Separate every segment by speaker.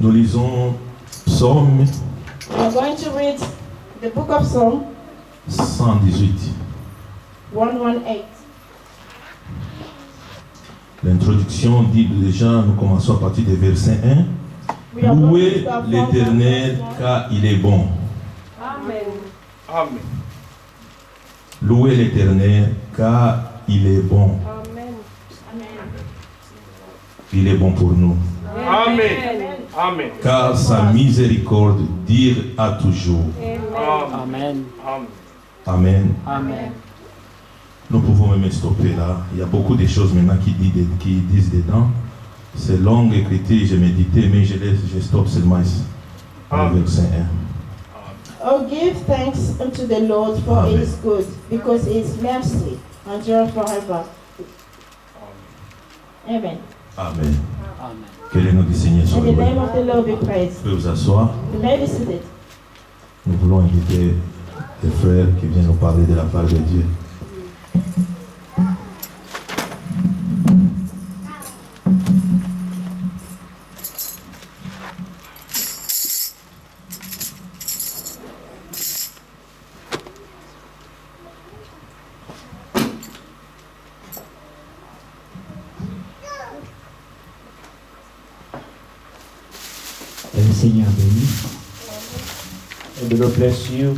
Speaker 1: Nous lisons Psaume
Speaker 2: We are going to read the book of Psalm
Speaker 1: 118.
Speaker 2: 118.
Speaker 1: L'introduction dit déjà, nous commençons à partir du verset 1.
Speaker 2: We are going to
Speaker 1: Louez
Speaker 2: start from
Speaker 1: l'Éternel
Speaker 2: verse 1.
Speaker 1: car il est bon.
Speaker 2: Amen.
Speaker 3: Amen.
Speaker 1: Louez l'Éternel car il est bon.
Speaker 2: Amen.
Speaker 1: Il est bon pour nous.
Speaker 3: Amen. Amen.
Speaker 1: Car sa miséricorde dure à toujours.
Speaker 3: Amen. Amen.
Speaker 1: Amen.
Speaker 3: Amen.
Speaker 1: Nous pouvons même stopper là. Il y a beaucoup de choses maintenant qui disent dedans. C'est longue écriture, j'ai médité, mais je stoppe seulement ici. Verset 1.
Speaker 2: Oh, give thanks unto the Lord, for
Speaker 1: Amen.
Speaker 2: it is good, because his mercy endures forever. Amen.
Speaker 1: Amen.
Speaker 3: Amen.
Speaker 1: Que le nom du Seigneur soit
Speaker 2: And the name
Speaker 1: loué.
Speaker 2: of the Lord be
Speaker 1: Vous
Speaker 2: praised.
Speaker 1: pouvez vous asseoir.
Speaker 2: You may be seated.
Speaker 1: Nous voulons inviter les frères qui viennent nous parler de la part de Dieu.
Speaker 4: Que le Seigneur bénisse. And the Lord bless you.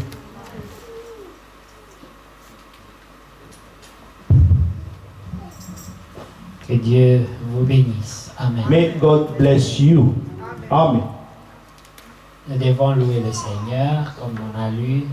Speaker 5: Que Dieu vous bénisse. Amen.
Speaker 4: May God bless you. Amen.
Speaker 5: Nous devons louer le Seigneur, comme on a lu,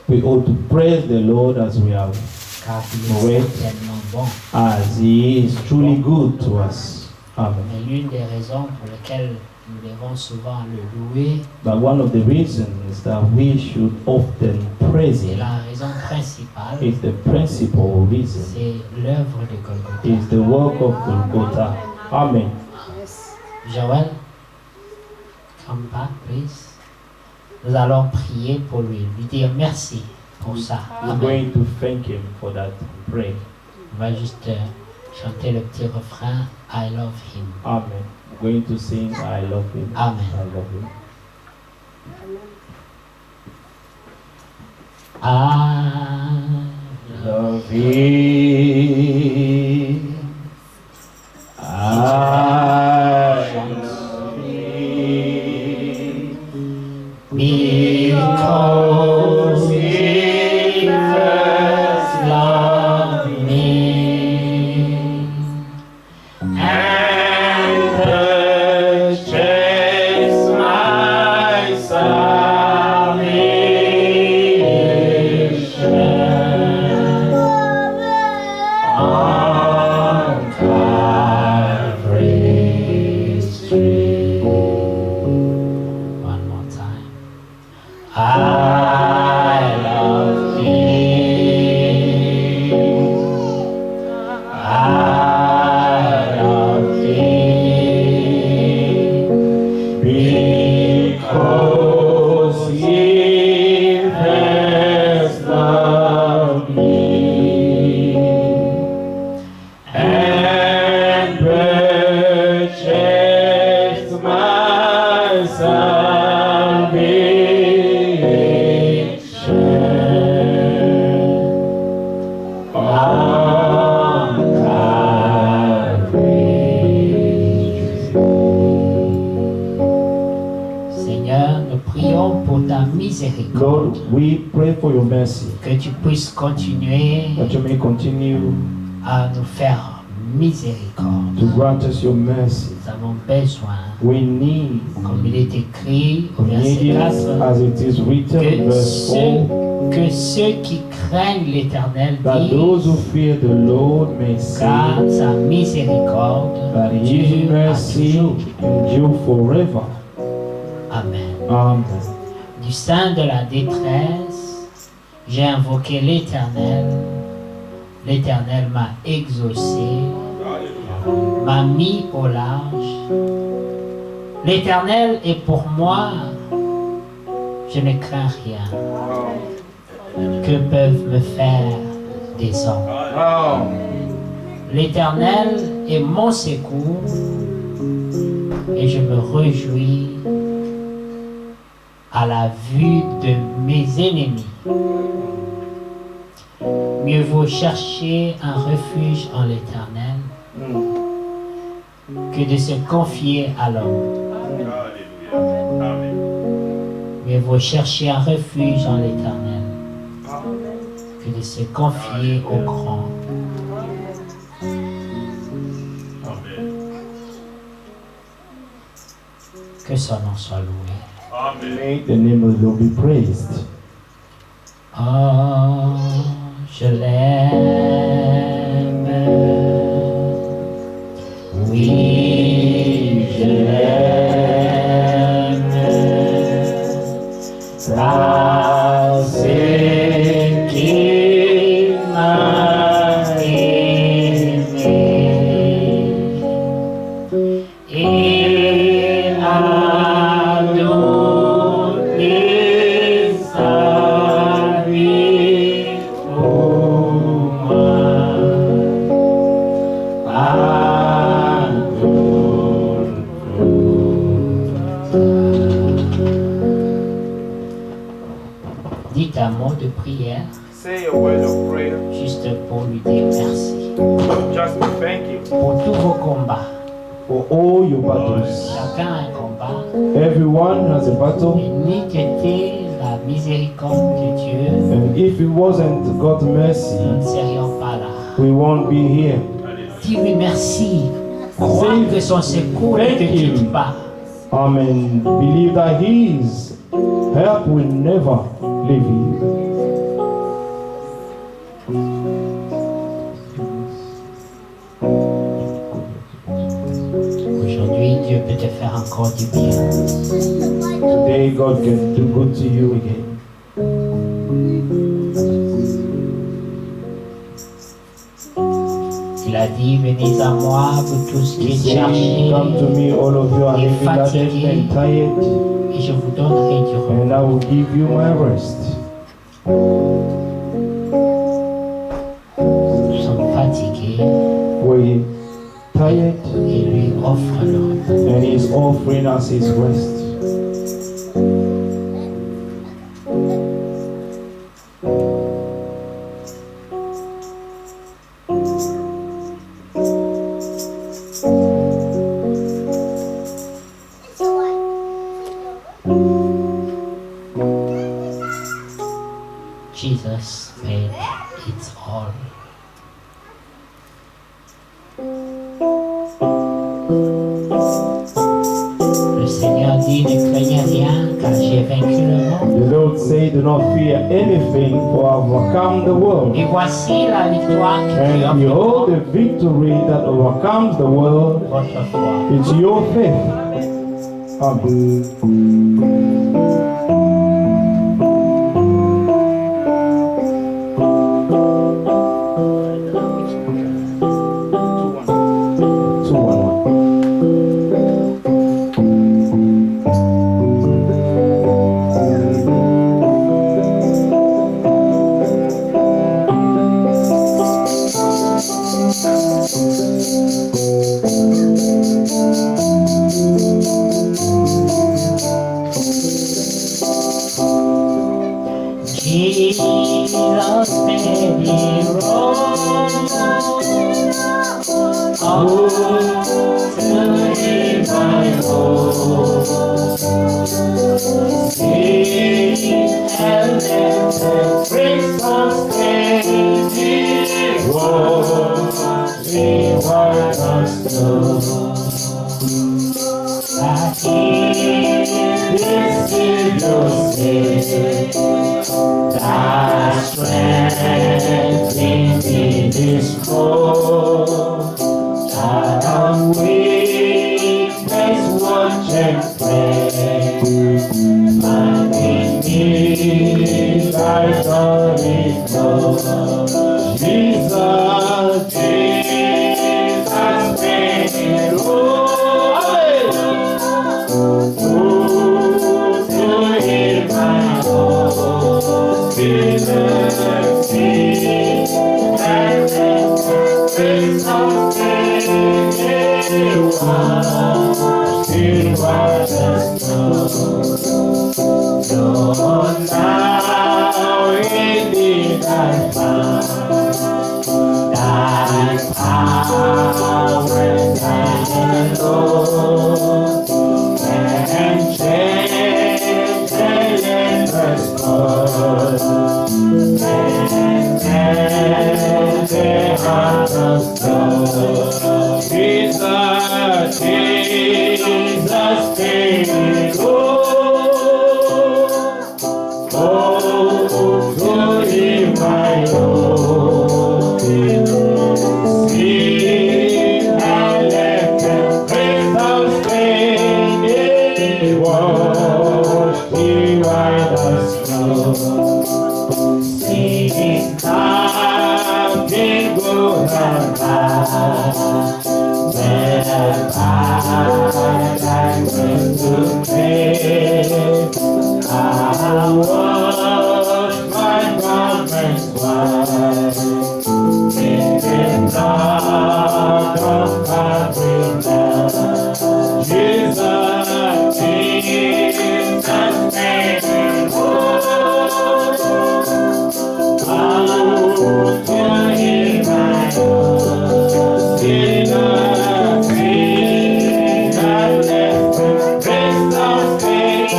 Speaker 4: We ought to praise the Lord as we have,
Speaker 5: car il
Speaker 4: Oui.
Speaker 5: est tellement bon.
Speaker 4: as He is truly good to us. Amen.
Speaker 5: Et l'une des raisons pour lesquelles nous devons souvent le louer,
Speaker 4: But one of the reasons that we should often praise
Speaker 5: et
Speaker 4: Him
Speaker 5: la raison principale,
Speaker 4: is the principal reason,
Speaker 5: c'est l'œuvre de Golgotha.
Speaker 4: is the work of Golgotha. Amen.
Speaker 5: Joël, come back, please. Nous allons prier pour lui dire merci pour ça.
Speaker 4: We're
Speaker 5: Amen.
Speaker 4: going to thank Him for that prayer.
Speaker 5: On va juste chanter le petit refrain, I love him.
Speaker 4: Amen. We're going to sing I love Him.
Speaker 5: Amen.
Speaker 4: I love Him.
Speaker 5: I
Speaker 4: Love Him. I love Him.
Speaker 5: because he first loved me and purchased my salvation on Calvary's tree. One more time. I love thee. I love thee because he first loved me and purchased my salvation on Calvary's tree. Seigneur, nous prions pour ta miséricorde,
Speaker 4: Lord, we pray for your mercy,
Speaker 5: que tu puisses continuer
Speaker 4: that you may continue
Speaker 5: à nous faire miséricorde.
Speaker 4: to grant us your mercy.
Speaker 5: Nous avons besoin,
Speaker 4: We need,
Speaker 5: comme il est écrit au
Speaker 4: we
Speaker 5: verset
Speaker 4: need it
Speaker 5: 4,
Speaker 4: as it is written in verse 4,
Speaker 5: que ceux qui craignent l'Éternel
Speaker 4: that those who
Speaker 5: disent,
Speaker 4: fear the Lord may say
Speaker 5: car sa miséricorde
Speaker 4: that His
Speaker 5: dure à
Speaker 4: mercy
Speaker 5: toujours.
Speaker 4: endure forever.
Speaker 5: Amen.
Speaker 4: Amen.
Speaker 5: Du sein de la détresse, j'ai invoqué l'Éternel. L'Éternel m'a exaucé, m'a mis au large. L'Éternel est pour moi, je ne crains rien. Que peuvent me faire des hommes? L'Éternel est mon secours et je me réjouis à la vue de mes ennemis. Mieux vaut chercher un refuge en l'Éternel que de se confier à l'homme. Mieux vaut chercher un refuge en l'Éternel que de se confier au grand. Que son nom soit loué.
Speaker 4: May the name of the Lord be praised.
Speaker 5: Oh, je l'aime. Oui, je l'aime. Parce qu'il m'a aimé et a donné sa vie pour moi. Dites un mot de prière
Speaker 3: Say a word of prayer.
Speaker 5: juste pour lui dire merci
Speaker 3: Just to thank Him
Speaker 5: pour tous vos combats.
Speaker 4: For all your battles.
Speaker 5: Chacun a un combat.
Speaker 4: Everyone has a battle.
Speaker 5: Et n'eût été la miséricorde de Dieu,
Speaker 4: And if it wasn't God's
Speaker 5: nous
Speaker 4: mercy,
Speaker 5: ne serions pas là.
Speaker 4: we won't be here.
Speaker 5: Dis-lui merci. Crois que son secours ne te quitte pas.
Speaker 4: Amen. Believe that His help will never leave you.
Speaker 5: Aujourd'hui, Dieu peut te faire encore du bien.
Speaker 4: Today God can do good to you again.
Speaker 5: Il a dit, venez à moi, vous tous qui
Speaker 4: He
Speaker 5: êtes
Speaker 4: said,
Speaker 5: chargés,
Speaker 4: come to me, all of you are
Speaker 5: et
Speaker 4: heavy laden
Speaker 5: fatigués,
Speaker 4: and tired,
Speaker 5: et je vous donnerai du repos.
Speaker 4: and I will give you my rest.
Speaker 5: Nous sommes fatigués,
Speaker 4: We're tired,
Speaker 5: et lui offre le repos.
Speaker 4: and He's offering us His rest.
Speaker 5: Jesus made it all. Le Seigneur dit, ne craignez rien, car j'ai vaincu le monde.
Speaker 4: The Lord say, do not fear anything, for I have overcome the world.
Speaker 5: Et voici la victoire qui
Speaker 4: And
Speaker 5: triomphe
Speaker 4: behold,
Speaker 5: de
Speaker 4: the victory that overcomes the world,
Speaker 5: votre foi.
Speaker 4: it's your faith. Amen. Two, one, one.
Speaker 5: Jesus made it all. Oh, to him I owe. Sing and let the praise of Savior reward us know that He is Savior said that strength in His soul. That on weakness watch and pray. Finding me thy glory flow. Jesus, Jesus, made it all. To Him I owe. Mercy and grace of Savior, still righteous know.
Speaker 4: Lord, now indeed I found Thy power and alone can change the endless world and mend the heart of God. Jesus, Jesus, take oh, to Him my Lord. Sin and left and praise thou stayed, washed me white as snow. Singing nothing good and bad, when I went to pray, I washed my garments white in the blood of Calvary. Jesus, Jesus, made me whole. Oh, to Him I owe. Jesus, Jesus, left and praise thou stayed.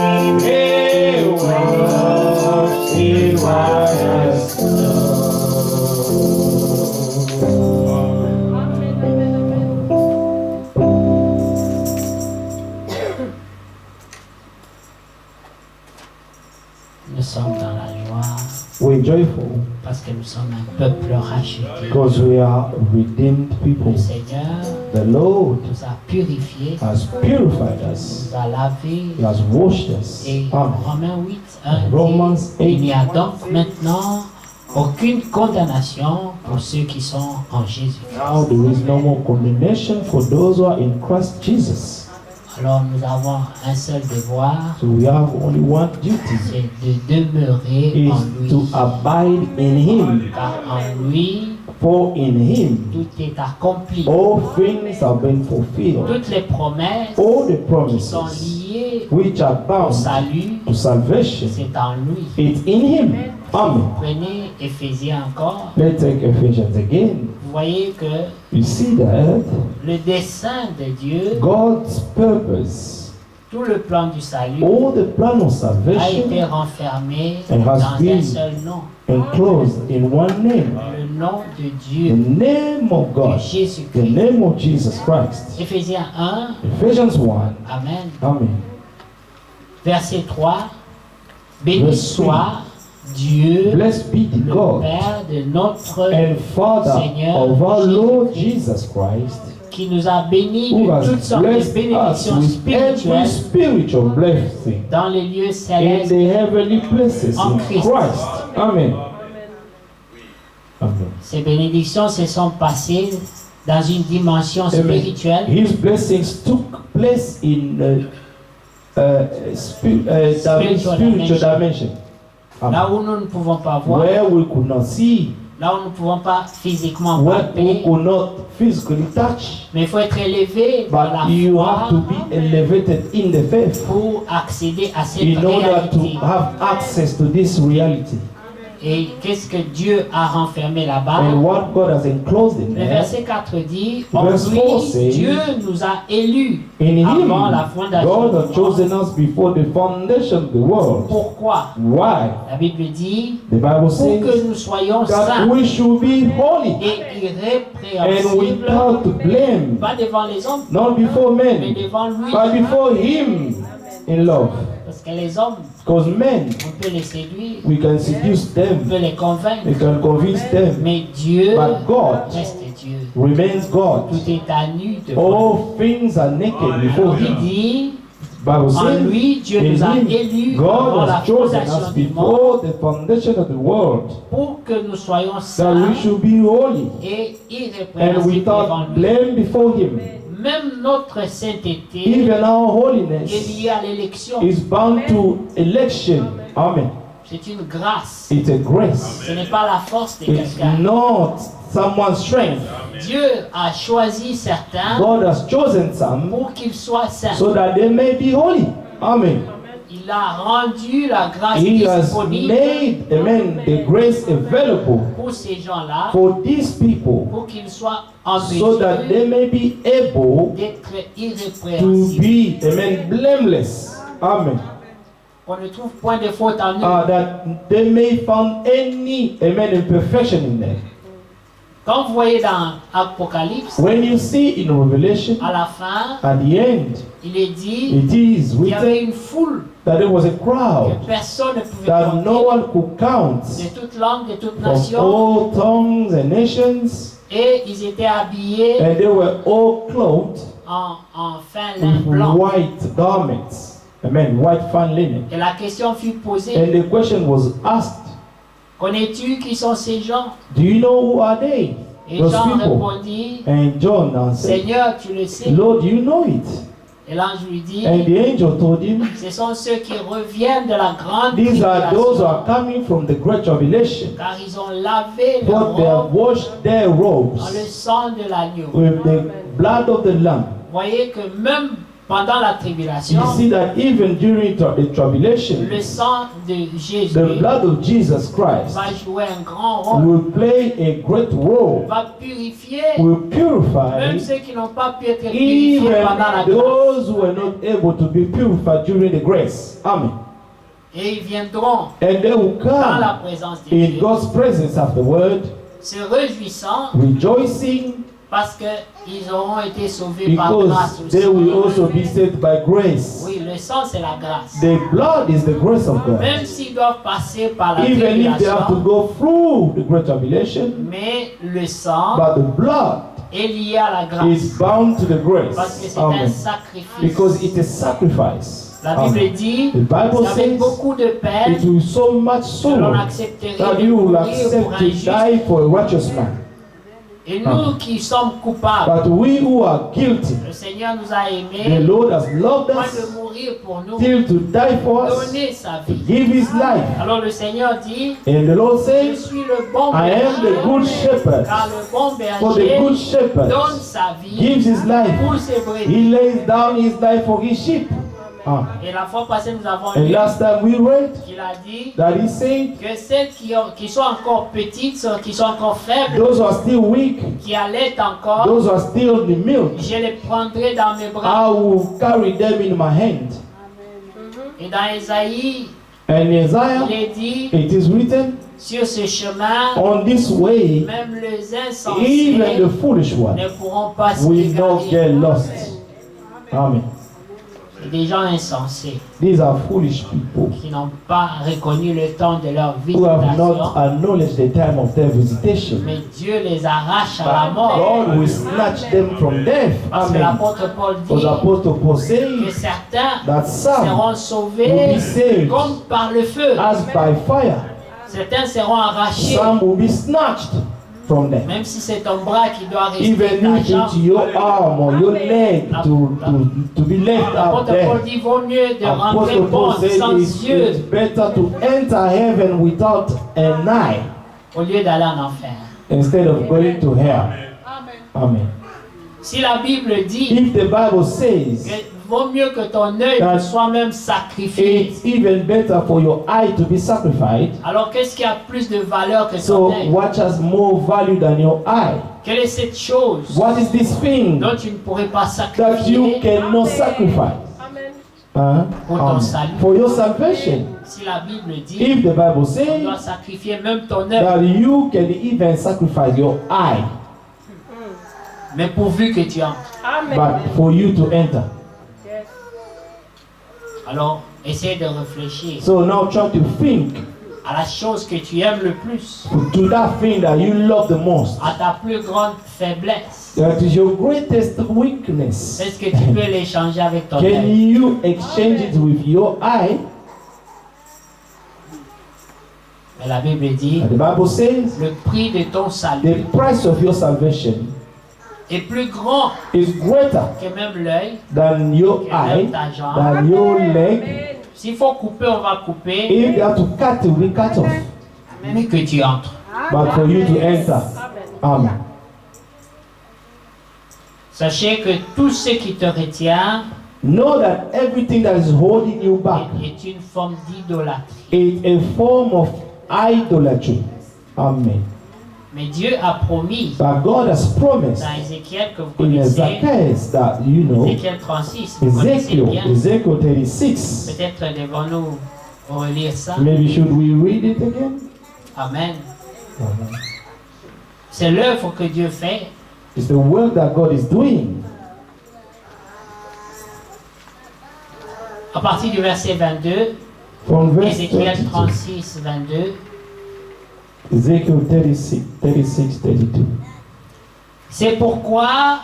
Speaker 4: He washed me white as snow.
Speaker 5: Nous sommes dans la joie
Speaker 6: We're joyful
Speaker 5: parce que nous sommes un peuple racheté.
Speaker 6: because we are redeemed people.
Speaker 5: Le Seigneur
Speaker 6: The Lord
Speaker 5: nous a purifiés,
Speaker 6: has purified us.
Speaker 5: nous a lavés.
Speaker 6: He has washed us.
Speaker 5: Et
Speaker 6: Amen.
Speaker 5: Romains 8, 1
Speaker 6: Romans
Speaker 5: dit,
Speaker 6: 8.
Speaker 5: il n'y a donc maintenant aucune condamnation pour ceux qui sont en Jésus-Christ.
Speaker 6: Now there is no more condemnation for those who are in Christ Jesus.
Speaker 5: Alors nous avons un seul devoir,
Speaker 6: So we have only one duty,
Speaker 5: c'est de demeurer en
Speaker 6: is
Speaker 5: lui.
Speaker 6: to abide in Him.
Speaker 5: Car en lui,
Speaker 6: For in Him
Speaker 5: tout est accompli.
Speaker 6: all things have been fulfilled.
Speaker 5: Toutes les promesses
Speaker 6: All the
Speaker 5: qui sont
Speaker 6: promises
Speaker 5: liées
Speaker 6: which are
Speaker 5: au
Speaker 6: bound
Speaker 5: salut,
Speaker 6: to salvation,
Speaker 5: c'est en lui.
Speaker 6: it's in Him. Amen.
Speaker 5: Prenez Éphésiens encore.
Speaker 6: Let's take Ephesians again.
Speaker 5: Vous voyez que
Speaker 6: You see that
Speaker 5: le dessein de Dieu,
Speaker 6: God's purpose,
Speaker 5: tout le plan du salut,
Speaker 6: all the plan of
Speaker 5: a
Speaker 6: salvation
Speaker 5: été renfermé
Speaker 6: And has
Speaker 5: dans un
Speaker 6: been
Speaker 5: seul nom,
Speaker 6: enclosed in one name,
Speaker 5: le nom de
Speaker 6: the
Speaker 5: Dieu,
Speaker 6: name of
Speaker 5: de
Speaker 6: God, the
Speaker 5: Jésus-Christ.
Speaker 6: name of Jesus Christ.
Speaker 5: Éphésiens 1,
Speaker 6: Ephesians 1.
Speaker 5: Amen.
Speaker 6: Amen.
Speaker 5: Verset 3, béni
Speaker 6: Verse 3.
Speaker 5: soit Dieu,
Speaker 6: Blessed be the
Speaker 5: le
Speaker 6: God
Speaker 5: Père de notre
Speaker 6: and Father
Speaker 5: Seigneur
Speaker 6: of our Lord
Speaker 5: Jésus-Christ,
Speaker 6: Jesus Christ,
Speaker 5: qui nous a bénis
Speaker 6: who
Speaker 5: de toutes
Speaker 6: has
Speaker 5: sortes de
Speaker 6: blessed us
Speaker 5: bénédictions
Speaker 6: with every
Speaker 5: spirituelles
Speaker 6: spiritual blessing
Speaker 5: dans les lieux
Speaker 6: in
Speaker 5: célestes.
Speaker 6: the heavenly places
Speaker 5: En
Speaker 6: in
Speaker 5: Christ.
Speaker 6: Christ. Amen. Amen.
Speaker 5: Ces bénédictions se sont passées dans une dimension
Speaker 6: Amen.
Speaker 5: spirituelle
Speaker 6: His blessings took place in spiritual dimension.
Speaker 5: là
Speaker 6: Amen.
Speaker 5: où nous ne pouvons pas voir,
Speaker 6: Where we could not see,
Speaker 5: là où nous ne pouvons pas physiquement
Speaker 6: where we
Speaker 5: palper,
Speaker 6: could not physically touch,
Speaker 5: mais il faut être élevé dans la
Speaker 6: but you have to
Speaker 5: foi
Speaker 6: be elevated in the faith
Speaker 5: pour accéder à cette
Speaker 6: in order to
Speaker 5: réalité.
Speaker 6: have access to this reality.
Speaker 5: Et qu'est-ce que Dieu a renfermé là-bas?
Speaker 6: And what God has enclosed in
Speaker 5: Le
Speaker 6: there,
Speaker 5: verset 4 dit, en
Speaker 6: Verse 4
Speaker 5: lui,
Speaker 6: says,
Speaker 5: Dieu nous a élus
Speaker 6: in Him,
Speaker 5: avant la fondation
Speaker 6: God
Speaker 5: du
Speaker 6: has
Speaker 5: monde.
Speaker 6: chosen us before the foundation of the world.
Speaker 5: Pourquoi?
Speaker 6: Why?
Speaker 5: La Bible dit,
Speaker 6: The Bible
Speaker 5: pour
Speaker 6: says
Speaker 5: que nous soyons
Speaker 6: that
Speaker 5: saints
Speaker 6: we should be holy
Speaker 5: et
Speaker 6: and
Speaker 5: irrépréhensibles,
Speaker 6: without blame,
Speaker 5: pas devant les hommes,
Speaker 6: not before
Speaker 5: mais
Speaker 6: men,
Speaker 5: devant lui.
Speaker 6: but before Him in love.
Speaker 5: Parce que les hommes,
Speaker 6: Because men,
Speaker 5: on peut les séduire,
Speaker 6: we can seduce
Speaker 5: on
Speaker 6: them,
Speaker 5: peut les convaincre,
Speaker 6: we can convince them,
Speaker 5: mais Dieu
Speaker 6: but God
Speaker 5: reste Dieu.
Speaker 6: remains God.
Speaker 5: Tout est à nu devant lui.
Speaker 6: All things are naked before
Speaker 5: Alors il
Speaker 6: Him.
Speaker 5: dit,
Speaker 6: Bible
Speaker 5: en
Speaker 6: says,
Speaker 5: lui, Dieu
Speaker 6: in
Speaker 5: nous a
Speaker 6: Him,
Speaker 5: élus avant
Speaker 6: God
Speaker 5: la
Speaker 6: has chosen
Speaker 5: fondation
Speaker 6: us
Speaker 5: du monde
Speaker 6: before the foundation of the world
Speaker 5: pour que nous soyons
Speaker 6: that
Speaker 5: saints
Speaker 6: we should be holy
Speaker 5: et
Speaker 6: and
Speaker 5: irrépréhensibles devant
Speaker 6: without
Speaker 5: lui.
Speaker 6: blame before Him.
Speaker 5: Même notre sainteté
Speaker 6: Even our
Speaker 5: est
Speaker 6: holiness
Speaker 5: liée à l'élection.
Speaker 6: is bound to election. Amen.
Speaker 5: C'est une grâce.
Speaker 6: It's a grace.
Speaker 5: Ce n'est pas la force de
Speaker 6: It's
Speaker 5: quelqu'un.
Speaker 6: not someone's strength.
Speaker 5: Dieu a choisi certains
Speaker 6: God has chosen some
Speaker 5: pour qu'ils soient saints.
Speaker 6: so that they may be holy. Amen.
Speaker 5: il a rendu la grâce
Speaker 6: He has
Speaker 5: disponible
Speaker 6: made, amen, the grace available
Speaker 5: pour ces gens-là,
Speaker 6: for these people
Speaker 5: pour qu'ils soient en
Speaker 6: so that they
Speaker 5: mesure
Speaker 6: may be able
Speaker 5: d'être
Speaker 6: to
Speaker 5: irrépréhensibles.
Speaker 6: be, amen, blameless. Amen.
Speaker 5: On ne trouve point de faute en eux.
Speaker 6: That they may find any, amen, imperfection in them.
Speaker 5: Comme vous voyez dans Apocalypse,
Speaker 6: When you see in Revelation,
Speaker 5: à la fin,
Speaker 6: at the end,
Speaker 5: il est dit
Speaker 6: it is
Speaker 5: qu'il y avait
Speaker 6: written
Speaker 5: une foule
Speaker 6: that there was a
Speaker 5: que
Speaker 6: crowd
Speaker 5: personne ne pouvait
Speaker 6: that no
Speaker 5: compter,
Speaker 6: one could count
Speaker 5: de toutes langues, de toutes
Speaker 6: from
Speaker 5: nations,
Speaker 6: all tongues and nations,
Speaker 5: et ils étaient habillés
Speaker 6: and they were all clothed
Speaker 5: en fin lin
Speaker 6: with
Speaker 5: blanc.
Speaker 6: white garments. Amen, white fine linen.
Speaker 5: Et la question fut posée,
Speaker 6: And the question was asked,
Speaker 5: connais-tu qui sont ces gens?
Speaker 6: do you know who are they?
Speaker 5: Et
Speaker 6: Those
Speaker 5: Jean
Speaker 6: people.
Speaker 5: répondit,
Speaker 6: And John answered,
Speaker 5: Seigneur, tu le sais.
Speaker 6: Lord, you know it.
Speaker 5: Et l'ange lui dit,
Speaker 6: And the angel told him,
Speaker 5: ce sont ceux qui reviennent de la grande
Speaker 6: these are those who are
Speaker 5: tribulation,
Speaker 6: coming from the great tribulation,
Speaker 5: car ils ont lavé leurs
Speaker 6: but they have
Speaker 5: robes
Speaker 6: washed their
Speaker 5: dans le
Speaker 6: robes
Speaker 5: sang de l'agneau.
Speaker 6: with the blood of the Lamb.
Speaker 5: Vous voyez que même pendant la tribulation,
Speaker 6: You see that even during the tribulation,
Speaker 5: le sang de Jésus
Speaker 6: the blood of Jesus Christ
Speaker 5: va jouer un grand rôle,
Speaker 6: will play a great role,
Speaker 5: va purifier
Speaker 6: will purify
Speaker 5: même ceux qui n'ont pas pu être purifiés
Speaker 6: even
Speaker 5: pendant la grâce.
Speaker 6: those who were not able to be purified during the grace. Amen.
Speaker 5: Et ils viendront
Speaker 6: And they will
Speaker 5: dans la
Speaker 6: come
Speaker 5: présence de
Speaker 6: in
Speaker 5: Dieu,
Speaker 6: God's presence afterward,
Speaker 5: se réjouissant
Speaker 6: rejoicing
Speaker 5: parce qu'ils auront été sauvés par grâce
Speaker 6: because
Speaker 5: aussi.
Speaker 6: they will also be saved by grace.
Speaker 5: Oui, le sang c'est la grâce.
Speaker 6: The blood is the grace of God.
Speaker 5: Même s'ils doivent passer par la
Speaker 6: Even if they have to
Speaker 5: tribulation,
Speaker 6: go through the great tribulation,
Speaker 5: mais le sang
Speaker 6: but the blood
Speaker 5: est lié à la grâce
Speaker 6: is bound to the
Speaker 5: parce que
Speaker 6: grace.
Speaker 5: c'est un
Speaker 6: Amen.
Speaker 5: sacrifice.
Speaker 6: Because it is sacrifice.
Speaker 5: La Bible
Speaker 6: Amen.
Speaker 5: dit,
Speaker 6: The Bible
Speaker 5: c'est avec
Speaker 6: says
Speaker 5: beaucoup de peine
Speaker 6: it will so much
Speaker 5: que l'on
Speaker 6: so
Speaker 5: accepterait
Speaker 6: that
Speaker 5: de
Speaker 6: you will
Speaker 5: mourir pour
Speaker 6: accept
Speaker 5: un
Speaker 6: to
Speaker 5: juste.
Speaker 6: die for a righteous man.
Speaker 5: Et nous qui sommes coupables,
Speaker 6: But we who are guilty,
Speaker 5: le Seigneur nous a
Speaker 6: the
Speaker 5: aimés,
Speaker 6: Lord has loved
Speaker 5: point
Speaker 6: us
Speaker 5: de mourir pour nous,
Speaker 6: till to die for us,
Speaker 5: donner sa
Speaker 6: to
Speaker 5: vie.
Speaker 6: give his life.
Speaker 5: Alors le Seigneur dit,
Speaker 6: And the Lord
Speaker 5: je
Speaker 6: says,
Speaker 5: suis le bon
Speaker 6: I am the good shepherd.
Speaker 5: car le bon
Speaker 6: For the
Speaker 5: berger
Speaker 6: good shepherd
Speaker 5: donne sa vie
Speaker 6: gives his life.
Speaker 5: pour ses brebis.
Speaker 6: He lays down his life for his sheep.
Speaker 5: Et la fois passée, nous avons
Speaker 6: And
Speaker 5: lu
Speaker 6: last time we read
Speaker 5: qu'il a dit
Speaker 6: that he said,
Speaker 5: que celles qui sont encore petites, qui sont encore faibles,
Speaker 6: those who are still weak,
Speaker 5: qui allaitent encore,
Speaker 6: those who are still in the milk,
Speaker 5: je les prendrai dans mes bras.
Speaker 6: I will carry them in my hand.
Speaker 5: Et dans Ésaïe,
Speaker 6: And
Speaker 5: il
Speaker 6: Isaiah,
Speaker 5: est dit,
Speaker 6: it is written,
Speaker 5: sur ce chemin,
Speaker 6: on this way,
Speaker 5: même les insensés
Speaker 6: even the foolish one
Speaker 5: ne pourront pas
Speaker 6: will not get
Speaker 5: s'égarer.
Speaker 6: lost. Amen.
Speaker 5: Et des gens insensés
Speaker 6: These are foolish people
Speaker 5: qui n'ont pas reconnu le temps de leur
Speaker 6: who have not
Speaker 5: visitation,
Speaker 6: acknowledged the time of their visitation.
Speaker 5: mais Dieu les arrache à la mort.
Speaker 6: God will snatch them from death.
Speaker 5: Parce que
Speaker 6: Amen.
Speaker 5: l'apôtre Paul
Speaker 6: For
Speaker 5: dit
Speaker 6: the Apostle Paul
Speaker 5: que
Speaker 6: says
Speaker 5: certains
Speaker 6: that some
Speaker 5: seront
Speaker 6: will
Speaker 5: sauvés
Speaker 6: be saved
Speaker 5: comme par le feu.
Speaker 6: as by fire.
Speaker 5: Certains seront arrachés,
Speaker 6: Some will be snatched from them.
Speaker 5: même si c'est ton bras qui doit rester
Speaker 6: Even
Speaker 5: ta
Speaker 6: if
Speaker 5: jambe.
Speaker 6: it's your arm or your leg to be left out
Speaker 5: L'apôtre Paul
Speaker 6: there.
Speaker 5: dit vaut mieux de rentrer
Speaker 6: Apostle
Speaker 5: bon
Speaker 6: Paul says
Speaker 5: sans
Speaker 6: it's
Speaker 5: yeux
Speaker 6: better to enter heaven without an eye
Speaker 5: au lieu d'aller en enfer.
Speaker 6: instead of going to hell. Amen.
Speaker 5: Si la Bible dit
Speaker 6: If the Bible says
Speaker 5: que vaut mieux que ton œil
Speaker 6: That
Speaker 5: soit même sacrifié,
Speaker 6: it's even better for your eye to be sacrificed,
Speaker 5: alors qu'est-ce qui a plus de valeur que
Speaker 6: so
Speaker 5: ton œil?
Speaker 6: what has more value than your eye?
Speaker 5: Quelle est cette chose
Speaker 6: What is this thing
Speaker 5: dont tu ne pourrais pas
Speaker 6: that you
Speaker 5: sacrifier
Speaker 6: cannot sacrifice?
Speaker 5: pour ton salut?
Speaker 6: For your salvation.
Speaker 5: Si la Bible dit
Speaker 6: If the Bible
Speaker 5: tu
Speaker 6: says
Speaker 5: dois sacrifier même ton œil,
Speaker 6: that you can even sacrifice your eye,
Speaker 5: mais pourvu que tu entres.
Speaker 6: but for you to enter.
Speaker 5: Alors, essaie de réfléchir
Speaker 6: So now try to think
Speaker 5: à la chose que tu aimes le plus,
Speaker 6: to that thing that you love the most.
Speaker 5: à ta plus grande faiblesse.
Speaker 6: That is your greatest weakness.
Speaker 5: Est-ce que tu peux l'échanger avec ton
Speaker 6: Can
Speaker 5: œil?
Speaker 6: you exchange it with your eye?
Speaker 5: Mais la Bible dit,
Speaker 6: And the Bible says
Speaker 5: le prix de ton salut
Speaker 6: the price of your salvation
Speaker 5: est plus grand
Speaker 6: is greater
Speaker 5: que même l'œil,
Speaker 6: than your
Speaker 5: que
Speaker 6: eye,
Speaker 5: même ta jambe.
Speaker 6: than your leg.
Speaker 5: S'il faut couper, on va couper,
Speaker 6: If you have to cut, it will be cut off.
Speaker 5: mais que tu entres.
Speaker 6: But for you to enter. Amen.
Speaker 5: Sachez que tout ce qui te retient
Speaker 6: know that everything that is holding you back
Speaker 5: est une forme d'idolâtrie.
Speaker 6: is a form of idolatry. Amen.
Speaker 5: Mais Dieu a promis
Speaker 6: But God has promised
Speaker 5: dans Ézéchiel que vous
Speaker 6: in
Speaker 5: connaissez,
Speaker 6: Zacchaeus that you know,
Speaker 5: Ézéchiel 36, vous connaissez bien.
Speaker 6: Ezekiel 36.
Speaker 5: Peut-être devons-nous relire ça.
Speaker 6: Maybe should we read it again?
Speaker 5: Amen. C'est l'œuvre que Dieu fait.
Speaker 6: It's the work that God is doing.
Speaker 5: À partir du verset 22,
Speaker 6: From verse
Speaker 5: Ézéchiel
Speaker 6: 32.
Speaker 5: 36, 22.
Speaker 6: Ezekiel 36, 32.
Speaker 5: C'est pourquoi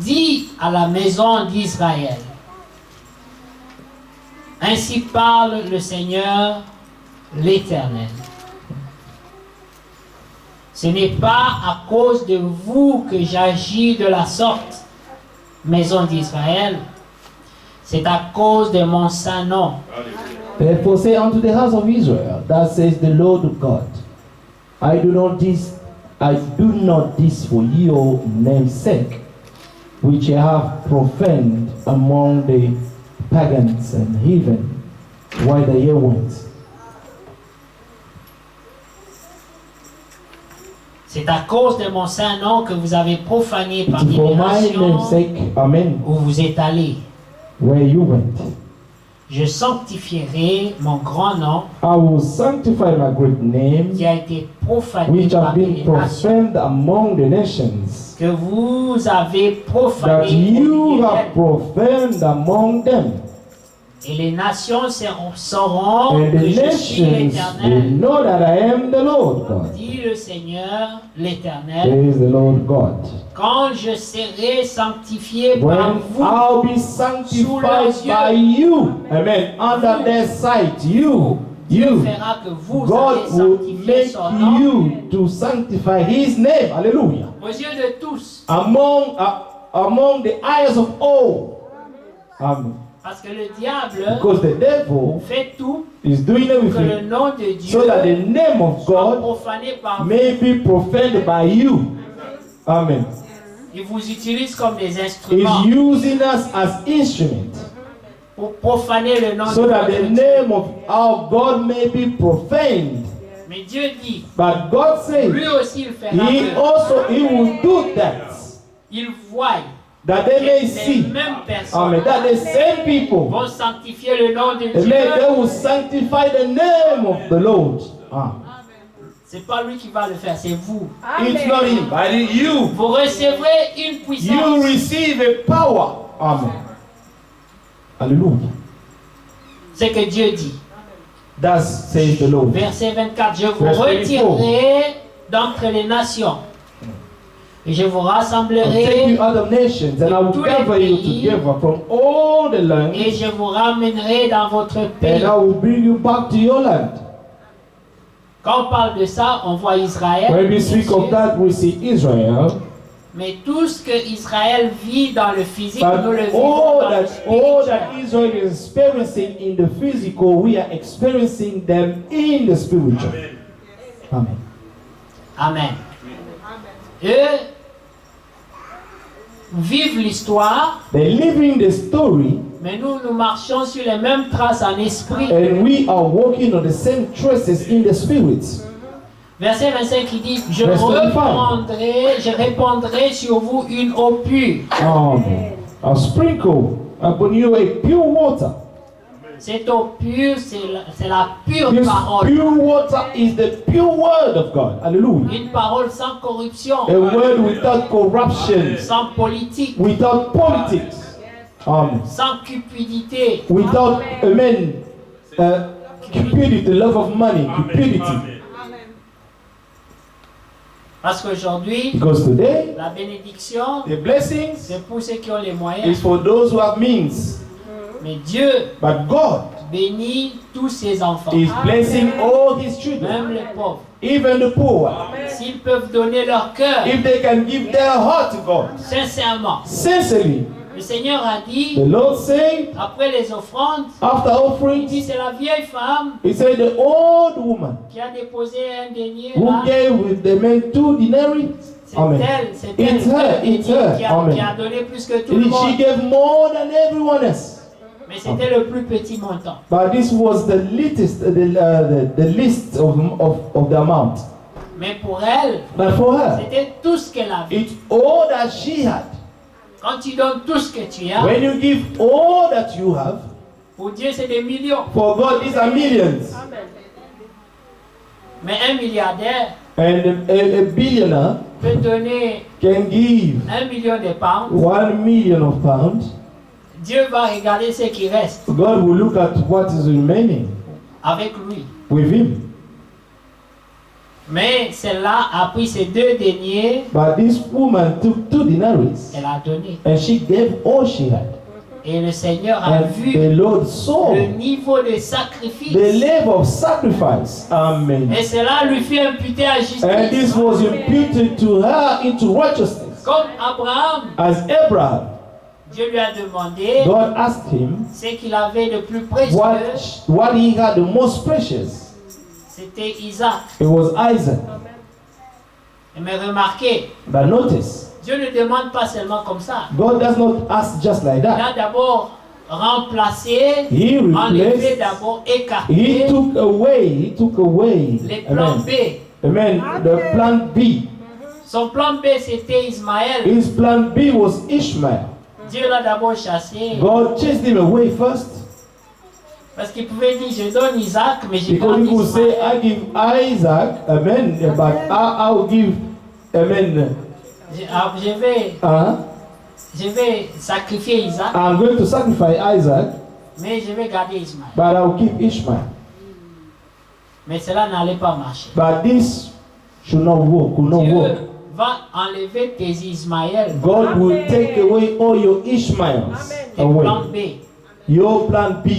Speaker 5: dis à la maison d'Israël, ainsi parle le Seigneur l'Éternel. Ce n'est pas à cause de vous que j'agis de la sorte, maison d'Israël. C'est à cause de mon saint nom.
Speaker 6: Therefore say unto the house of Israel, thus says the Lord God, I do not this for your name's sake, which ye have profaned among the pagans and heathen, whither ye went.
Speaker 5: C'est à cause de mon saint nom que vous avez profané
Speaker 6: It
Speaker 5: parmi
Speaker 6: is for
Speaker 5: les
Speaker 6: my
Speaker 5: nations
Speaker 6: name's sake, amen,
Speaker 5: où vous êtes allés.
Speaker 6: where you went.
Speaker 5: Je sanctifierai mon grand nom
Speaker 6: I will sanctify my great name,
Speaker 5: qui a été profané
Speaker 6: which have
Speaker 5: parmi
Speaker 6: been
Speaker 5: les nations,
Speaker 6: profaned among the nations,
Speaker 5: que vous avez
Speaker 6: that
Speaker 5: profané au
Speaker 6: you
Speaker 5: milieu
Speaker 6: have
Speaker 5: d'elles.
Speaker 6: profaned among them.
Speaker 5: Et les nations sauront
Speaker 6: And
Speaker 5: que
Speaker 6: the
Speaker 5: je suis
Speaker 6: nations will
Speaker 5: l'Éternel,
Speaker 6: know that I am the Lord God.
Speaker 5: dit le Seigneur l'Éternel,
Speaker 6: There is the Lord God.
Speaker 5: quand je serai sanctifié par
Speaker 6: When
Speaker 5: vous.
Speaker 6: I'll be sanctified by you, amen, under their sight, you,
Speaker 5: Fera que vous allez
Speaker 6: God will
Speaker 5: sanctifier
Speaker 6: make
Speaker 5: son nom
Speaker 6: you to sanctify His name, hallelujah,
Speaker 5: aux yeux de tous.
Speaker 6: among the eyes of all. Amen.
Speaker 5: Parce que le diable
Speaker 6: Because the devil
Speaker 5: fait tout
Speaker 6: is doing
Speaker 5: que le
Speaker 6: everything
Speaker 5: nom de Dieu
Speaker 6: so that the name of
Speaker 5: soit
Speaker 6: God
Speaker 5: profané par vous.
Speaker 6: may be profaned by you. Amen.
Speaker 5: Il vous utilise comme des
Speaker 6: Is
Speaker 5: instruments
Speaker 6: using us as instruments
Speaker 5: pour profaner le nom
Speaker 6: so
Speaker 5: de
Speaker 6: that
Speaker 5: votre
Speaker 6: the
Speaker 5: Dieu.
Speaker 6: name of our God may be profaned.
Speaker 5: Mais Dieu dit,
Speaker 6: But God says
Speaker 5: lui aussi il fera
Speaker 6: He will do that,
Speaker 5: qu'il voie
Speaker 6: that they
Speaker 5: que
Speaker 6: may
Speaker 5: les
Speaker 6: see,
Speaker 5: mêmes personnes
Speaker 6: amen, that the same people,
Speaker 5: vont sanctifier le nom de
Speaker 6: amen,
Speaker 5: Dieu.
Speaker 6: they will sanctify the name of the Lord.
Speaker 5: C'est pas lui qui va le faire, c'est vous.
Speaker 6: It's not him, but it's you.
Speaker 5: Vous recevrez une
Speaker 6: You
Speaker 5: puissance.
Speaker 6: receive a power. Amen. Hallelujah.
Speaker 5: C'est que Dieu dit.
Speaker 6: Thus says the Lord.
Speaker 5: Verset 24, je vous
Speaker 6: Verse 24.
Speaker 5: retirerai d'entre les nations. Et je vous
Speaker 6: I'll take
Speaker 5: rassemblerai
Speaker 6: you other nations and I will
Speaker 5: tous les
Speaker 6: gather you
Speaker 5: pays,
Speaker 6: together from all the lands
Speaker 5: et je vous ramènerai dans votre
Speaker 6: and
Speaker 5: pays.
Speaker 6: I will bring you back to your land.
Speaker 5: Quand on parle de ça, on voit Israël.
Speaker 6: When we
Speaker 5: bien
Speaker 6: speak
Speaker 5: sûr.
Speaker 6: of that, we see Israel.
Speaker 5: Mais tout ce que Israël vit dans le physique,
Speaker 6: But
Speaker 5: nous le vivons dans le
Speaker 6: all
Speaker 5: spirituel.
Speaker 6: that Israel is experiencing in the physical, we are experiencing them in the spiritual. Amen.
Speaker 5: Amen. Eux vivent l'histoire,
Speaker 6: They're living the story,
Speaker 5: mais nous marchons sur les mêmes traces en esprit.
Speaker 6: and we are walking on the same traces in the spirit.
Speaker 5: Verset 25 qui dit, je
Speaker 6: Verse 25.
Speaker 5: répandrai sur vous une eau pure.
Speaker 6: Amen. I'll sprinkle upon you a pure water.
Speaker 5: Cette eau pure, c'est la pure
Speaker 6: This
Speaker 5: parole.
Speaker 6: pure water is the pure word of God. Hallelujah.
Speaker 5: Une parole sans corruption,
Speaker 6: A word without corruption,
Speaker 5: sans politique,
Speaker 6: without politics. Amen.
Speaker 5: sans cupidité.
Speaker 6: Without, amen, cupidity, love of money, cupidity.
Speaker 5: Parce qu'aujourd'hui,
Speaker 6: Because today,
Speaker 5: la bénédiction,
Speaker 6: the blessings
Speaker 5: c'est pour ceux qui ont les moyens.
Speaker 6: is for those who have means.
Speaker 5: Mais Dieu
Speaker 6: But God
Speaker 5: bénit tous ses enfants,
Speaker 6: is blessing all His children,
Speaker 5: même les pauvres.
Speaker 6: even the poor.
Speaker 5: S'ils peuvent donner leur cœur
Speaker 6: If they can give their heart to God,
Speaker 5: sincèrement.
Speaker 6: sincerely,
Speaker 5: Le Seigneur a dit,
Speaker 6: the Lord said,
Speaker 5: après les offrandes,
Speaker 6: after
Speaker 5: il dit
Speaker 6: offerings,
Speaker 5: c'est la vieille femme
Speaker 6: He said, the old woman
Speaker 5: qui a déposé un denier
Speaker 6: who
Speaker 5: là.
Speaker 6: gave with the men 2 denarii,
Speaker 5: C'est
Speaker 6: Amen.
Speaker 5: elle, c'est
Speaker 6: It's her,
Speaker 5: elle
Speaker 6: it's her.
Speaker 5: qui
Speaker 6: Amen.
Speaker 5: a donné plus que tout le
Speaker 6: She
Speaker 5: monde.
Speaker 6: gave more than everyone else.
Speaker 5: Mais c'était le plus petit montant.
Speaker 6: But this was the latest, the list of the amount.
Speaker 5: Mais pour elle,
Speaker 6: But for her,
Speaker 5: c'était tout ce qu'elle avait.
Speaker 6: it's all that she had.
Speaker 5: Quand tu donnes tout ce que tu as,
Speaker 6: When you give all that you have,
Speaker 5: pour Dieu c'est des millions.
Speaker 6: for God these are millions.
Speaker 5: Mais un milliardaire
Speaker 6: And a billionaire
Speaker 5: peut donner
Speaker 6: can give
Speaker 5: 1 million de pounds.
Speaker 6: 1 million of pounds.
Speaker 5: Dieu va regarder ce qui reste
Speaker 6: God will look at what is remaining
Speaker 5: avec lui.
Speaker 6: with him.
Speaker 5: Mais celle-là a pris ses 2 deniers,
Speaker 6: But this woman took 2 denaries
Speaker 5: elle a donné.
Speaker 6: and she gave all she had.
Speaker 5: Et le Seigneur a
Speaker 6: And
Speaker 5: vu
Speaker 6: the Lord saw
Speaker 5: le niveau de sacrifice.
Speaker 6: the level of sacrifice. Amen.
Speaker 5: Et cela lui fit imputer à
Speaker 6: And this
Speaker 5: justice.
Speaker 6: was imputed to her into righteousness.
Speaker 5: Comme Abraham,
Speaker 6: As Abraham,
Speaker 5: Dieu lui a demandé
Speaker 6: God asked him
Speaker 5: ce qu'il avait de plus précieux.
Speaker 6: what he had the most precious.
Speaker 5: C'était Isaac.
Speaker 6: It was Isaac.
Speaker 5: Mais remarquez,
Speaker 6: But notice,
Speaker 5: Dieu ne demande pas seulement comme ça.
Speaker 6: God does not ask just like
Speaker 5: Il
Speaker 6: that.
Speaker 5: a d'abord remplacé,
Speaker 6: He
Speaker 5: enlevé,
Speaker 6: replaced,
Speaker 5: d'abord
Speaker 6: he
Speaker 5: écarté
Speaker 6: took away,
Speaker 5: les plans B.
Speaker 6: amen, the plan B.
Speaker 5: Son plan B c'était Ismaël.
Speaker 6: His plan B was Ishmael.
Speaker 5: Dieu l'a d'abord chassé
Speaker 6: God chased him away first
Speaker 5: parce qu'il pouvait dire je donne Isaac mais je
Speaker 6: because
Speaker 5: garde
Speaker 6: he could say,
Speaker 5: Ismaël.
Speaker 6: I give Isaac, amen, but I will give, amen,
Speaker 5: Je vais sacrifier Isaac
Speaker 6: I'm going to sacrifice Isaac,
Speaker 5: mais je vais garder Ismaël.
Speaker 6: but I will keep Ishmael.
Speaker 5: Mais cela n'allait pas marcher.
Speaker 6: But this should not work, could not work.
Speaker 5: Dieu va enlever tes Ismaël
Speaker 6: God will take away all your Ishmaels
Speaker 5: et plan
Speaker 6: away,
Speaker 5: B.
Speaker 6: your plan B,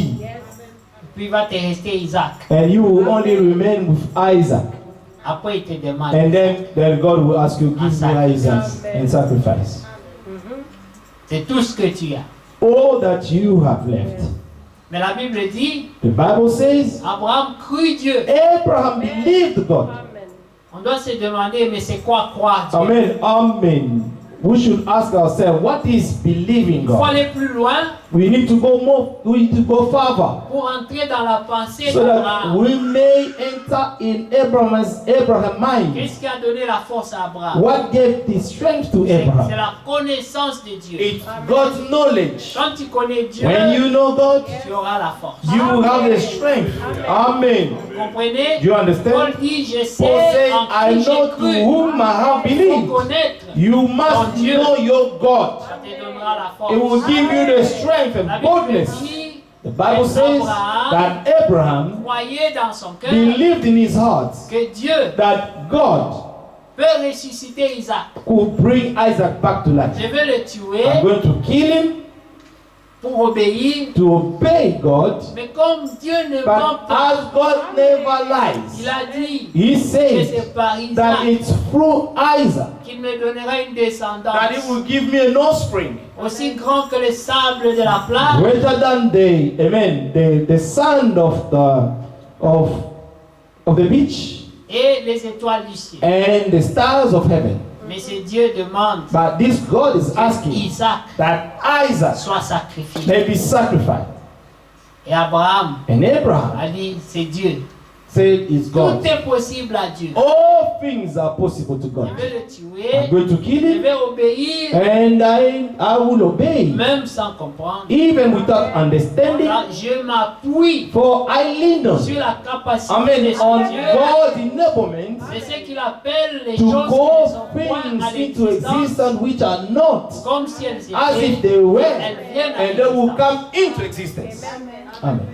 Speaker 5: Puis va te rester Isaac.
Speaker 6: and you will only remain with Isaac.
Speaker 5: Après il te demande.
Speaker 6: And then God will ask you, give me Isaac and sacrifice.
Speaker 5: C'est tout ce que tu as.
Speaker 6: All that you have left.
Speaker 5: Mais la Bible dit,
Speaker 6: The Bible says,
Speaker 5: Abraham crut Dieu.
Speaker 6: Abraham believed God.
Speaker 5: On doit se demander, mais c'est quoi croire Dieu?
Speaker 6: Amen. Amen. We should ask ourselves, what is believing
Speaker 5: Il faut
Speaker 6: God?
Speaker 5: aller plus loin
Speaker 6: We need to go more, we need to go further,
Speaker 5: pour entrer dans la pensée
Speaker 6: so that
Speaker 5: d'Abraham.
Speaker 6: we may enter in Abraham's mind.
Speaker 5: Qu'est-ce qui a donné la force à Abraham?
Speaker 6: What gave the strength to
Speaker 5: C'est
Speaker 6: Abraham?
Speaker 5: la connaissance de Dieu.
Speaker 6: It's God's knowledge.
Speaker 5: Quand tu connais Dieu,
Speaker 6: When you know God,
Speaker 5: tu auras la force.
Speaker 6: you will have the strength. Amen.
Speaker 5: Vous comprenez?
Speaker 6: Do you
Speaker 5: Paul
Speaker 6: understand?
Speaker 5: dit, je
Speaker 6: Paul
Speaker 5: sais
Speaker 6: says,
Speaker 5: en
Speaker 6: I
Speaker 5: qui j'ai
Speaker 6: know to
Speaker 5: cru.
Speaker 6: whom I have
Speaker 5: Il faut
Speaker 6: believed.
Speaker 5: connaître.
Speaker 6: You must
Speaker 5: Dieu.
Speaker 6: know your God.
Speaker 5: Ça te donnera la force.
Speaker 6: It will give you the strength
Speaker 5: La
Speaker 6: and
Speaker 5: Bible
Speaker 6: boldness.
Speaker 5: dit,
Speaker 6: The Bible says that Abraham
Speaker 5: croyait dans son cœur
Speaker 6: believed in his heart
Speaker 5: que Dieu
Speaker 6: that God
Speaker 5: peut ressusciter Isaac.
Speaker 6: could bring Isaac back to life.
Speaker 5: Je vais le
Speaker 6: I'm
Speaker 5: tuer
Speaker 6: going to kill him
Speaker 5: pour obéir.
Speaker 6: to obey God,
Speaker 5: Mais comme Dieu ne
Speaker 6: but
Speaker 5: ment pas,
Speaker 6: as God never
Speaker 5: il
Speaker 6: lies,
Speaker 5: a dit
Speaker 6: he
Speaker 5: que
Speaker 6: says
Speaker 5: c'est par
Speaker 6: that
Speaker 5: Isaac
Speaker 6: it's through Isaac
Speaker 5: qu'il me donnera une
Speaker 6: that he
Speaker 5: descendance
Speaker 6: will give me an offspring
Speaker 5: aussi grand que le sable de la plage
Speaker 6: greater than the sand of the beach
Speaker 5: et les étoiles du ciel.
Speaker 6: and the stars of heaven.
Speaker 5: Mais c'est Dieu demande
Speaker 6: But this God is
Speaker 5: que
Speaker 6: asking
Speaker 5: Isaac
Speaker 6: that Isaac
Speaker 5: soit sacrifié.
Speaker 6: may be sacrificed.
Speaker 5: Et Abraham
Speaker 6: And Abraham
Speaker 5: a dit, c'est Dieu.
Speaker 6: said it's God.
Speaker 5: Tout est possible à Dieu.
Speaker 6: All things are possible to
Speaker 5: Je
Speaker 6: God.
Speaker 5: vais le
Speaker 6: I'm
Speaker 5: tuer,
Speaker 6: going to kill
Speaker 5: je
Speaker 6: him
Speaker 5: vais obéir,
Speaker 6: and I will obey him,
Speaker 5: même sans comprendre.
Speaker 6: even without understanding,
Speaker 5: Là, je m'appuie
Speaker 6: for I lean on,
Speaker 5: sur la capacité
Speaker 6: amen,
Speaker 5: de ce
Speaker 6: on
Speaker 5: Dieu.
Speaker 6: God's enablement
Speaker 5: C'est ce qu'il appelle les
Speaker 6: to
Speaker 5: choses qui ne
Speaker 6: call
Speaker 5: sont point
Speaker 6: things
Speaker 5: à
Speaker 6: into
Speaker 5: l'existence,
Speaker 6: existence which are not
Speaker 5: comme si elles
Speaker 6: as if
Speaker 5: étaient.
Speaker 6: they were,
Speaker 5: Elles viennent à
Speaker 6: and they will
Speaker 5: l'existence.
Speaker 6: come into existence. Amen.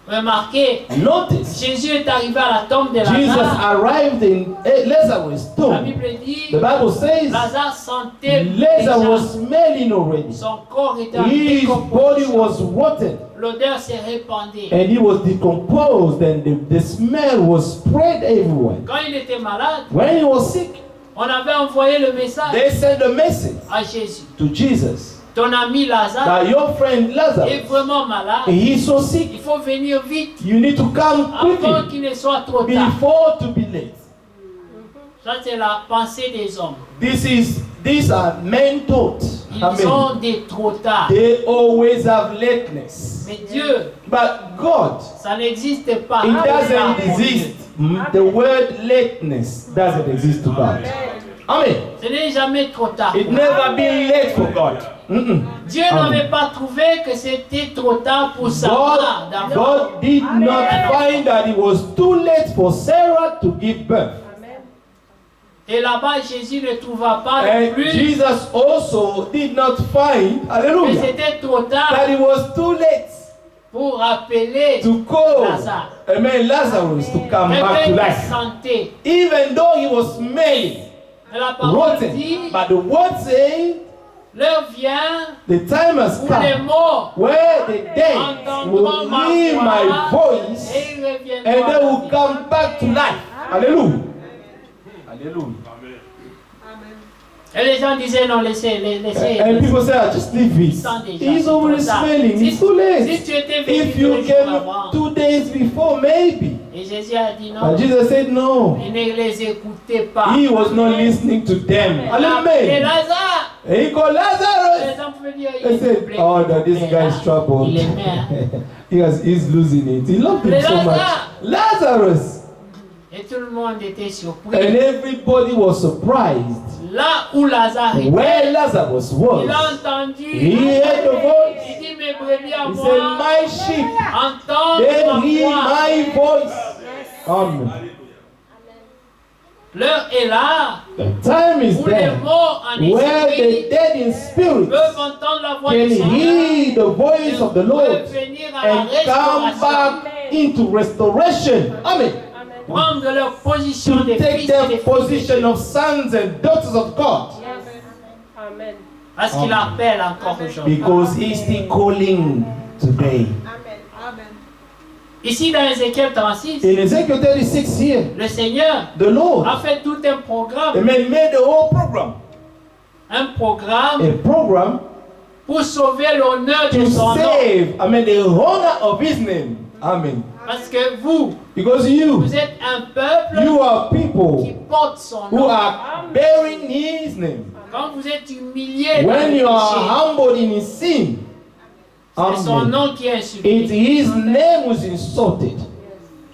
Speaker 5: Remarquez,
Speaker 6: Notice,
Speaker 5: Jésus est arrivé à la tombe de
Speaker 6: Jesus
Speaker 5: Lazare.
Speaker 6: arrived in Lazarus'
Speaker 5: La
Speaker 6: tomb.
Speaker 5: Bible dit,
Speaker 6: The Bible says
Speaker 5: Lazare sentait
Speaker 6: Lazarus
Speaker 5: déjà,
Speaker 6: was smelling already.
Speaker 5: son corps était en
Speaker 6: His body
Speaker 5: décomposition.
Speaker 6: was rotten
Speaker 5: L'odeur s'est répandue.
Speaker 6: and he was decomposed, and the smell was spread everywhere.
Speaker 5: Quand il était malade,
Speaker 6: When he was sick,
Speaker 5: on avait envoyé le message
Speaker 6: they sent a message
Speaker 5: à Jésus.
Speaker 6: to Jesus
Speaker 5: Ton ami Lazare
Speaker 6: that your friend
Speaker 5: est
Speaker 6: Lazarus,
Speaker 5: vraiment malade.
Speaker 6: he's so sick,
Speaker 5: Il faut venir vite
Speaker 6: you need to come
Speaker 5: avant
Speaker 6: quickly
Speaker 5: qu'il ne soit trop tard.
Speaker 6: before to be late.
Speaker 5: Ça, c'est la pensée des hommes.
Speaker 6: These are men thoughts.
Speaker 5: Ils
Speaker 6: Amen.
Speaker 5: ont des trop tard.
Speaker 6: They always have lateness.
Speaker 5: Mais Dieu,
Speaker 6: But God,
Speaker 5: ça n'existe pas.
Speaker 6: it doesn't
Speaker 5: Amen.
Speaker 6: exist. The word lateness doesn't exist to God. Amen.
Speaker 5: Ce n'est jamais trop tard.
Speaker 6: It never been late for God.
Speaker 5: Dieu
Speaker 6: Amen.
Speaker 5: n'avait pas trouvé que c'était trop tard pour Sarah d'avoir.
Speaker 6: God did not find that it was too late for Sarah to give birth.
Speaker 5: Et là-bas, Jésus ne trouva pas non
Speaker 6: And
Speaker 5: plus
Speaker 6: Jesus also did not find,
Speaker 5: que
Speaker 6: hallelujah,
Speaker 5: c'était trop tard
Speaker 6: that it was too late
Speaker 5: pour appeler
Speaker 6: to call,
Speaker 5: Lazare.
Speaker 6: amen, Lazarus to come back to
Speaker 5: Quelqu'un de
Speaker 6: life.
Speaker 5: santé.
Speaker 6: Even though he was made
Speaker 5: Et la parole
Speaker 6: rotten,
Speaker 5: dit,
Speaker 6: but the word says
Speaker 5: l'heure vient
Speaker 6: the time has
Speaker 5: où les
Speaker 6: come
Speaker 5: morts
Speaker 6: where the dead
Speaker 5: entendront
Speaker 6: will
Speaker 5: ma
Speaker 6: hear my
Speaker 5: voix
Speaker 6: voice
Speaker 5: et ils reviendront
Speaker 6: and
Speaker 5: à
Speaker 6: they
Speaker 5: la
Speaker 6: will
Speaker 5: vie.
Speaker 6: come back to life. Hallelujah. Hallelujah.
Speaker 5: Et les gens disaient non, laissez.
Speaker 6: And people say, just leave it. He's already smelling. It's too
Speaker 5: Si
Speaker 6: late.
Speaker 5: tu étais venu
Speaker 6: If you
Speaker 5: 2 jours
Speaker 6: came
Speaker 5: avant.
Speaker 6: 2 days before, maybe.
Speaker 5: Et Jésus a dit non.
Speaker 6: But Jesus said no.
Speaker 5: Il ne les écoutait pas.
Speaker 6: He was not listening to them.
Speaker 5: Et
Speaker 6: Hallelujah.
Speaker 5: Lazare.
Speaker 6: And he called
Speaker 5: Les
Speaker 6: Lazarus.
Speaker 5: gens pouvaient dire,
Speaker 6: They
Speaker 5: il
Speaker 6: said,
Speaker 5: plaît.
Speaker 6: oh, no, this guy's troubled.
Speaker 5: Il aimait. Hein.
Speaker 6: He's losing it. He loved him so much. Lazarus.
Speaker 5: Et tout le monde était surpris.
Speaker 6: And everybody was surprised
Speaker 5: Là où Lazare était,
Speaker 6: where Lazarus was.
Speaker 5: il a entendu.
Speaker 6: He heard the
Speaker 5: Il
Speaker 6: voice.
Speaker 5: dit, mes brebis à
Speaker 6: He
Speaker 5: moi,
Speaker 6: said, my sheep,
Speaker 5: entendent
Speaker 6: they
Speaker 5: ma
Speaker 6: hear
Speaker 5: voix.
Speaker 6: my voice. Amen.
Speaker 5: L'heure est là
Speaker 6: The time is
Speaker 5: où les
Speaker 6: there
Speaker 5: morts en
Speaker 6: where
Speaker 5: esprit
Speaker 6: the dead in spirit
Speaker 5: peuvent entendre la voix
Speaker 6: can
Speaker 5: du Seigneur
Speaker 6: hear the voice of the
Speaker 5: et
Speaker 6: Lord
Speaker 5: revenir à la
Speaker 6: and come
Speaker 5: restauration,
Speaker 6: back into restoration. Amen.
Speaker 5: prendre leur position
Speaker 6: To
Speaker 5: de
Speaker 6: take
Speaker 5: fils et
Speaker 6: their
Speaker 5: de filles,
Speaker 6: position of sons and daughters of God.
Speaker 7: Amen.
Speaker 5: parce qu'il appelle encore aujourd'hui.
Speaker 6: Because He's still calling today.
Speaker 5: Ici dans Ézéchiel 36,
Speaker 6: In Ezekiel 36 here,
Speaker 5: le Seigneur
Speaker 6: the Lord,
Speaker 5: a fait tout un programme,
Speaker 6: amen, made the whole program.
Speaker 5: un programme
Speaker 6: A program
Speaker 5: pour sauver l'honneur de
Speaker 6: to
Speaker 5: son nom.
Speaker 6: save, amen, the honor of His name. Amen.
Speaker 5: Parce que vous,
Speaker 6: Because you
Speaker 5: vous êtes un peuple
Speaker 6: are
Speaker 5: qui
Speaker 6: people
Speaker 5: porte son
Speaker 6: who
Speaker 5: nom.
Speaker 6: are bearing His name.
Speaker 5: Quand vous êtes humilié dans
Speaker 6: When
Speaker 5: le
Speaker 6: you are
Speaker 5: péché,
Speaker 6: humbled in His sin,
Speaker 5: c'est son
Speaker 6: amen,
Speaker 5: nom qui est
Speaker 6: it's
Speaker 5: insulté.
Speaker 6: His name was insulted.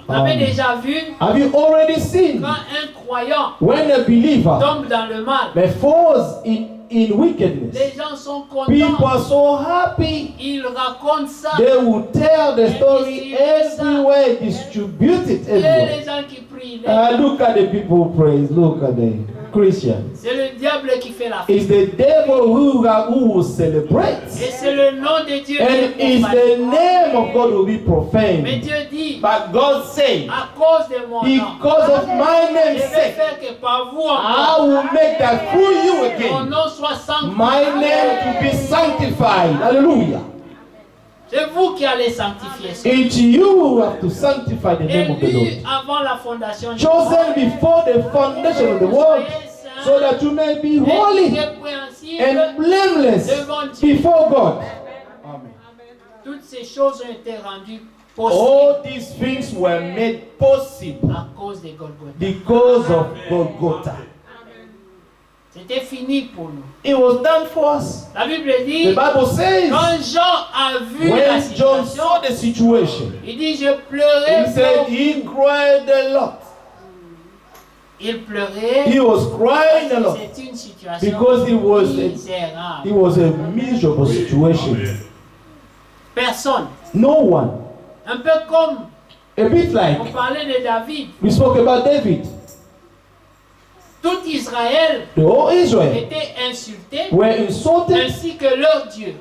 Speaker 5: Vous avez
Speaker 6: Amen.
Speaker 5: déjà vu
Speaker 6: Have you already seen
Speaker 5: quand un croyant
Speaker 6: when a believer
Speaker 5: tombe dans le mal,
Speaker 6: falls in wickedness?
Speaker 5: les gens sont
Speaker 6: People
Speaker 5: contents.
Speaker 6: are so happy.
Speaker 5: Ils racontent ça.
Speaker 6: They will tell the story everywhere, distribute it
Speaker 5: Et
Speaker 6: everywhere.
Speaker 5: les gens qui prient,
Speaker 6: Look at the people who praise. Look at the Christians.
Speaker 5: c'est le diable qui fait la fête.
Speaker 6: It's the devil who will
Speaker 5: Et
Speaker 6: celebrate.
Speaker 5: c'est le nom de Dieu qui
Speaker 6: And
Speaker 5: est
Speaker 6: it's
Speaker 5: profané.
Speaker 6: the name of God will be
Speaker 5: Mais
Speaker 6: profaned.
Speaker 5: Dieu dit,
Speaker 6: But God said,
Speaker 5: à cause de mon nom,
Speaker 6: because of my
Speaker 5: je
Speaker 6: name's
Speaker 5: vais
Speaker 6: sake,
Speaker 5: faire que par vous
Speaker 6: I
Speaker 5: encore,
Speaker 6: will make that through you
Speaker 5: mon
Speaker 6: again.
Speaker 5: nom soit sanctifié.
Speaker 6: My name to be sanctified. Hallelujah.
Speaker 5: C'est vous qui allez sanctifier ça.
Speaker 6: It's you who have to sanctify the name of the Lord.
Speaker 5: Élu avant la fondation du
Speaker 6: Chosen
Speaker 5: monde,
Speaker 6: before the foundation of the world, so that you may be holy
Speaker 5: irrépréhensible
Speaker 6: and blameless
Speaker 5: devant Dieu.
Speaker 6: before God.
Speaker 5: Toutes ces choses ont été rendues
Speaker 6: All
Speaker 5: possibles
Speaker 6: these things were made possible
Speaker 5: à cause de Golgotha.
Speaker 6: because of Golgotha.
Speaker 5: C'était fini pour nous.
Speaker 6: It was done for us.
Speaker 5: La Bible
Speaker 6: The
Speaker 5: dit,
Speaker 6: Bible says,
Speaker 5: quand Jean a vu la
Speaker 6: when John
Speaker 5: situation,
Speaker 6: saw the situation,
Speaker 5: il dit, je pleurais.
Speaker 6: he said he cried a lot.
Speaker 5: Il pleurait.
Speaker 6: He was crying a lot
Speaker 5: C'est une situation
Speaker 6: because it
Speaker 5: misérable.
Speaker 6: was a miserable situation.
Speaker 5: Personne.
Speaker 6: No one.
Speaker 5: Un peu comme
Speaker 6: A bit
Speaker 5: on
Speaker 6: like
Speaker 5: parlait de David.
Speaker 6: we spoke about David.
Speaker 5: Tout Israël
Speaker 6: The whole Israel
Speaker 5: était insulté,
Speaker 6: were insulted,
Speaker 5: ainsi que leur Dieu.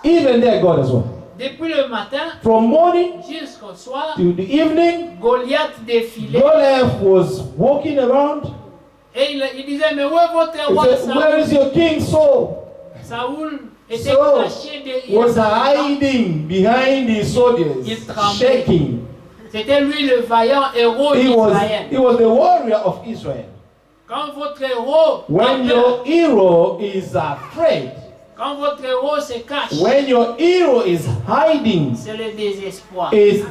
Speaker 6: even their God as well.
Speaker 5: Depuis le matin
Speaker 6: From morning
Speaker 5: jusqu'au soir,
Speaker 6: to the evening,
Speaker 5: Goliath défilait
Speaker 6: Goliath was walking around.
Speaker 5: et il disait, mais où est votre
Speaker 6: He
Speaker 5: roi
Speaker 6: said, "Where is
Speaker 5: Saoul?
Speaker 6: your king Saul?"
Speaker 5: Saoul était
Speaker 6: Saul
Speaker 5: caché derrière
Speaker 6: was
Speaker 5: sa maison.
Speaker 6: hiding behind the soldiers,
Speaker 5: Il tremblait.
Speaker 6: shaking.
Speaker 5: C'était lui le vaillant héros
Speaker 6: He
Speaker 5: d'Israël.
Speaker 6: was the warrior of Israel.
Speaker 5: Quand votre héros a
Speaker 6: When
Speaker 5: peur,
Speaker 6: your hero is afraid,
Speaker 5: quand votre héros se cache,
Speaker 6: when your hero is hiding,
Speaker 5: c'est le désespoir.
Speaker 6: is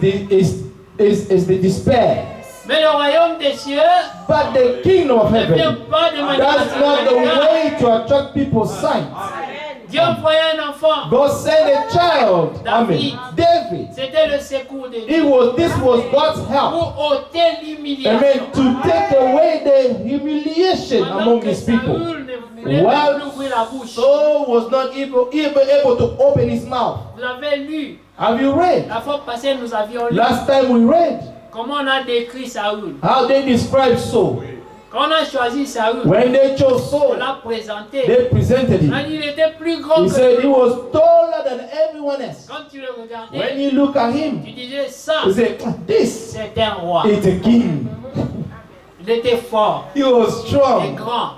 Speaker 6: the despair.
Speaker 5: Mais le royaume des cieux
Speaker 6: But the kingdom of
Speaker 5: ne vient
Speaker 6: heaven,
Speaker 5: pas de manière
Speaker 6: that's not the way to attract people's sight.
Speaker 5: Dieu envoyait un enfant.
Speaker 6: God sent a child, amen, David.
Speaker 5: C'était le secours de
Speaker 6: This
Speaker 5: Dieu.
Speaker 6: was God's help,
Speaker 5: Pour ôter l'humiliation.
Speaker 6: amen, to take away the humiliation
Speaker 5: Pendant
Speaker 6: among
Speaker 5: que
Speaker 6: his people.
Speaker 5: Saül ne voulait
Speaker 6: Well,
Speaker 5: plus ouvrir la bouche.
Speaker 6: Saul was not able to open his mouth.
Speaker 5: Vous avez lu,
Speaker 6: Have you read?
Speaker 5: la fois passée nous avions lu
Speaker 6: Last time we read
Speaker 5: comment on a décrit Saül.
Speaker 6: how they described Saul.
Speaker 5: Quand on a choisi Saül,
Speaker 6: When they chose
Speaker 5: on
Speaker 6: Saul,
Speaker 5: l'a présenté.
Speaker 6: they presented
Speaker 5: On a
Speaker 6: him.
Speaker 5: dit qu'il était plus grand
Speaker 6: He
Speaker 5: que
Speaker 6: said he
Speaker 5: lui.
Speaker 6: was taller than everyone else.
Speaker 5: Quand tu le regardais,
Speaker 6: When you look at him,
Speaker 5: tu disais ça,
Speaker 6: you say, this
Speaker 5: c'est un roi.
Speaker 6: is a king.
Speaker 5: Il était fort
Speaker 6: He was
Speaker 5: et
Speaker 6: strong
Speaker 5: grand.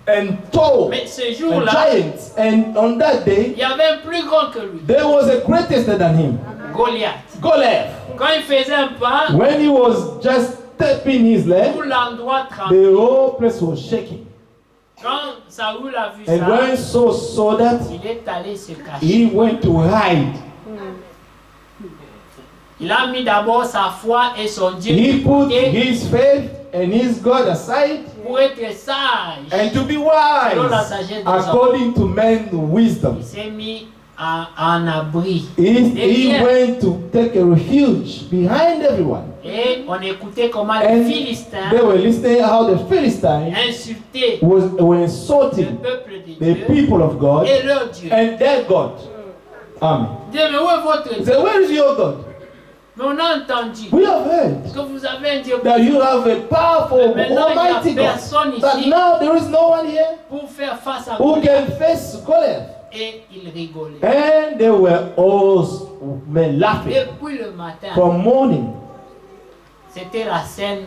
Speaker 6: and tall
Speaker 5: Mais ce
Speaker 6: and
Speaker 5: jour-là,
Speaker 6: giant. And on that day,
Speaker 5: il y avait un plus grand que lui,
Speaker 6: there was a greatest than him,
Speaker 5: Goliath.
Speaker 6: Goliath.
Speaker 5: Quand il faisait un pas,
Speaker 6: When he was just stepping his leg,
Speaker 5: tout l'endroit tremblait.
Speaker 6: the whole place was shaking.
Speaker 5: Quand Saül a vu
Speaker 6: And
Speaker 5: ça,
Speaker 6: when Saul saw that,
Speaker 5: il est allé se cacher.
Speaker 6: he went to hide.
Speaker 5: Il a mis d'abord sa foi et son Dieu
Speaker 6: He
Speaker 5: de
Speaker 6: put
Speaker 5: côté
Speaker 6: his faith and his God aside
Speaker 5: pour être sage.
Speaker 6: and to be
Speaker 5: Selon la
Speaker 6: wise
Speaker 5: sagesse des hommes.
Speaker 6: according to man's wisdom.
Speaker 5: Il s'est mis en abri.
Speaker 6: He went to take a refuge behind everyone.
Speaker 5: Et on écoutait comment les
Speaker 6: And
Speaker 5: Philistins
Speaker 6: they were listening how the Philistines
Speaker 5: insultaient
Speaker 6: were
Speaker 5: le
Speaker 6: insulting
Speaker 5: peuple de
Speaker 6: the
Speaker 5: Dieu
Speaker 6: people of God
Speaker 5: et leur Dieu.
Speaker 6: and their God. Amen.
Speaker 5: Dieu, mais où est votre
Speaker 6: He
Speaker 5: Dieu?
Speaker 6: said, where is your God?
Speaker 5: Mais on a entendu
Speaker 6: We have heard
Speaker 5: que vous avez un Dieu
Speaker 6: that you have a powerful,
Speaker 5: Mais maintenant,
Speaker 6: almighty
Speaker 5: il n'y a
Speaker 6: God.
Speaker 5: personne
Speaker 6: But
Speaker 5: ici
Speaker 6: now there is no one here
Speaker 5: pour faire face à
Speaker 6: who
Speaker 5: Goliath.
Speaker 6: can face Goliath.
Speaker 5: Et il rigolait.
Speaker 6: And they were all men laughing
Speaker 5: Depuis le matin,
Speaker 6: from morning.
Speaker 5: c'était la scène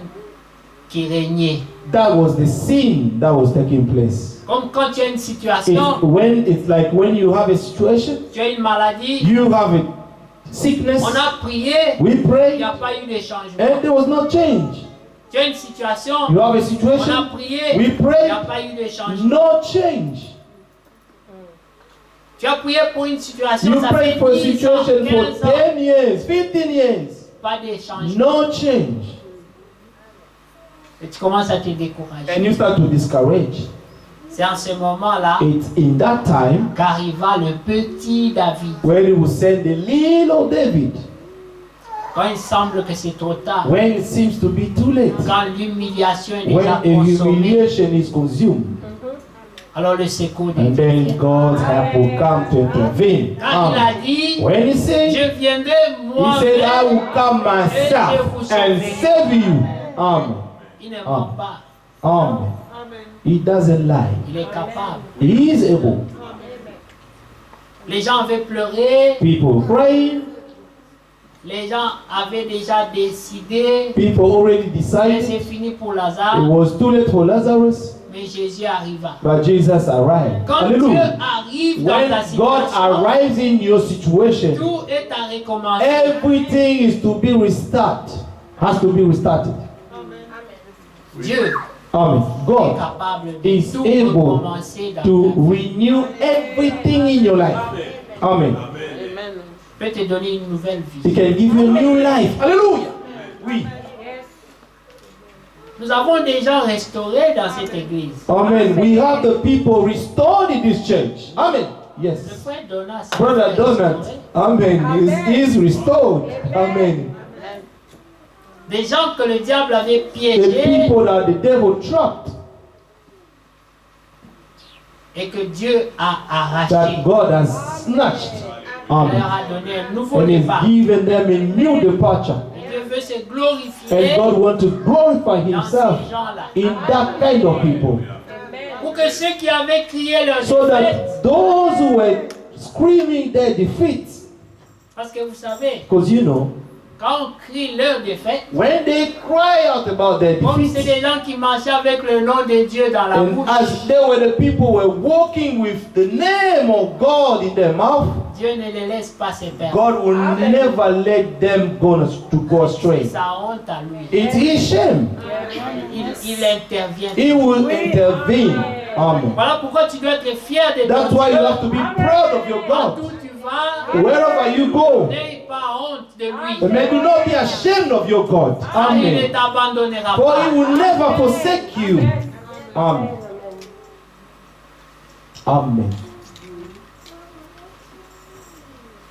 Speaker 5: qui régnait.
Speaker 6: That was the scene that was taking place.
Speaker 5: Comme quand tu as une situation,
Speaker 6: It's like when you have a situation,
Speaker 5: tu as une maladie,
Speaker 6: you have a sickness,
Speaker 5: on a prié,
Speaker 6: we
Speaker 5: il
Speaker 6: pray,
Speaker 5: n'y a pas eu de changement.
Speaker 6: and there was no change.
Speaker 5: Tu as une situation,
Speaker 6: You have a
Speaker 5: on a
Speaker 6: situation,
Speaker 5: prié,
Speaker 6: we
Speaker 5: il n'y
Speaker 6: pray,
Speaker 5: a pas eu de changement.
Speaker 6: no change.
Speaker 5: Tu as prié pour une situation,
Speaker 6: You
Speaker 5: ça
Speaker 6: pray
Speaker 5: fait
Speaker 6: for a
Speaker 5: 10 ans,
Speaker 6: situation
Speaker 5: 15
Speaker 6: for
Speaker 5: ans,
Speaker 6: 10 years, 15 years,
Speaker 5: pas de changement.
Speaker 6: no change.
Speaker 5: Et tu commences à te
Speaker 6: And
Speaker 5: décourager.
Speaker 6: you start to discourage.
Speaker 5: C'est en ce moment-là
Speaker 6: It's in that time
Speaker 5: qu'arriva le petit David.
Speaker 6: when he will send the little David,
Speaker 5: Quand il semble que c'est trop tard,
Speaker 6: when it seems to be too late,
Speaker 5: quand l'humiliation est
Speaker 6: when
Speaker 5: déjà
Speaker 6: a
Speaker 5: consommée,
Speaker 6: humiliation is consumed,
Speaker 5: alors le secours de
Speaker 6: and
Speaker 5: Dieu
Speaker 6: then
Speaker 5: vient.
Speaker 6: God's help will come to intervene.
Speaker 5: Quand il a dit,
Speaker 6: When he said,
Speaker 5: je viendrai
Speaker 6: he said, I
Speaker 5: moi-même,
Speaker 6: will come myself and save you. Amen.
Speaker 5: il ne ment pas,
Speaker 6: Amen. He doesn't lie.
Speaker 5: il est capable.
Speaker 6: He is able.
Speaker 5: Les gens avaient pleuré,
Speaker 6: People praying.
Speaker 5: les gens avaient déjà décidé,
Speaker 6: People already
Speaker 5: mais c'est
Speaker 6: decided.
Speaker 5: fini pour
Speaker 6: It
Speaker 5: Lazare,
Speaker 6: was too late for Lazarus,
Speaker 5: mais Jésus arriva.
Speaker 6: but Jesus arrived.
Speaker 5: Quand Dieu
Speaker 6: Hallelujah.
Speaker 5: arrive dans
Speaker 6: When
Speaker 5: ta
Speaker 6: God
Speaker 5: situation,
Speaker 6: arrives in your situation,
Speaker 5: tout est à recommencer.
Speaker 6: everything is to be restarted. Has to be restarted.
Speaker 5: Dieu
Speaker 6: Amen.
Speaker 5: est
Speaker 6: God
Speaker 5: capable de
Speaker 6: is
Speaker 5: tout
Speaker 6: able
Speaker 5: recommencer dans ta
Speaker 6: to
Speaker 5: vie.
Speaker 6: renew everything in your life. Amen.
Speaker 5: Il peut te donner une nouvelle
Speaker 6: He
Speaker 5: vie.
Speaker 6: can give you a new life. Hallelujah. Oui.
Speaker 5: Nous avons déjà restauré dans cette église.
Speaker 6: Amen. We have the people restored in this church. Amen.
Speaker 5: Le
Speaker 6: Yes.
Speaker 5: frère Donat, s'est
Speaker 6: Brother
Speaker 5: fait
Speaker 6: Donald.
Speaker 5: restaurer.
Speaker 6: Amen. Is restored. Amen.
Speaker 5: Des gens que le diable avait
Speaker 6: The
Speaker 5: piégés
Speaker 6: people that the devil trapped,
Speaker 5: et que Dieu a arraché.
Speaker 6: that God has snatched.
Speaker 5: Il
Speaker 6: Amen.
Speaker 5: leur a donné un nouveau
Speaker 6: And
Speaker 5: départ.
Speaker 6: is given them a new departure.
Speaker 5: Et Dieu veut se
Speaker 6: And
Speaker 5: glorifier
Speaker 6: God wants to glorify
Speaker 5: dans
Speaker 6: Himself
Speaker 5: ces gens-là.
Speaker 6: in that kind of people.
Speaker 5: Pour que ceux qui avaient crié leur
Speaker 6: So
Speaker 5: défaite,
Speaker 6: that those who were screaming their defeat,
Speaker 5: parce que vous savez,
Speaker 6: because you know,
Speaker 5: quand on crie leur défaite,
Speaker 6: when they cry out about their
Speaker 5: comme c'est
Speaker 6: defeat,
Speaker 5: des gens qui marchaient avec le nom de Dieu dans la
Speaker 6: and
Speaker 5: bouche,
Speaker 6: as they were the people who were walking with the name of God in their mouth,
Speaker 5: Dieu ne les laisse pas se perdre.
Speaker 6: God will never let them go astray.
Speaker 5: C'est sa honte à lui.
Speaker 6: It's His shame.
Speaker 5: Il intervient.
Speaker 6: He will intervene. Amen.
Speaker 5: Voilà pourquoi tu dois être fier de
Speaker 6: That's
Speaker 5: ton
Speaker 6: why you
Speaker 5: Dieu.
Speaker 6: have to be proud of your
Speaker 5: Partout
Speaker 6: God.
Speaker 5: où tu va,
Speaker 6: Wherever you go,
Speaker 5: n'ayez pas honte de lui.
Speaker 6: may do not be ashamed of your God.
Speaker 5: Car il ne
Speaker 6: Amen.
Speaker 5: t'abandonnera
Speaker 6: For
Speaker 5: pas.
Speaker 6: he will never forsake you. Amen. Amen.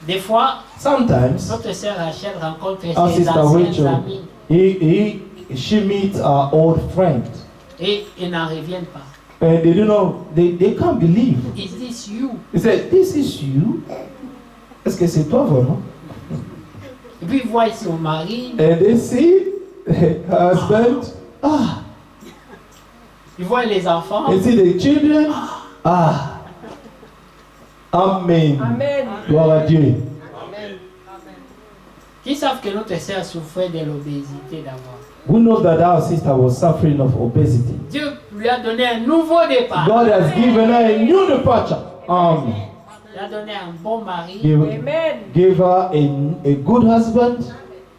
Speaker 5: Des fois,
Speaker 6: Sometimes
Speaker 5: notre sœur Rachel rencontre
Speaker 6: our
Speaker 5: ses
Speaker 6: sister
Speaker 5: anciens
Speaker 6: Rachel,
Speaker 5: amis
Speaker 6: she meets our old friend,
Speaker 5: et ils n'en reviennent pas.
Speaker 6: and they do not, they can't believe.
Speaker 5: Is this you?
Speaker 6: They said, "This is you." Est-ce que c'est toi vraiment?
Speaker 5: Et puis ils voient son mari,
Speaker 6: And they see her husband. Ah,
Speaker 5: ils voient les enfants.
Speaker 6: they see the children. Ah. Amen.
Speaker 7: Amen.
Speaker 6: Gloire à Dieu.
Speaker 5: Qui savent que notre sœur souffrait de l'obésité d'abord.
Speaker 6: We know that our sister was suffering of obesity.
Speaker 5: Dieu lui a donné un nouveau départ.
Speaker 6: God has given her a new departure.
Speaker 5: Il a donné un bon mari
Speaker 6: Gave her a good husband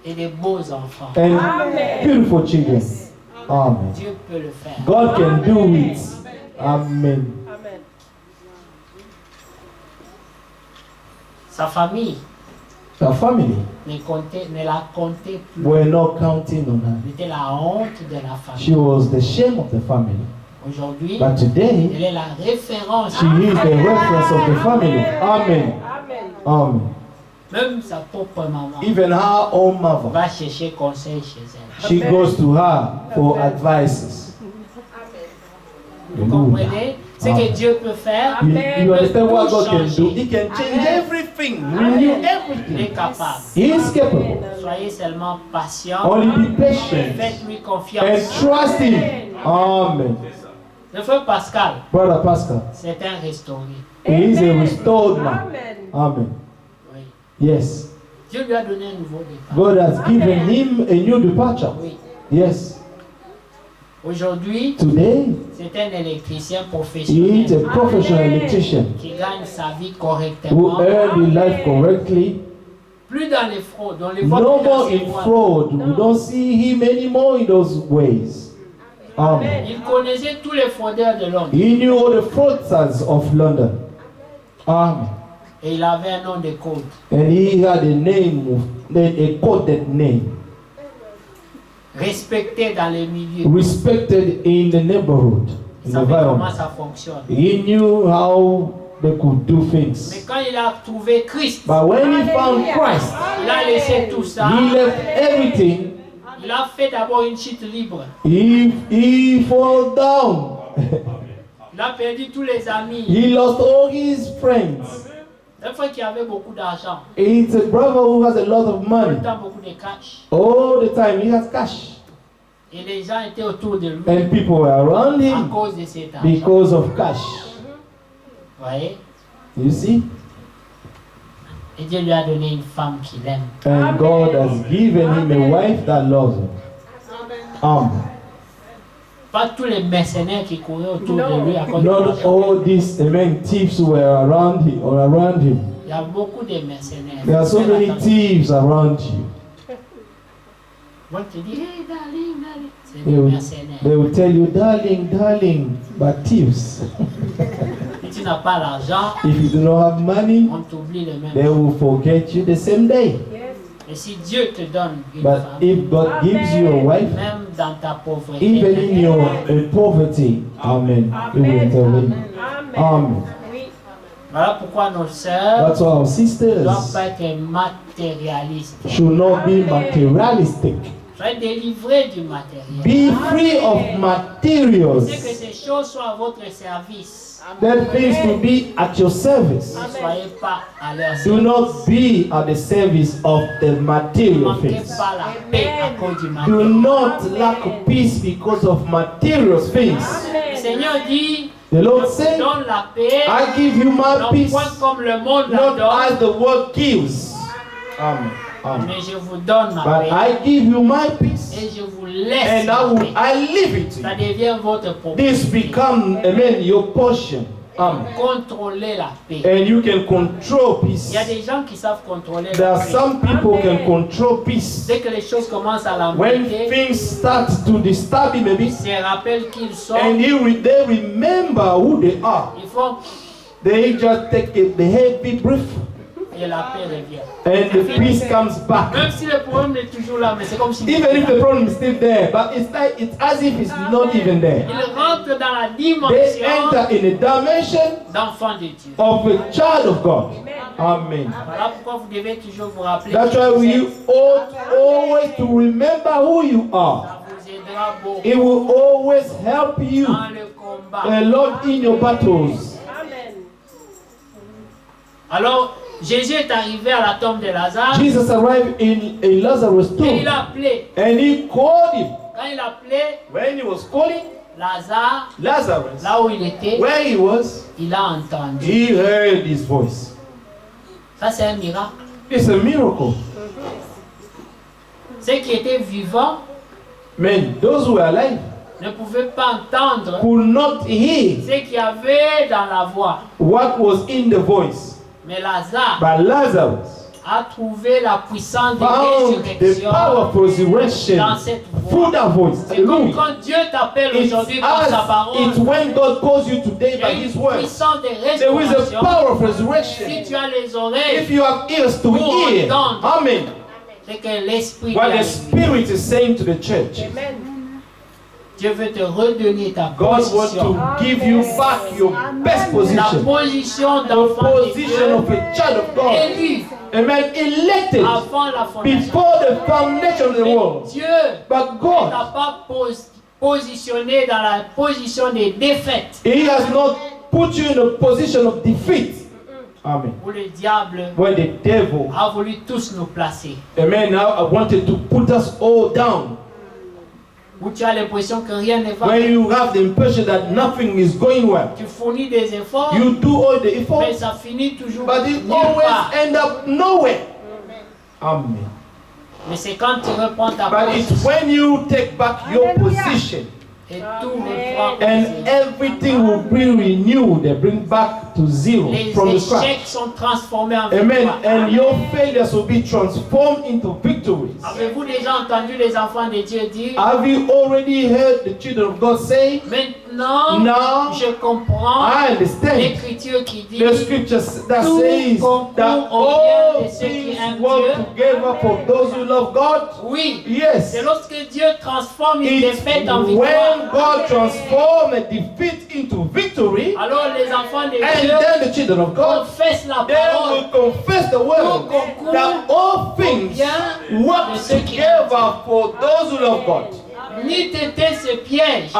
Speaker 5: et des beaux enfants.
Speaker 6: and beautiful children. Amen.
Speaker 5: Dieu peut le faire.
Speaker 6: God can do it. Amen.
Speaker 5: Sa famille
Speaker 6: Her family
Speaker 5: ne la comptait plus.
Speaker 6: were not counting on her.
Speaker 5: Elle était la honte de la
Speaker 6: She
Speaker 5: famille.
Speaker 6: was the shame of the family.
Speaker 5: Aujourd'hui,
Speaker 6: But today,
Speaker 5: elle est la référence.
Speaker 6: she is the reference of the family. Amen. Amen.
Speaker 5: Même sa propre maman
Speaker 6: Even her own mother,
Speaker 5: va chercher conseil chez elle.
Speaker 6: she goes to her for advices.
Speaker 5: Vous comprenez ce que Dieu peut faire?
Speaker 6: You understand what God can do? He can change everything, renew
Speaker 5: Il est
Speaker 6: everything.
Speaker 5: capable.
Speaker 6: He is capable.
Speaker 5: Soyez seulement patient.
Speaker 6: Only be patient
Speaker 5: Faites-lui
Speaker 6: and
Speaker 5: confiance.
Speaker 6: trust Him. Amen.
Speaker 5: Le frère Pascal,
Speaker 6: Brother Pascal,
Speaker 5: c'est un restauré.
Speaker 6: he is a restored man. Amen.
Speaker 5: Oui.
Speaker 6: Yes.
Speaker 5: Dieu lui a donné un nouveau départ.
Speaker 6: God has given him a new departure.
Speaker 5: Oui.
Speaker 6: Yes.
Speaker 5: Aujourd'hui,
Speaker 6: Today,
Speaker 5: c'est un électricien
Speaker 6: he is a
Speaker 5: professionnel
Speaker 6: professional electrician
Speaker 5: qui gagne sa vie
Speaker 6: who
Speaker 5: correctement.
Speaker 6: earned his life correctly.
Speaker 5: Plus dans les fraudes, dans les
Speaker 6: No
Speaker 5: votes
Speaker 6: more in fraud. We don't see him anymore in those ways. Amen.
Speaker 5: Il connaissait tous les fraudeurs de Londres.
Speaker 6: He knew all the fraudsters of London. Amen.
Speaker 5: Et il avait un nom de code.
Speaker 6: And he had a name, a coded name,
Speaker 5: Respecté dans les milieux.
Speaker 6: respected in the neighborhood,
Speaker 5: Il
Speaker 6: in the
Speaker 5: savait comment
Speaker 6: environment.
Speaker 5: ça fonctionne.
Speaker 6: He knew how they could do
Speaker 5: Mais
Speaker 6: things.
Speaker 5: quand il a trouvé Christ,
Speaker 6: But when he found Christ,
Speaker 5: il a laissé tout ça.
Speaker 6: he left everything.
Speaker 5: Il a fait d'abord une chute libre.
Speaker 6: He fell down.
Speaker 5: Il a perdu tous les amis.
Speaker 6: He lost all his friends.
Speaker 5: Un fois qu'il avait beaucoup d'argent,
Speaker 6: It's a brother who has a lot of
Speaker 5: tout
Speaker 6: money.
Speaker 5: le temps beaucoup de cash.
Speaker 6: All the time he has cash.
Speaker 5: Et les gens étaient autour de lui
Speaker 6: And people were around
Speaker 5: à
Speaker 6: him
Speaker 5: cause de cet argent.
Speaker 6: because of cash.
Speaker 5: Vous voyez?
Speaker 6: You see?
Speaker 5: Et Dieu lui a donné une femme qu'il aime.
Speaker 6: And God has given him a wife that loves him. Amen.
Speaker 5: Pas tous les mercenaires qui couraient autour de lui à cause de
Speaker 6: Not
Speaker 5: l'argent.
Speaker 6: all these thieves were around him.
Speaker 5: Il y a beaucoup de mercenaires.
Speaker 6: There are so
Speaker 5: Faites
Speaker 6: many
Speaker 5: attention.
Speaker 6: thieves around you.
Speaker 5: Ils vont te dire, hey, darling, darling. C'est
Speaker 6: They
Speaker 5: des
Speaker 6: will,
Speaker 5: mercenaires.
Speaker 6: they will tell you, darling, darling, but thieves.
Speaker 5: Si tu n'as pas l'argent,
Speaker 6: If you do not have money,
Speaker 5: on t'oublie le
Speaker 6: they
Speaker 5: même.
Speaker 6: will forget you the same day.
Speaker 5: Et si Dieu te donne une
Speaker 6: But
Speaker 5: femme,
Speaker 6: if God gives you a wife,
Speaker 5: même dans ta pauvreté,
Speaker 6: even in your poverty, amen, He will intervene. Amen.
Speaker 5: voilà pourquoi nos sœurs
Speaker 6: That's why our
Speaker 5: ne doivent
Speaker 6: sisters
Speaker 5: pas être matérialistes.
Speaker 6: should not be materialistic.
Speaker 5: Soyez délivrés du matériel.
Speaker 6: Be free of
Speaker 5: C'est que
Speaker 6: materials.
Speaker 5: ces choses soient à votre service.
Speaker 6: That things to be at your service.
Speaker 5: Ne soyez pas à leur
Speaker 6: Do
Speaker 5: service.
Speaker 6: not be at the service of the
Speaker 5: Ne
Speaker 6: material
Speaker 5: manquez
Speaker 6: things.
Speaker 5: pas la paix à cause du
Speaker 6: Do
Speaker 5: matériel.
Speaker 6: not lack peace because of material things.
Speaker 5: Le Seigneur dit,
Speaker 6: The Lord
Speaker 5: je vous
Speaker 6: said,
Speaker 5: donne la paix,
Speaker 6: I give you my
Speaker 5: non
Speaker 6: peace,
Speaker 5: point comme le monde la
Speaker 6: not
Speaker 5: donne,
Speaker 6: as the world gives. Amen. Amen.
Speaker 5: mais je vous donne ma
Speaker 6: But
Speaker 5: paix
Speaker 6: I give you my peace,
Speaker 5: et je vous laisse
Speaker 6: and
Speaker 5: ma paix.
Speaker 6: I leave it to
Speaker 5: Ça
Speaker 6: you.
Speaker 5: devient votre
Speaker 6: This
Speaker 5: propriété.
Speaker 6: become, amen, your portion. Amen.
Speaker 5: Contrôlez la paix.
Speaker 6: And you can control peace.
Speaker 5: Il y a des gens qui savent contrôler
Speaker 6: There
Speaker 5: la
Speaker 6: are
Speaker 5: paix.
Speaker 6: some people can control peace.
Speaker 5: Dès que les choses commencent à
Speaker 6: When
Speaker 5: l'embêter,
Speaker 6: things start to disturb him a
Speaker 5: ils
Speaker 6: bit,
Speaker 5: se rappellent qu'ils sont.
Speaker 6: and they remember who they are,
Speaker 5: Ils font.
Speaker 6: they just take a heavy breath
Speaker 5: et la paix revient.
Speaker 6: and the peace comes back.
Speaker 5: Même si le problème est toujours là, mais c'est comme si
Speaker 6: Even if the problem is still there, but it's as if it's not even there.
Speaker 5: il rentre dans la
Speaker 6: They
Speaker 5: dimension
Speaker 6: enter in a dimension
Speaker 5: d'enfant de Dieu.
Speaker 6: of a child of God. Amen.
Speaker 5: Voilà pourquoi vous devez toujours vous rappeler
Speaker 6: That's
Speaker 5: que
Speaker 6: why
Speaker 5: vous
Speaker 6: we
Speaker 5: êtes.
Speaker 6: ought always to remember who you are.
Speaker 5: Ça vous aidera beaucoup
Speaker 6: It will always help you
Speaker 5: dans le combat.
Speaker 6: a lot in your battles.
Speaker 7: Amen.
Speaker 5: Alors, Jésus est arrivé à la tombe de Lazare
Speaker 6: Jesus arrived in a Lazarus
Speaker 5: et
Speaker 6: tomb
Speaker 5: il a appelé.
Speaker 6: and he called him.
Speaker 5: Quand il a appelé
Speaker 6: When he was calling
Speaker 5: Lazare,
Speaker 6: Lazarus,
Speaker 5: là où il était,
Speaker 6: where he was,
Speaker 5: il a entendu.
Speaker 6: he heard his voice.
Speaker 5: Ça, c'est un miracle.
Speaker 6: It's a miracle.
Speaker 5: Ceux qui étaient vivants
Speaker 6: Men, those who are alive
Speaker 5: ne pouvaient pas entendre
Speaker 6: could not hear
Speaker 5: ce qu'il y avait dans la voix.
Speaker 6: what was in the voice.
Speaker 5: Mais Lazare
Speaker 6: But Lazarus
Speaker 5: a trouvé la puissance de
Speaker 6: found the
Speaker 5: résurrection
Speaker 6: power of resurrection
Speaker 5: dans cette
Speaker 6: through
Speaker 5: voix.
Speaker 6: that voice.
Speaker 5: C'est comme
Speaker 6: Hallelujah.
Speaker 5: quand Dieu t'appelle
Speaker 6: It's
Speaker 5: aujourd'hui par sa
Speaker 6: as
Speaker 5: parole.
Speaker 6: it's when God calls you today
Speaker 5: Il y a
Speaker 6: by
Speaker 5: une
Speaker 6: His word.
Speaker 5: puissance de
Speaker 6: There is a
Speaker 5: restauration.
Speaker 6: power of
Speaker 5: Si
Speaker 6: resurrection.
Speaker 5: tu as les oreilles,
Speaker 6: If you have ears to
Speaker 5: Pour
Speaker 6: hear,
Speaker 5: entendre.
Speaker 6: amen.
Speaker 5: c'est que l'Esprit
Speaker 6: What
Speaker 5: est
Speaker 6: the
Speaker 5: avec lui.
Speaker 6: Spirit is saying to the church.
Speaker 7: Amen.
Speaker 5: Dieu veut te redonner ta
Speaker 6: God wants
Speaker 5: position.
Speaker 6: to give you back your best
Speaker 5: La
Speaker 6: position.
Speaker 5: position
Speaker 6: The
Speaker 5: d'enfant de
Speaker 6: position
Speaker 5: Dieu,
Speaker 6: of a child of God.
Speaker 5: élu
Speaker 6: Amen. Elected
Speaker 5: avant la fondation.
Speaker 6: before the foundation of the
Speaker 5: Mais
Speaker 6: world.
Speaker 5: Dieu
Speaker 6: But
Speaker 5: ne
Speaker 6: God,
Speaker 5: t'a pas positionné dans la position des défaites
Speaker 6: He has not put you in a position of defeat. Amen.
Speaker 5: où le diable
Speaker 6: Where the devil,
Speaker 5: a voulu tous nous placer.
Speaker 6: amen, now I wanted to put us all down.
Speaker 5: Où tu as l'impression que rien ne va.
Speaker 6: When you have the impression that nothing is going well.
Speaker 5: Tu fournis des efforts,
Speaker 6: You do all the
Speaker 5: mais
Speaker 6: effort,
Speaker 5: ça finit toujours
Speaker 6: but it
Speaker 5: nulle part.
Speaker 6: always end up nowhere. Amen.
Speaker 5: Mais c'est quand tu reprends ta
Speaker 6: But it's
Speaker 5: position
Speaker 6: when you take back your position
Speaker 5: et tout reprend.
Speaker 6: and everything will be renewed and bring back to zero
Speaker 5: Les
Speaker 6: from the
Speaker 5: échecs
Speaker 6: scratch.
Speaker 5: sont transformés en
Speaker 6: Amen.
Speaker 5: victoire.
Speaker 6: And your failures will be transformed into victories.
Speaker 5: Avez-vous déjà entendu les enfants de Dieu dire,
Speaker 6: Have you already heard the children of God say,
Speaker 5: maintenant
Speaker 6: now
Speaker 5: je comprends
Speaker 6: I understand
Speaker 5: l'écriture qui dit
Speaker 6: the scriptures that
Speaker 5: Tout
Speaker 6: says
Speaker 5: concourt
Speaker 6: that
Speaker 5: au bien
Speaker 6: all
Speaker 5: de ceux qui
Speaker 6: things
Speaker 5: aiment
Speaker 6: work
Speaker 5: Dieu?
Speaker 6: together for those who love God?
Speaker 5: oui,
Speaker 6: Yes.
Speaker 5: c'est lorsque Dieu transforme une
Speaker 6: It's
Speaker 5: défaite en
Speaker 6: when
Speaker 5: victoire.
Speaker 6: God transforms a defeat into victory,
Speaker 5: Alors les enfants de
Speaker 6: and
Speaker 5: Dieu
Speaker 6: then the children of God,
Speaker 5: confessent la
Speaker 6: they
Speaker 5: parole
Speaker 6: will confess the word that all things work together for those who love God.
Speaker 5: ni t'étais ce piège,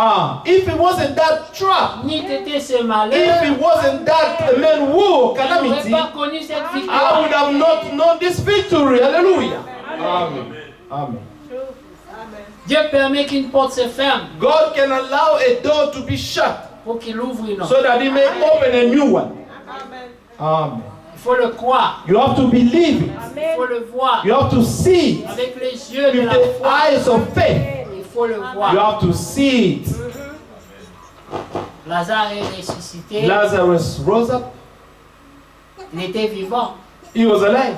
Speaker 6: If it wasn't that trap,
Speaker 5: ni t'étais ce
Speaker 6: if
Speaker 5: malheur,
Speaker 6: it wasn't that war,
Speaker 5: tu n'aurais
Speaker 6: calamity,
Speaker 5: pas connu cette
Speaker 6: I
Speaker 5: victoire.
Speaker 6: would have not known this victory. Hallelujah. Amen. Amen.
Speaker 5: Dieu permet qu'une porte se ferme
Speaker 6: God can allow a door to be shut
Speaker 5: pour qu'il ouvre une autre.
Speaker 6: so that He may open a new one. Amen.
Speaker 5: Il faut le croire,
Speaker 6: You have to believe it.
Speaker 5: il faut le voir
Speaker 6: You have to see it
Speaker 5: avec les yeux de
Speaker 6: with
Speaker 5: la
Speaker 6: the
Speaker 5: foi.
Speaker 6: eyes of faith.
Speaker 5: Il faut le
Speaker 6: You
Speaker 5: voir.
Speaker 6: have to see it.
Speaker 5: Lazare est ressuscité,
Speaker 6: Lazarus rose up.
Speaker 5: il était vivant,
Speaker 6: He was alive,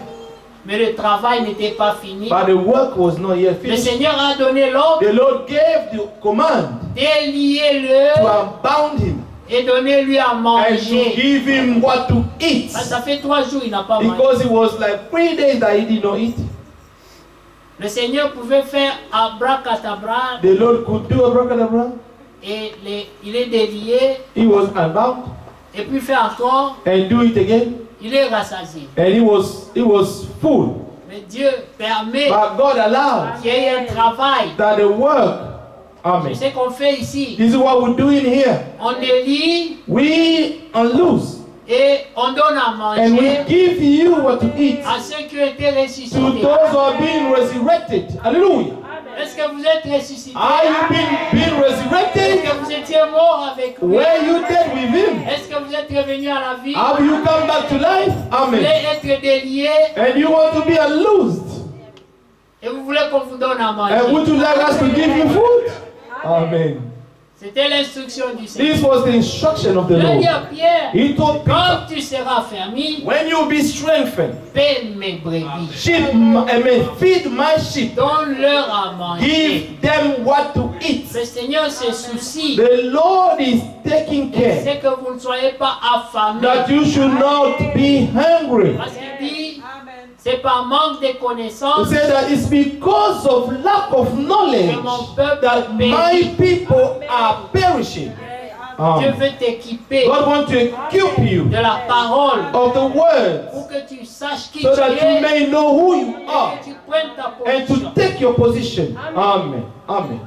Speaker 5: mais le travail n'était pas fini.
Speaker 6: but the work was not yet
Speaker 5: Le
Speaker 6: finished.
Speaker 5: Seigneur a donné l'ordre
Speaker 6: The Lord gave the command to
Speaker 5: délier-le
Speaker 6: unbound him
Speaker 5: et donner-lui à
Speaker 6: and to
Speaker 5: manger.
Speaker 6: give him what to eat,
Speaker 5: Ça fait 3 jours il n'a pas mangé.
Speaker 6: because it was like 3 days that he did not eat.
Speaker 5: Le Seigneur pouvait faire abracadabra
Speaker 6: The Lord could do abracadabra.
Speaker 5: et il est délié
Speaker 6: He was unbound
Speaker 5: et puis fait encore,
Speaker 6: and do it again,
Speaker 5: il est rassasié.
Speaker 6: and he was full.
Speaker 5: Mais Dieu permet
Speaker 6: But God allowed
Speaker 5: qu'il y ait un travail.
Speaker 6: that the work.
Speaker 5: C'est
Speaker 6: Amen.
Speaker 5: ce qu'on fait ici.
Speaker 6: This is what we're doing here.
Speaker 5: On délie
Speaker 6: We unloose
Speaker 5: et on donne à
Speaker 6: and we
Speaker 5: manger
Speaker 6: give you what to eat
Speaker 5: à ceux qui ont été
Speaker 6: to
Speaker 5: ressuscités.
Speaker 6: those who are being resurrected. Hallelujah.
Speaker 5: Est-ce que vous êtes ressuscités?
Speaker 6: Are you being
Speaker 5: Est-ce
Speaker 6: resurrected?
Speaker 5: que vous étiez mort avec lui?
Speaker 6: Were you dead with him?
Speaker 5: Est-ce que vous êtes revenu à la vie?
Speaker 6: Have you come back to life?
Speaker 5: Vous voulez
Speaker 6: Amen.
Speaker 5: être délié
Speaker 6: And you want to be unloosed.
Speaker 5: et vous voulez qu'on vous donne à
Speaker 6: And would
Speaker 5: manger.
Speaker 6: you like us to give you food? Amen.
Speaker 5: C'était l'instruction du Seigneur.
Speaker 6: This was the instruction of the
Speaker 5: Il a dit
Speaker 6: Lord.
Speaker 5: à Pierre,
Speaker 6: He told Peter,
Speaker 5: quand tu seras fermé,
Speaker 6: when you be strengthened,
Speaker 5: paie mes brebis.
Speaker 6: feed my sheep.
Speaker 5: Donne-leur à manger.
Speaker 6: Give them what to eat.
Speaker 5: Le Seigneur se soucie.
Speaker 6: The Lord is taking care
Speaker 5: C'est que vous ne soyez pas affamés.
Speaker 6: that you should not be hungry.
Speaker 5: Parce qu'il dit, C'est par manque de
Speaker 6: He
Speaker 5: connaissances
Speaker 6: said that it's because of lack of knowledge
Speaker 5: que mon peuple
Speaker 6: that my
Speaker 5: périt.
Speaker 6: people are perishing.
Speaker 5: Dieu veut t'équiper
Speaker 6: God wants to equip you
Speaker 5: de la parole
Speaker 6: of the words
Speaker 5: pour que tu saches qui
Speaker 6: so
Speaker 5: tu
Speaker 6: that you
Speaker 5: es
Speaker 6: may know who you
Speaker 5: et
Speaker 6: are
Speaker 5: que tu prennes ta
Speaker 6: and
Speaker 5: position.
Speaker 6: to take your position. Amen. Amen.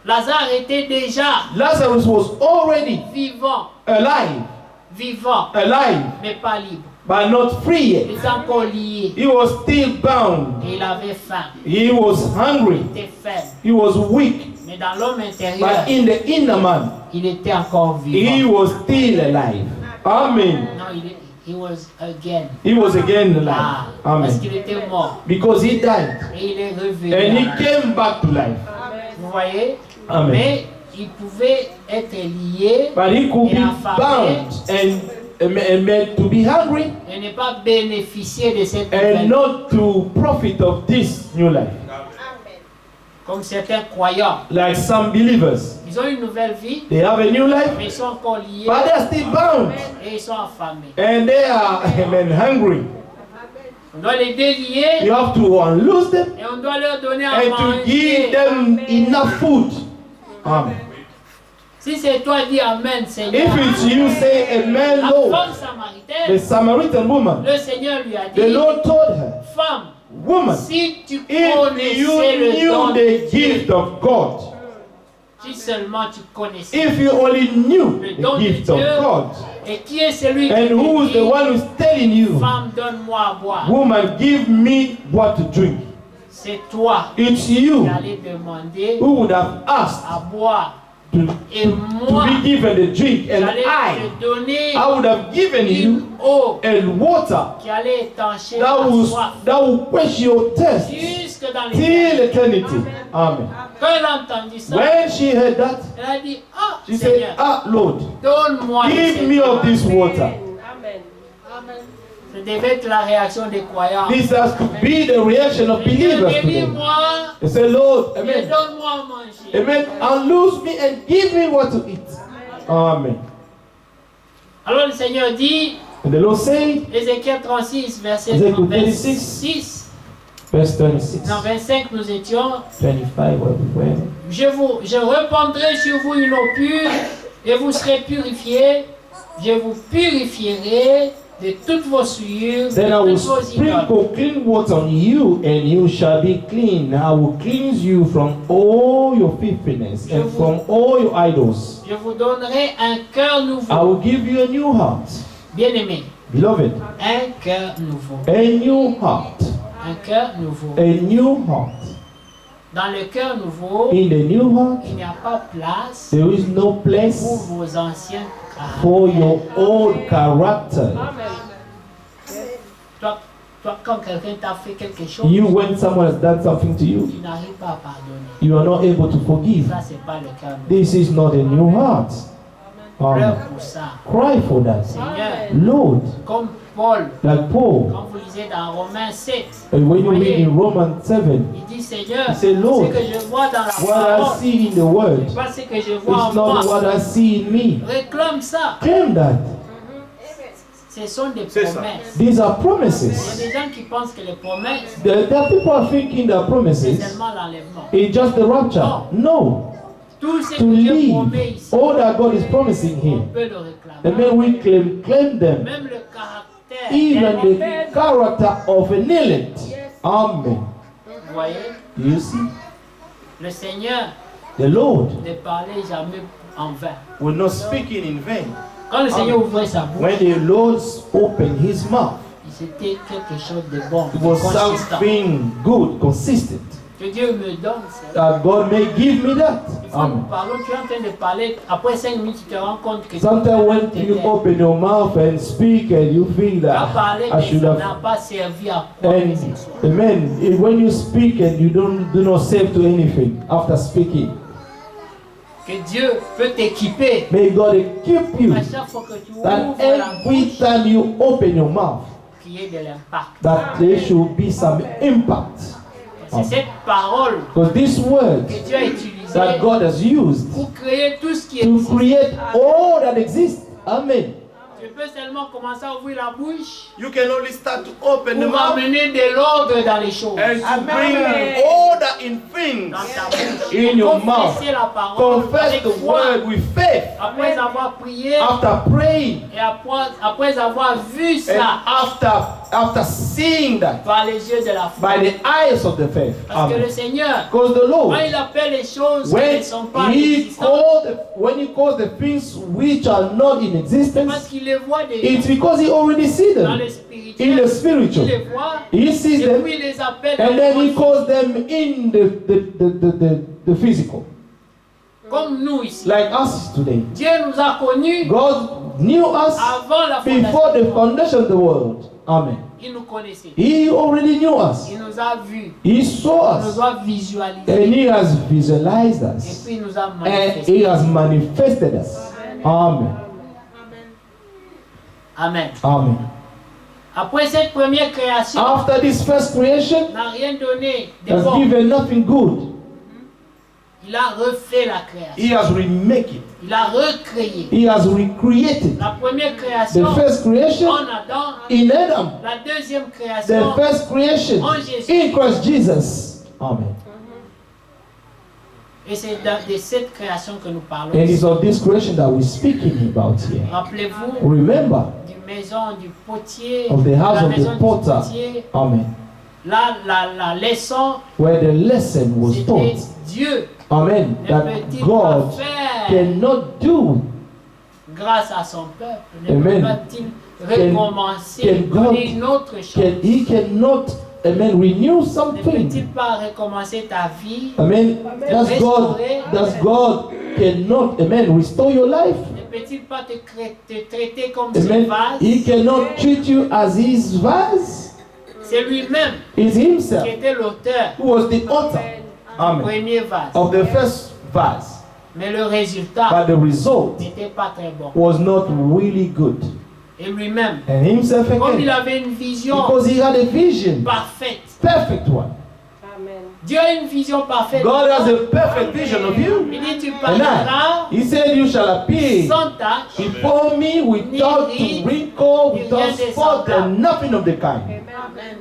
Speaker 5: Lazare était déjà
Speaker 6: Lazarus was already
Speaker 5: vivant,
Speaker 6: alive,
Speaker 5: mais pas libre.
Speaker 6: but not free
Speaker 5: Il
Speaker 6: yet.
Speaker 5: était encore lié
Speaker 6: He was still bound.
Speaker 5: et il avait faim.
Speaker 6: He was hungry.
Speaker 5: Il était faible.
Speaker 6: He was weak.
Speaker 5: Mais dans l'homme intérieur,
Speaker 6: But in the inner man,
Speaker 5: il était encore
Speaker 6: he
Speaker 5: vivant.
Speaker 6: was still alive. Amen.
Speaker 5: Non, he was again.
Speaker 6: He was again alive.
Speaker 5: Ah, parce
Speaker 6: Amen.
Speaker 5: qu'il était mort.
Speaker 6: Because he died.
Speaker 5: Et il est revenu.
Speaker 6: And he
Speaker 5: à la-
Speaker 6: came back to life.
Speaker 5: Vous voyez?
Speaker 6: Amen.
Speaker 5: Mais il pouvait être lié
Speaker 6: But he could be bound and meant to be hungry
Speaker 5: et ne pas bénéficier de cette
Speaker 6: and
Speaker 5: nouvelle.
Speaker 6: not to profit of this new life.
Speaker 5: Comme certains croyants.
Speaker 6: Like some believers,
Speaker 5: Ils ont une nouvelle vie,
Speaker 6: they have a new life,
Speaker 5: mais ils sont encore liés
Speaker 6: but they are still bound
Speaker 5: et ils sont affamés.
Speaker 6: and they are hungry.
Speaker 5: On doit les délier
Speaker 6: You have to unloose them
Speaker 5: et on doit leur donner à
Speaker 6: and to give
Speaker 5: manger.
Speaker 6: them enough food. Amen.
Speaker 5: Si c'est toi, dis Amen, Seigneur.
Speaker 6: If it's you, say amen,
Speaker 5: La
Speaker 6: Lord.
Speaker 5: femme
Speaker 6: The
Speaker 5: samaritaine,
Speaker 6: Samaritan woman,
Speaker 5: le Seigneur lui a
Speaker 6: the
Speaker 5: dit,
Speaker 6: Lord told her,
Speaker 5: femme,
Speaker 6: woman,
Speaker 5: si tu
Speaker 6: if
Speaker 5: connaissais
Speaker 6: you
Speaker 5: le don
Speaker 6: knew
Speaker 5: de
Speaker 6: the
Speaker 5: Dieu,
Speaker 6: gift of God,
Speaker 5: si seulement tu connaissais
Speaker 6: if you only knew
Speaker 5: le
Speaker 6: the
Speaker 5: don de
Speaker 6: gift of
Speaker 5: Dieu,
Speaker 6: God,
Speaker 5: et qui est celui qui
Speaker 6: and who is
Speaker 5: te
Speaker 6: the
Speaker 5: dit,
Speaker 6: one who's telling you,
Speaker 5: femme, donne-moi à boire.
Speaker 6: woman, give me what to drink,
Speaker 5: C'est toi
Speaker 6: it's
Speaker 5: qui
Speaker 6: you
Speaker 5: allais demander
Speaker 6: who would have asked
Speaker 5: à boire.
Speaker 6: to
Speaker 5: Et moi,
Speaker 6: be given the drink, and
Speaker 5: j'allais
Speaker 6: I
Speaker 5: te donner
Speaker 6: would have given
Speaker 5: une
Speaker 6: you
Speaker 5: eau
Speaker 6: a water
Speaker 5: qui allait étancher
Speaker 6: that
Speaker 5: ta
Speaker 6: will,
Speaker 5: soif
Speaker 6: that will quench your thirst
Speaker 5: jusque dans
Speaker 6: till
Speaker 5: les
Speaker 6: eternity. Amen.
Speaker 5: Quand elle a entendu ça,
Speaker 6: When she heard that,
Speaker 5: elle a dit, ah,
Speaker 6: she
Speaker 5: Seigneur,
Speaker 6: said, ah, Lord,
Speaker 5: donne-moi de
Speaker 6: give
Speaker 5: cette
Speaker 6: me
Speaker 5: eau.
Speaker 6: of this water.
Speaker 7: Amen.
Speaker 5: Ce devait être la réaction des croyants.
Speaker 6: This has to be the reaction of believers today.
Speaker 5: Délivre-moi
Speaker 6: They say, Lord,
Speaker 5: et
Speaker 6: amen.
Speaker 5: donne-moi à manger.
Speaker 6: Amen. Unloose me and give me what to eat. Amen.
Speaker 5: Alors le Seigneur dit,
Speaker 6: And the Lord said,
Speaker 5: Ézéchiel 36, verset
Speaker 6: Ézéchiel
Speaker 5: 26,
Speaker 6: verse 26,
Speaker 5: dans 25 nous étions,
Speaker 6: 25, where we were.
Speaker 5: je répandrai sur vous une eau pure et vous serez purifiés. Je vous purifierai de toutes vos souillures,
Speaker 6: Then I
Speaker 5: de
Speaker 6: will
Speaker 5: toutes vos idoles.
Speaker 6: sprinkle clean water on you, and you shall be clean. I will cleanse you from all your filthiness and from all your idols.
Speaker 5: Je vous donnerai un cœur
Speaker 6: I
Speaker 5: nouveau.
Speaker 6: will give you a new heart,
Speaker 5: Bien-aimé,
Speaker 6: beloved,
Speaker 5: un cœur nouveau.
Speaker 6: a new heart,
Speaker 5: Un cœur nouveau.
Speaker 6: a new heart.
Speaker 5: Dans le cœur nouveau,
Speaker 6: In the new heart,
Speaker 5: il n'y a pas place
Speaker 6: there is no
Speaker 5: pour
Speaker 6: place
Speaker 5: vos anciens
Speaker 6: for
Speaker 5: caractères.
Speaker 6: your old character.
Speaker 5: Toi, quand quelqu'un t'a fait quelque chose,
Speaker 6: You, when someone has done something to you,
Speaker 5: tu n'arrives pas à pardonner.
Speaker 6: you are not able to forgive.
Speaker 5: Ça, c'est pas le cœur nouveau.
Speaker 6: This is not a new heart.
Speaker 5: Pleure pour ça.
Speaker 6: Cry for that.
Speaker 5: Seigneur,
Speaker 6: Lord,
Speaker 5: comme Paul,
Speaker 6: like Paul,
Speaker 5: quand vous lisez dans Romains 7,
Speaker 6: and when you read
Speaker 5: voyez,
Speaker 6: in Romans 7,
Speaker 5: il dit Seigneur,
Speaker 6: He said, Lord,
Speaker 5: ce que je vois dans la
Speaker 6: what I
Speaker 5: parole,
Speaker 6: see in the word
Speaker 5: c'est pas ce que je
Speaker 6: is
Speaker 5: vois en
Speaker 6: not
Speaker 5: moi.
Speaker 6: what I see in me.
Speaker 5: Réclame ça.
Speaker 6: Claim that.
Speaker 5: Ce sont des
Speaker 3: C'est ça.
Speaker 5: promesses.
Speaker 6: These are
Speaker 5: Il y a
Speaker 6: promises.
Speaker 5: des gens qui pensent que les promesses,
Speaker 6: There are people are thinking that
Speaker 5: c'est
Speaker 6: promises
Speaker 5: seulement l'enlèvement.
Speaker 6: is just the rapture. No.
Speaker 5: Tout ce
Speaker 6: To
Speaker 5: que Dieu promet
Speaker 6: live,
Speaker 5: ici,
Speaker 6: all that God is promising
Speaker 5: on
Speaker 6: here.
Speaker 5: peut le réclamer.
Speaker 6: And then we claim them.
Speaker 5: Même le caractère,
Speaker 6: Even
Speaker 5: vous
Speaker 6: the character of an elect. Amen.
Speaker 5: voyez,
Speaker 6: Do you see?
Speaker 5: le Seigneur
Speaker 6: The Lord
Speaker 5: ne parlait jamais en vain.
Speaker 6: will not speaking in vain.
Speaker 5: Quand le Seigneur ouvrait sa bouche,
Speaker 6: When the Lord opened his mouth,
Speaker 5: c'était quelque chose de bon,
Speaker 6: it
Speaker 5: de
Speaker 6: was
Speaker 5: consistant.
Speaker 6: something good, consistent.
Speaker 5: Que Dieu me donne ça.
Speaker 6: That God may give me that.
Speaker 5: Une fois nous
Speaker 6: Amen.
Speaker 5: parlons, tu es en train de parler, après 5 minutes, tu te rends compte que
Speaker 6: Sometimes when
Speaker 5: tu
Speaker 6: you open your mouth and speak and you think
Speaker 5: as
Speaker 6: that
Speaker 5: parlé,
Speaker 6: I
Speaker 5: mais
Speaker 6: should
Speaker 5: ça
Speaker 6: have.
Speaker 5: n'a pas servi à quoi
Speaker 6: And
Speaker 5: que ce soit.
Speaker 6: amen. When you speak and you do not save to anything after speaking,
Speaker 5: Que Dieu peut t'équiper.
Speaker 6: may God equip you
Speaker 5: À chaque fois que tu
Speaker 6: that
Speaker 5: ouvres la
Speaker 6: every
Speaker 5: bouche,
Speaker 6: time you open your mouth,
Speaker 5: qu'il y ait de l'impact.
Speaker 6: that there should be some impact.
Speaker 5: C'est cette parole
Speaker 6: Because these words
Speaker 5: que Dieu a utilisée
Speaker 6: that God has used
Speaker 5: pour créer tout ce qui
Speaker 6: to
Speaker 5: existe.
Speaker 6: create all that exists. Amen.
Speaker 5: Tu peux peux seulement commencer à ouvrir la bouche
Speaker 8: You can only start to open the
Speaker 5: pour
Speaker 8: mouth
Speaker 5: amener de l'ordre dans les choses.
Speaker 8: and to bring order in things.
Speaker 5: Dans ta bouche.
Speaker 6: In your mouth.
Speaker 5: Confesser la parole
Speaker 6: Confess
Speaker 5: avec
Speaker 6: the
Speaker 5: foi.
Speaker 6: word with faith.
Speaker 5: Après avoir prié
Speaker 6: After praying
Speaker 5: et après avoir vu
Speaker 6: and
Speaker 5: ça
Speaker 6: after seeing that
Speaker 5: par les yeux de la foi.
Speaker 6: by the eyes of the faith.
Speaker 5: Parce que le
Speaker 6: Amen.
Speaker 5: Seigneur,
Speaker 6: Because the
Speaker 5: quand
Speaker 6: Lord,
Speaker 5: il appelle les choses qui
Speaker 6: when
Speaker 5: ne sont pas
Speaker 6: he
Speaker 5: existantes,
Speaker 6: calls the things which are not in
Speaker 5: parce
Speaker 6: existence,
Speaker 5: qu'il les voit déjà
Speaker 6: it's because he already sees
Speaker 5: dans
Speaker 6: them
Speaker 5: le
Speaker 6: in
Speaker 5: spirituel.
Speaker 6: the
Speaker 5: Il
Speaker 6: spiritual.
Speaker 5: les voit
Speaker 6: He sees
Speaker 5: et
Speaker 6: them
Speaker 5: puis il les appelle
Speaker 6: and
Speaker 5: dans
Speaker 6: then
Speaker 5: le
Speaker 6: he
Speaker 5: monde.
Speaker 6: calls them in the physical.
Speaker 5: Comme nous ici.
Speaker 6: Like us today.
Speaker 5: Dieu nous a connus
Speaker 6: God knew us
Speaker 5: avant la
Speaker 6: before the
Speaker 5: fondation.
Speaker 6: foundation of the world. Amen.
Speaker 5: Il nous connaissait.
Speaker 6: He already knew us.
Speaker 5: Il nous a vus.
Speaker 6: He saw
Speaker 5: Il nous
Speaker 6: us.
Speaker 5: a visualisés.
Speaker 6: And he has visualized
Speaker 5: Et
Speaker 6: us.
Speaker 5: puis il nous a
Speaker 6: And
Speaker 5: manifestés.
Speaker 6: he has manifested us. Amen.
Speaker 5: Amen.
Speaker 6: Amen.
Speaker 5: Après cette première création,
Speaker 6: After this first creation,
Speaker 5: n'a rien donné de
Speaker 6: has
Speaker 5: bon.
Speaker 6: given nothing good.
Speaker 5: Il a refait la création.
Speaker 6: He has remake it.
Speaker 5: Il a recréé.
Speaker 6: He has recreated.
Speaker 5: La première
Speaker 6: The
Speaker 5: création
Speaker 6: first creation
Speaker 5: en Adam.
Speaker 6: in Adam.
Speaker 5: La deuxième
Speaker 6: The
Speaker 5: création
Speaker 6: first creation
Speaker 5: en Jésus.
Speaker 6: in Christ Jesus. Amen.
Speaker 5: Et c'est de cette création que nous parlons.
Speaker 6: And it's
Speaker 5: ici.
Speaker 6: of this creation that we're speaking about here.
Speaker 5: Rappelez-vous
Speaker 6: Remember
Speaker 5: du maison du potier,
Speaker 6: of the house
Speaker 5: la
Speaker 6: of
Speaker 5: maison
Speaker 6: the
Speaker 5: du
Speaker 6: potter.
Speaker 5: potier.
Speaker 6: Amen.
Speaker 5: Là, la leçon,
Speaker 6: Where the lesson was
Speaker 5: c'était
Speaker 6: taught.
Speaker 5: Dieu
Speaker 6: Amen.
Speaker 5: ne
Speaker 6: That
Speaker 5: peut-il pas
Speaker 6: God
Speaker 5: faire
Speaker 6: cannot do.
Speaker 5: grâce à son peuple? Ne
Speaker 6: Amen.
Speaker 5: peut pas-t-il recommencer,
Speaker 6: can God-
Speaker 5: donner une autre chose?
Speaker 6: He cannot, amen, renew
Speaker 5: Ne
Speaker 6: something.
Speaker 5: peut-il pas recommencer ta vie?
Speaker 6: Amen. Does God cannot, amen, restore your life?
Speaker 5: Ne peut-il pas te traiter comme ses
Speaker 6: Amen.
Speaker 5: vases?
Speaker 6: He cannot treat you as his vase.
Speaker 5: C'est lui-même
Speaker 6: It's himself
Speaker 5: qui était l'auteur
Speaker 6: who was the author,
Speaker 5: du
Speaker 6: amen,
Speaker 5: premier vase.
Speaker 6: of the first vase.
Speaker 5: Mais le résultat
Speaker 6: But the result
Speaker 5: n'était pas très bon.
Speaker 6: was not really good.
Speaker 5: Et lui-même,
Speaker 6: And himself
Speaker 5: comme il
Speaker 6: again,
Speaker 5: avait une vision
Speaker 6: because he had a vision,
Speaker 5: parfaite.
Speaker 6: perfect one.
Speaker 7: Amen.
Speaker 5: Dieu a une vision parfaite.
Speaker 6: God has a perfect vision of you.
Speaker 5: Il dit, tu
Speaker 6: And
Speaker 5: paraîtras
Speaker 6: He said, you shall appear
Speaker 5: sans tache.
Speaker 6: before me without wrinkle, without spot, and nothing of the kind.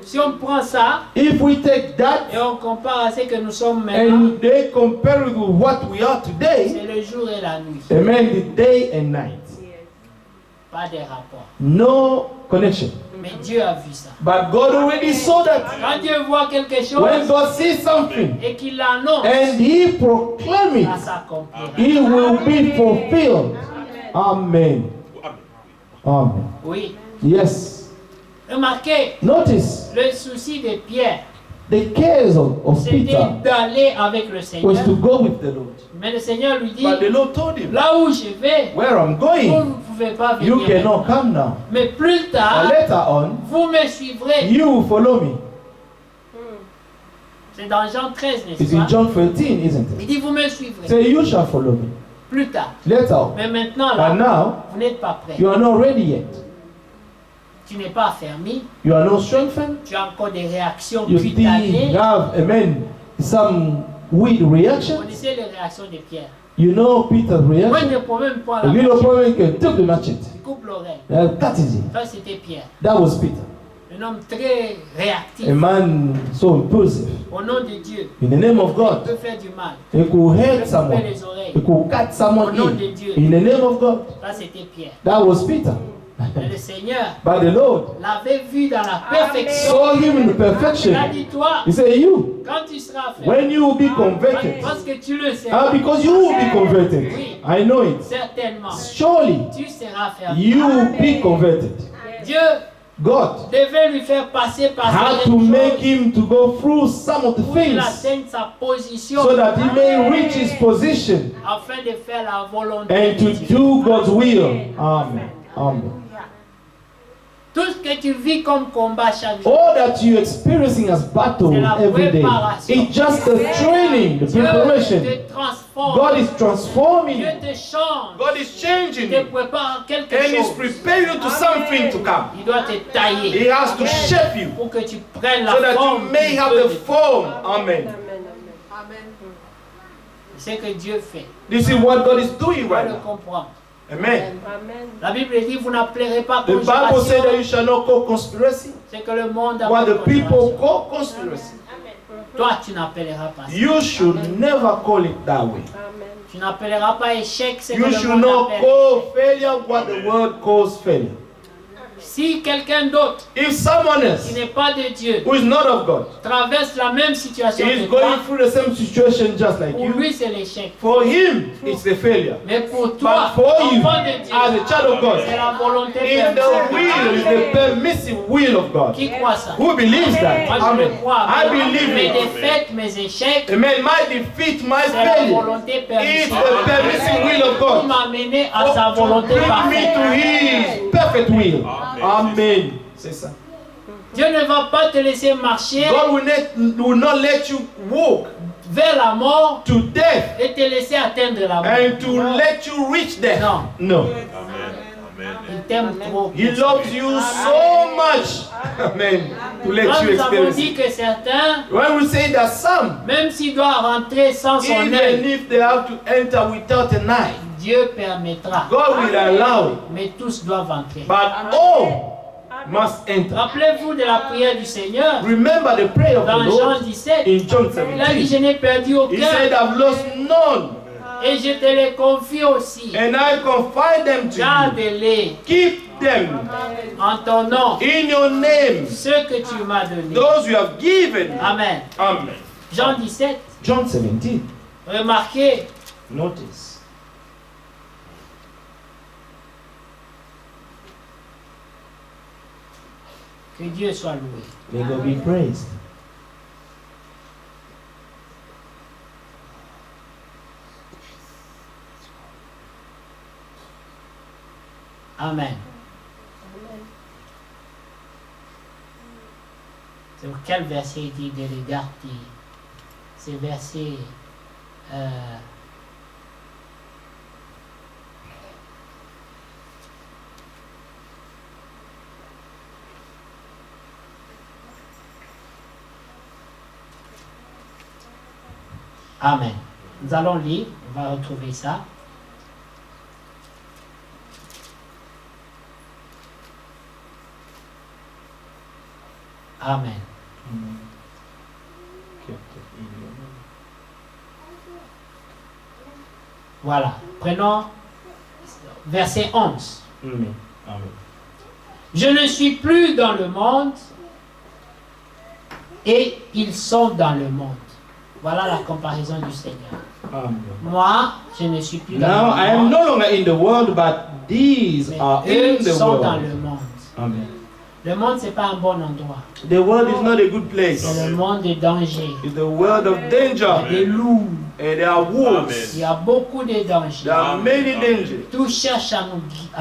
Speaker 5: Si on prend ça
Speaker 6: If we take that
Speaker 5: et on compare à ce que nous sommes maintenant,
Speaker 6: and they compare it with what we are today,
Speaker 5: c'est le jour et la nuit.
Speaker 6: amen, the day and night.
Speaker 5: Pas de rapport.
Speaker 6: No connection.
Speaker 5: Mais Dieu a vu ça.
Speaker 6: But God already saw that.
Speaker 5: Quand Dieu voit quelque
Speaker 6: When
Speaker 5: chose
Speaker 6: God sees something
Speaker 5: et qu'il l'annonce,
Speaker 6: and He proclaims
Speaker 5: ça
Speaker 6: it,
Speaker 5: s'accomplira.
Speaker 6: it will be fulfilled. Amen. Amen.
Speaker 5: Oui.
Speaker 6: Yes.
Speaker 5: Remarquez,
Speaker 6: Notice
Speaker 5: le souci de Pierre,
Speaker 6: the cares of
Speaker 5: c'était
Speaker 6: Peter
Speaker 5: d'aller avec le
Speaker 6: was
Speaker 5: Seigneur.
Speaker 6: to go with the Lord.
Speaker 5: Mais le Seigneur lui dit,
Speaker 6: But the Lord told him,
Speaker 5: là où je vais,
Speaker 6: where I'm
Speaker 5: vous
Speaker 6: going,
Speaker 5: ne pouvez pas venir.
Speaker 6: you cannot come now.
Speaker 5: Mais plus
Speaker 6: But
Speaker 5: tard,
Speaker 6: later on,
Speaker 5: vous me suivrez.
Speaker 6: you will follow me.
Speaker 5: C'est dans Jean 13,
Speaker 6: It's
Speaker 5: n'est-ce
Speaker 6: in
Speaker 5: pas?
Speaker 6: John 13, isn't
Speaker 5: Il
Speaker 6: it?
Speaker 5: dit, vous me suivrez.
Speaker 6: Say, you shall follow me.
Speaker 5: Plus tard.
Speaker 6: Later on.
Speaker 5: Mais maintenant,
Speaker 6: But
Speaker 5: là,
Speaker 6: now,
Speaker 5: vous n'êtes pas prêt.
Speaker 6: you are not ready yet.
Speaker 5: Tu n'es pas affermi.
Speaker 6: You are not strengthened.
Speaker 5: Tu as encore des réactions
Speaker 6: You still
Speaker 5: cutanées.
Speaker 6: have, amen, some weird
Speaker 5: Vous
Speaker 6: reactions.
Speaker 5: connaissez les réactions de Pierre.
Speaker 6: You know Peter's
Speaker 5: Moi,
Speaker 6: reaction.
Speaker 5: je ne peux même pas
Speaker 6: The
Speaker 5: la
Speaker 6: little
Speaker 5: machette.
Speaker 6: problem is he took the machete.
Speaker 5: Il coupe l'oreille.
Speaker 6: That is it.
Speaker 5: Ça, c'était Pierre.
Speaker 6: That was Peter.
Speaker 5: Un homme très réactif.
Speaker 6: A man so impulsive.
Speaker 5: Au nom de Dieu.
Speaker 6: In the name of
Speaker 5: Il
Speaker 6: God,
Speaker 5: peut faire du mal.
Speaker 6: he could
Speaker 5: Il peut
Speaker 6: hurt
Speaker 5: couper
Speaker 6: someone.
Speaker 5: les oreilles.
Speaker 6: He could cut someone
Speaker 5: Au nom
Speaker 6: in.
Speaker 5: de Dieu.
Speaker 6: In the name of God.
Speaker 5: Ça, c'était Pierre.
Speaker 6: That was Peter.
Speaker 5: Mais le Seigneur
Speaker 6: But the Lord
Speaker 5: l'avait vu dans la perfection.
Speaker 6: saw him in perfection.
Speaker 5: Il a dit, toi,
Speaker 6: He said, you,
Speaker 5: quand tu seras fait,
Speaker 6: when you will be converted,
Speaker 5: parce que tu le sais,
Speaker 6: because you will be converted. I know it.
Speaker 5: certainement,
Speaker 6: Surely,
Speaker 5: tu seras fait.
Speaker 6: you will be converted.
Speaker 5: Dieu
Speaker 6: God
Speaker 5: devait lui faire passer par
Speaker 6: had
Speaker 5: certaines
Speaker 6: to make
Speaker 5: choses
Speaker 6: him to go through some of the
Speaker 5: pour qu'il
Speaker 6: things
Speaker 5: atteigne sa position
Speaker 6: so that he may reach his position
Speaker 5: afin de faire la volonté
Speaker 6: and
Speaker 5: de
Speaker 6: to
Speaker 5: Dieu.
Speaker 6: do God's will. Amen. Amen.
Speaker 5: Tout ce que tu vis comme combat chaque jour,
Speaker 6: All that you're experiencing as battle
Speaker 5: c'est la
Speaker 6: every day,
Speaker 5: préparation.
Speaker 6: it's just the training, the
Speaker 5: Dieu
Speaker 6: preparation.
Speaker 5: te transforme,
Speaker 6: God is transforming
Speaker 5: Dieu
Speaker 6: you.
Speaker 5: te change,
Speaker 8: God is changing
Speaker 5: te
Speaker 8: you
Speaker 5: prépare quelque
Speaker 8: and He's
Speaker 5: chose.
Speaker 8: preparing you to something to come.
Speaker 5: Il doit te tailler
Speaker 8: He has to shape you
Speaker 5: pour que tu prennes
Speaker 8: so
Speaker 5: la
Speaker 8: that
Speaker 5: forme.
Speaker 8: you may
Speaker 5: qu'il
Speaker 8: have
Speaker 5: veut
Speaker 8: the
Speaker 5: de-
Speaker 8: form. Amen.
Speaker 5: C'est ce que Dieu fait.
Speaker 8: This is what God is doing
Speaker 5: Tu dois
Speaker 8: right
Speaker 5: le
Speaker 8: now.
Speaker 5: comprendre.
Speaker 8: Amen.
Speaker 7: Amen.
Speaker 5: La Bible dit, vous n'appellerez pas
Speaker 8: The Bible says that
Speaker 5: conspiration.
Speaker 8: you shall not call conspiracy,
Speaker 5: C'est que le monde
Speaker 8: what
Speaker 5: appelle
Speaker 8: the people
Speaker 5: conspiration.
Speaker 8: call conspiracy.
Speaker 5: Toi, tu n'appelleras pas ça.
Speaker 8: You should never call it that way.
Speaker 7: Amen.
Speaker 5: Tu n'appelleras pas échec, c'est que
Speaker 8: You
Speaker 5: le
Speaker 8: should
Speaker 5: monde
Speaker 8: not
Speaker 5: appelle.
Speaker 8: call failure what the world calls failure.
Speaker 5: Si quelqu'un d'autre
Speaker 8: If someone
Speaker 5: qui
Speaker 8: else
Speaker 5: n'est pas de Dieu
Speaker 8: who is not of God
Speaker 5: traverse la même situation
Speaker 8: is
Speaker 5: que toi,
Speaker 8: going through the same situation just like
Speaker 5: pour
Speaker 8: you,
Speaker 5: lui c'est l'échec.
Speaker 8: for him it's a failure.
Speaker 5: Mais pour toi,
Speaker 8: But for you,
Speaker 5: enfant de Dieu,
Speaker 8: as a child of God,
Speaker 5: c'est la volonté
Speaker 8: in the will, is the permissive will of God.
Speaker 5: Qui croit ça?
Speaker 8: Who believes
Speaker 5: Moi
Speaker 8: that?
Speaker 5: je
Speaker 8: Amen.
Speaker 5: le crois.
Speaker 8: I
Speaker 5: Mes
Speaker 8: believe it.
Speaker 5: défaites, mes échecs,
Speaker 8: Amen. My defeat, my
Speaker 5: c'est la
Speaker 8: failure,
Speaker 5: volonté
Speaker 8: is
Speaker 5: permissive.
Speaker 8: the permissive will of
Speaker 5: Pour
Speaker 8: God.
Speaker 5: m'amener à sa
Speaker 8: To
Speaker 5: volonté
Speaker 8: bring me
Speaker 5: parfaite.
Speaker 8: to His perfect will. Amen. C'est ça.
Speaker 5: Dieu ne va pas te laisser marcher
Speaker 8: God will not let you walk
Speaker 5: vers la mort
Speaker 8: to death
Speaker 5: et te laisser atteindre la mort.
Speaker 8: and to let you reach death.
Speaker 5: Non.
Speaker 8: No.
Speaker 5: Il t'aime trop.
Speaker 8: He loves you so much. Amen. To let
Speaker 5: Quand
Speaker 8: you
Speaker 5: nous avons
Speaker 8: experience
Speaker 5: dit
Speaker 8: it.
Speaker 5: que certains,
Speaker 8: When we say that some,
Speaker 5: même s'il doit rentrer sans son
Speaker 8: even
Speaker 5: œil,
Speaker 8: if they have to enter without an eye,
Speaker 5: Dieu permettra.
Speaker 8: God will allow it.
Speaker 5: Mais tous doivent entrer.
Speaker 8: But all must enter.
Speaker 5: Rappelez-vous de la prière du Seigneur
Speaker 8: Remember the prayer of
Speaker 5: dans
Speaker 8: the
Speaker 5: Jean
Speaker 8: Lord
Speaker 5: 17.
Speaker 8: in John
Speaker 5: Il a dit,
Speaker 8: 17.
Speaker 5: je n'ai perdu
Speaker 8: He
Speaker 5: aucun
Speaker 8: said, I've lost none,
Speaker 5: et je te les confie aussi.
Speaker 8: and I confide them to you.
Speaker 5: Garde-les
Speaker 8: Keep them
Speaker 5: en ton nom,
Speaker 8: in your name,
Speaker 5: ceux que tu m'as donnés.
Speaker 8: those you have given.
Speaker 5: Amen.
Speaker 8: Amen.
Speaker 5: Jean 17.
Speaker 6: John 17.
Speaker 5: Remarquez,
Speaker 6: Notice.
Speaker 5: que Dieu soit loué.
Speaker 6: May God be praised.
Speaker 5: Amen. C'est quel verset il dit de regarder? C'est verset Amen. Nous allons lire, on va retrouver ça. Amen. Voilà. Prenons verset 11.
Speaker 6: Amen. Amen.
Speaker 5: Je ne suis plus dans le monde et ils sont dans le monde. Voilà la comparaison du Seigneur.
Speaker 6: Amen.
Speaker 5: Moi, je ne suis plus dans
Speaker 6: Now I
Speaker 5: le
Speaker 6: am
Speaker 5: monde.
Speaker 6: no longer in the world, but these
Speaker 5: Mais
Speaker 6: are
Speaker 5: eux
Speaker 6: in the
Speaker 5: sont dans
Speaker 6: world.
Speaker 5: le monde.
Speaker 6: Amen.
Speaker 5: Le monde, c'est pas un bon endroit.
Speaker 8: The world is not a good place.
Speaker 5: C'est le monde de danger.
Speaker 8: It's the world of
Speaker 5: Il y a
Speaker 8: danger.
Speaker 5: des loups.
Speaker 8: And there are wolves.
Speaker 5: Il y a beaucoup de dangers.
Speaker 8: There are many dangers.
Speaker 5: Tout cherche à